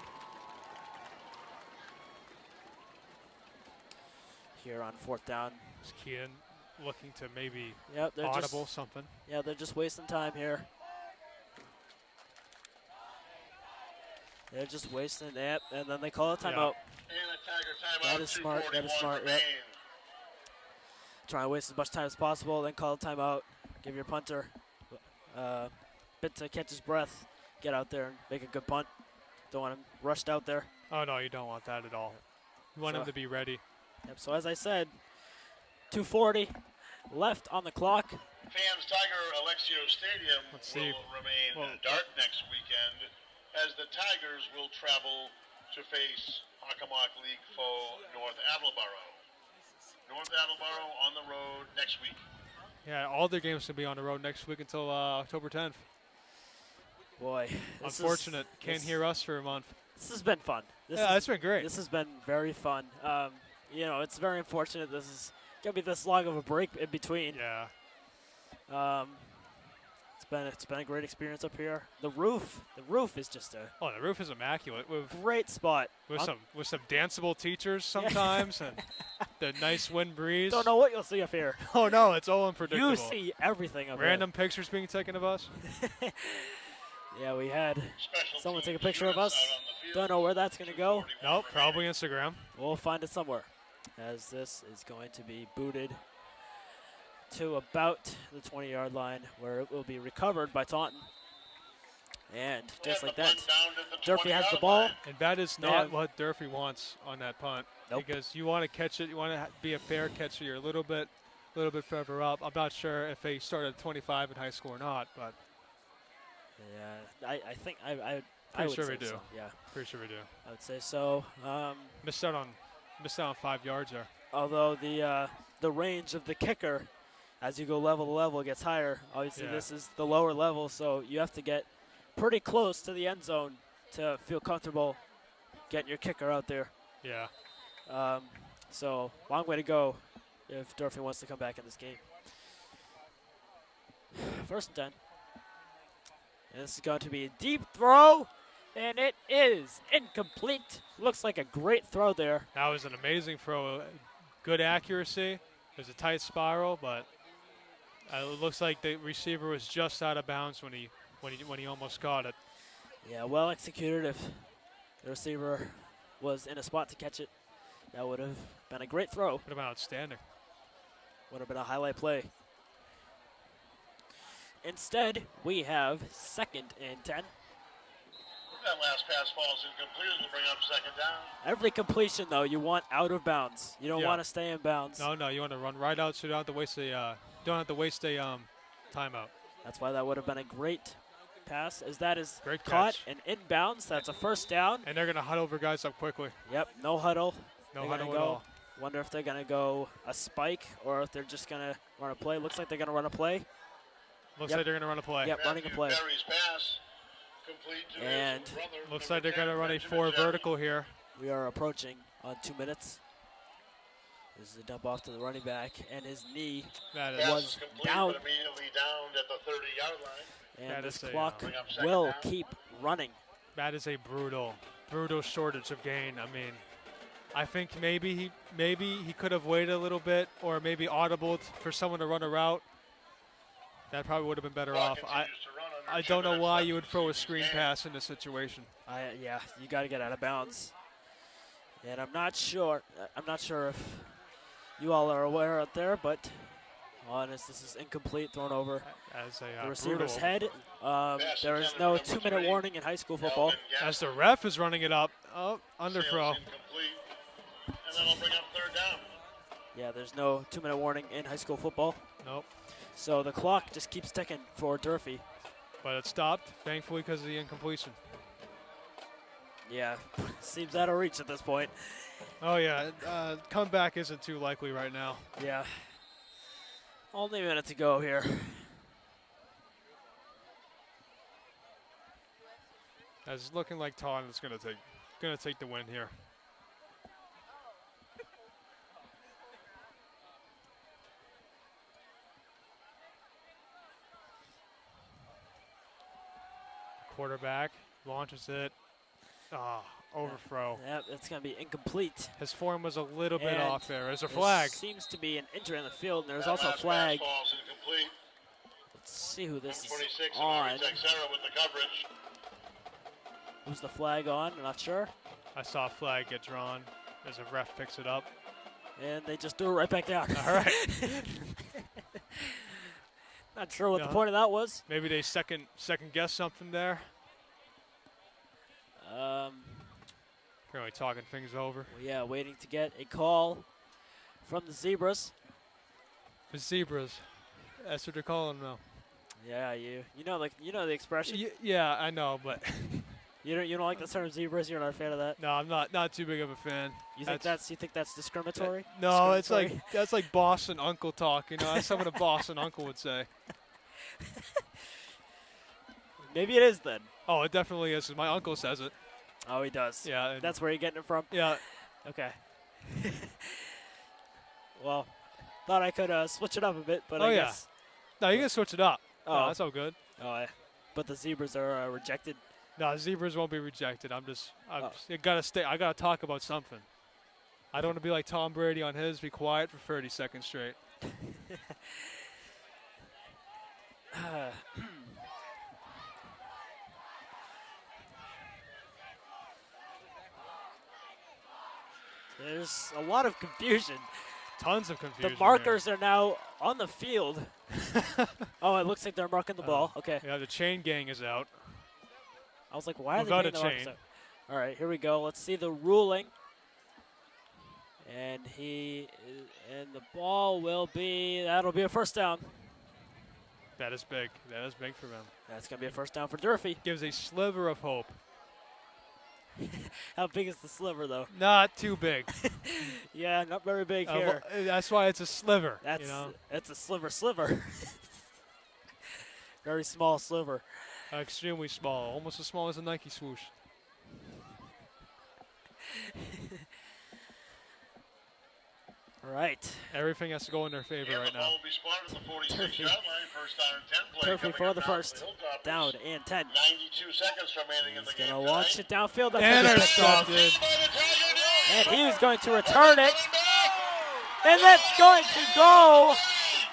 Here on fourth down. Is Keaton looking to maybe Yep, they're audible something? they're just wasting time here. They're just wasting it, and then they call a timeout. And a Tiger timeout. That is smart, that is 2:41 smart, yep. remain. Try and waste as much time as possible, then call a timeout. Give your punter a bit to catch his breath. Get out there and make a good punt. Don't want him rushed out there. Oh no, you don't want that at all. You want him to be ready. Yep, so as I said, 2:40 left on the clock. Fans, Tiger Alexio Stadium Let's see. will remain dark next weekend as the Tigers will travel to face Hockomock League foe North Attleboro. North Attleboro on the road next week. Yeah, all their games will be on the road next week until October 10th. Boy, Unfortunate. Can't hear us for a month. This has been fun. It's been great. This has been very fun. It's very unfortunate this is gonna be this long of a break in between. Yeah. It's been a great experience up here. The roof is just a The roof is immaculate with great spot. some danceable teachers sometimes and the nice wind breeze. Don't know what you'll see up here. Oh no, it's all unpredictable. You see everything up Random pictures being taken of us. here. Yeah, we had Special someone take a teams picture of units us. out on the field. Don't know where that's gonna go. 2:41 Nope, remaining. probably Instagram. We'll find it somewhere, as this is going to be booted to about the 20-yard line, where it will be recovered by Taunton. And just And like the that, punt down to the Durfee has the 20-yard ball. line. And that is They not have- what Durfee wants on that punt. Nope. Because you want to catch it, you want to be a fair catcher. You're a little bit further up. I'm not sure if they started at 25 in high school or not, but Yeah, I think I Pretty would sure say we do. so. Yeah, pretty sure we do. I would say so. Missed out on 5 yards there. Although the range of the kicker, as you go level to level, gets higher. Obviously, Yeah. this is the lower level, so you have to get pretty close to the end zone to feel comfortable getting your kicker out there. Yeah. So long way to go if Durfee wants to come back in this game. First and 10. And this is going to be a deep throw, and it is incomplete. Looks like a great throw there. That was an amazing throw. Good accuracy. There's a tight spiral, but it looks like the receiver was just out of bounds when he almost caught it. Yeah, well executed. If the receiver was in a spot to catch it, that would have been a great throw. Would have been outstanding. Would have been a highlight play. Instead, we have second and 10. That last pass falls incomplete. It'll bring up second down. Every completion, though, you want out of bounds. You don't Yeah. want to stay in bounds. No, you want to run right out so you don't have to waste a timeout. That's why that would have been a great pass, as that is Great caught catch. and inbounds. That's a first down. And they're going to huddle over guys up quickly. Yep, no huddle. No They're huddle gonna at go. all. Wonder if they're going to go a spike or if they're just going to run a play. Looks like they're going to run a play. Looks Yep. like they're going to run a play. Yep, running a Matthew play. Berry's pass complete to his And brother, Looks number like they're going to 10, run a Benjamin 4 Jeffrey. vertical here. We are approaching on 2 minutes. This is a dump off to the running back, and his knee That Pass was is complete, down. but immediately downed at the 30-yard line. And That this is a, clock bring up second will down. keep running. that is a brutal shortage of gain. I mean, I think maybe he could have waited a little bit, or maybe audibled for someone to run a route. That probably would have been better off. Clock continues to run under I 2 don't know minutes why left you in would the throw a season's screen game. pass in this situation. Yeah, you got to get out of bounds. And I'm not sure if you all are aware out there, but honest, this is incomplete, thrown over As a the receiver's brutal- head. There is no 2-minute warning in high school football. Calvin Gass- As the ref is running it up. Oh, sails underthrow. incomplete. And that'll bring up third down. Yeah, there's no 2-minute warning in high school football. Nope. So the clock just keeps ticking for Durfee. But it stopped, thankfully, because of the incompletion. Yeah, seems out of reach at this point. Oh, yeah. Comeback isn't too likely right now. Yeah. Only a minute to go here. As it's looking like Taunton is going to take the win here. Quarterback launches it. Overthrow. Yep, it's going to be incomplete. His form was a little bit And off there. There's a there flag. seems to be an injury on the field, and there's That also a last flag. pass falls incomplete. Let's see who this is 26 on. and Texera with the coverage. Who's the flag on? I'm not sure. I saw a flag get drawn as a ref picks it up. And they just threw it right back down. All right. Not sure what the Yeah. point of that was. Maybe they second guess something there. Apparently talking things over. Yeah, waiting to get a call from the Zebras. The Zebras. That's what they're calling them now. Yeah, you know the expression. Yeah, I know, but You don't like the term Zebras. You're not a fan of that. no, I'm not too big of a fan. You think that's discriminatory? No, it's Discriminatory? like that's like boss and uncle talk. You know, that's something a boss and uncle would say. Maybe it is then. Oh, it definitely is. My uncle says it. Oh, he does. Yeah. and- That's where you're getting it from. yeah. Okay. Well, thought I could switch it up a bit, but Oh, I yeah. guess. No, you can switch it up. Oh. No, that's all good. Oh, yeah. But the Zebras are rejected. No, Zebras won't be rejected. I Oh. gotta stay. I gotta talk about something. I don't want to be like Tom Brady on his. Be quiet for 30 seconds straight. There's a lot of confusion. Tons of confusion. The markers are now on the field. Oh, it looks like they're marking the ball. Okay. Yeah, the chain gang is out. I was like, why are Without they a getting the markers chain. out? All right, here we go. Let's see the ruling. And the ball that'll be a first down. That is big. That is big for them. That's going to be a first down for Durfee. Gives a sliver of hope. How big is the sliver, though? Not too big. Yeah, not very big here. That's why it's a sliver. That's you know, it's a sliver. Very small sliver. extremely small, almost as small as a Nike swoosh. All right. Everything has to go in their favor right now. Durfee. Durfee for the first. Down and 10. 92 seconds remaining in the He's game. going to launch it downfield. That's gonna be picked off. Intercepted. And he's going to return it. And that's going to go.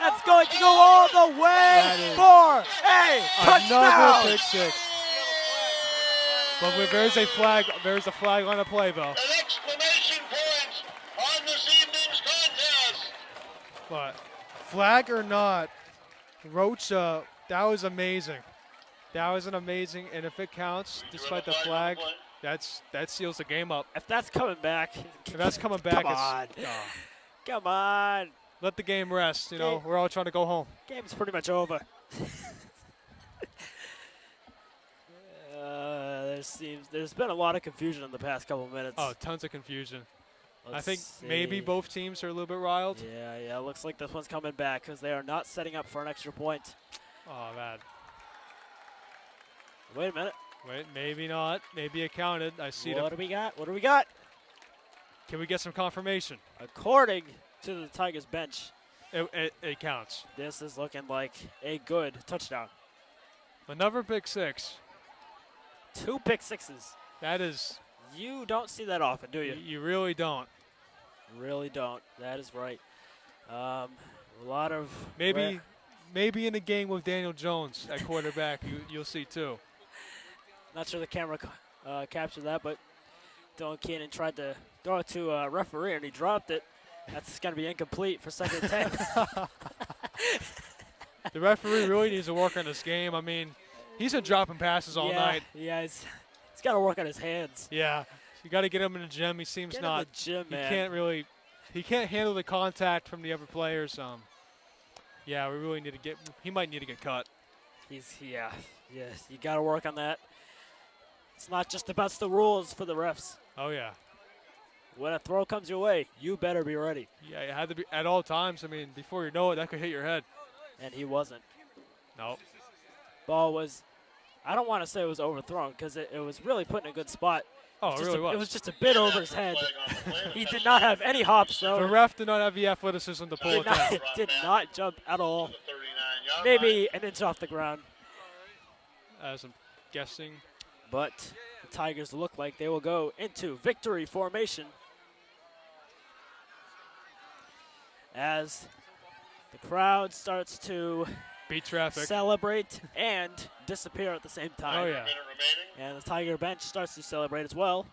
That's going to go all the way That is for a Another touchdown. pick six. But there's a flag. There's a flag on the play, though. An exclamation point on this evening's contest. But flag or not, Rocha, that was amazing. That was an amazing, and if it counts, despite the flag, that seals the game up. If that's coming back. If that's coming back, Come on. Come on. let the game rest. You know, Okay. we're all trying to go home. Game's pretty much over. There's been a lot of confusion in the past couple of minutes. Oh, tons of confusion. I Let's think maybe see. both teams are a little bit riled. Yeah, looks like this one's coming back because they are not setting up for an extra point. Oh, man. Wait a minute. Wait, maybe not. Maybe it counted. I see What the. do we got? What do we got? Can we get some confirmation? According to the Tigers bench. It counts. This is looking like a good touchdown. Another pick six. 2 pick sixes. That is. You don't see that often, do you? You really don't. Really don't. That is right. A lot of Maybe in a game with Daniel Jones at quarterback, you'll see too. Not sure the camera captured that, but Dylan Keenan tried to throw it to a referee and he dropped it. That's going to be incomplete for 2nd and 10. The referee really needs to work on this game. I mean, he's been dropping passes all night. Yeah, he's got to work on his hands. Yeah, you got to get him in the gym. He seems Get not. in the gym, man. He can't handle the contact from the other players. Yeah, we really need to get. He might need to get cut. Yes, you got to work on that. It's not just about the rules for the refs. Oh yeah. When a throw comes your way, you better be ready. Yeah, it had to be at all times. I mean, before you know it, that could hit your head. And he wasn't. No. Ball was, I don't want to say it was overthrown because it was really put in a good spot. Oh, it really was. It was just a bit over his head. He did not have any hops, though. The ref did not have the athleticism to pull it down. Did not jump at all. Maybe an inch off the ground. As I'm guessing. But the Tigers look like they will go into victory formation as the crowd starts to beat traffic, celebrate, and disappear at the same time. Oh, yeah. And the Tiger bench starts to celebrate as well.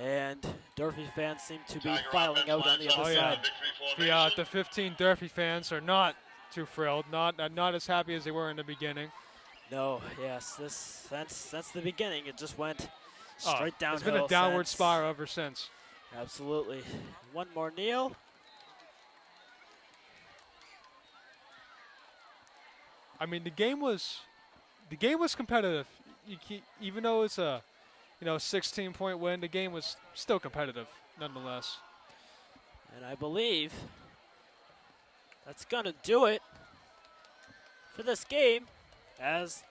And Durfee fans seem to be filing out on the other side. The 15 Durfee fans are not too thrilled, not as happy as they were in the beginning. No, yes, since the beginning, it just went straight downhill. It's been a downward spiral ever since. Absolutely. One more kneel. I mean, the game was competitive. Even though it's a 16-point win, the game was still competitive nonetheless. And I believe that's gonna do it for this game as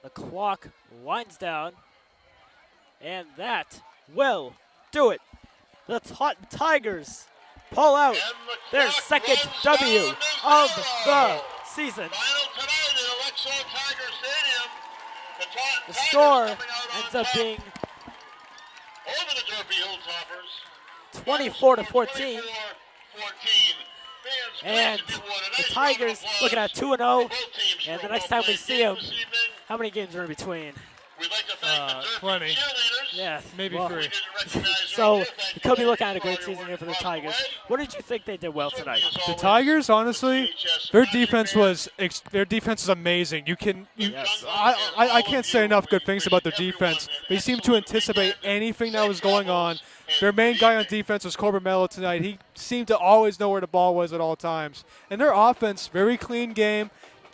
the clock winds down, and that will do it. The Taunton Tigers pull out their 2nd W of the season. The score ends up being 24-14. And the Tigers looking at 2-0. And the next time we see them, how many games are in between? 20. Yeah, maybe 3. So we could be looking at a great season here for the Tigers. What did you think they did well tonight? The Tigers, honestly, their defense was amazing. I can't say enough good things about their defense. They seemed to anticipate anything that was going on. Their main guy on defense was Corbin Mello tonight. He seemed to always know where the ball was at all times. And their offense, very clean game.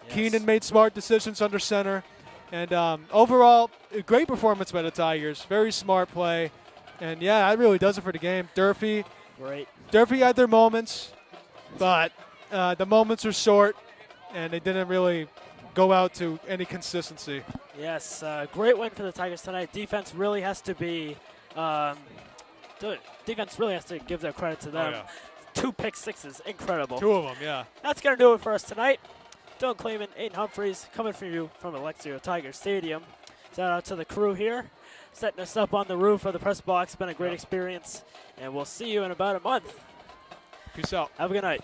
Yes. Keenan made smart decisions under center. And overall, a great performance by the Tigers. Very smart play. And, yeah, that really does it for the game. Durfee had their moments, but the moments are short, and they didn't really go out to any consistency. Yes, great win for the Tigers tonight. Defense really has to be defense really has to give their credit to them. Oh, yeah. 2 pick sixes, incredible. 2 of them, yeah. That's going to do it for us tonight. Dylan Clayman, Aiden Humphreys, coming for you from Alexio Tiger Stadium. Shout out to the crew here, setting us up on the roof of the press box. Been a great experience, and we'll see you in about a month. Peace out. Have a good night.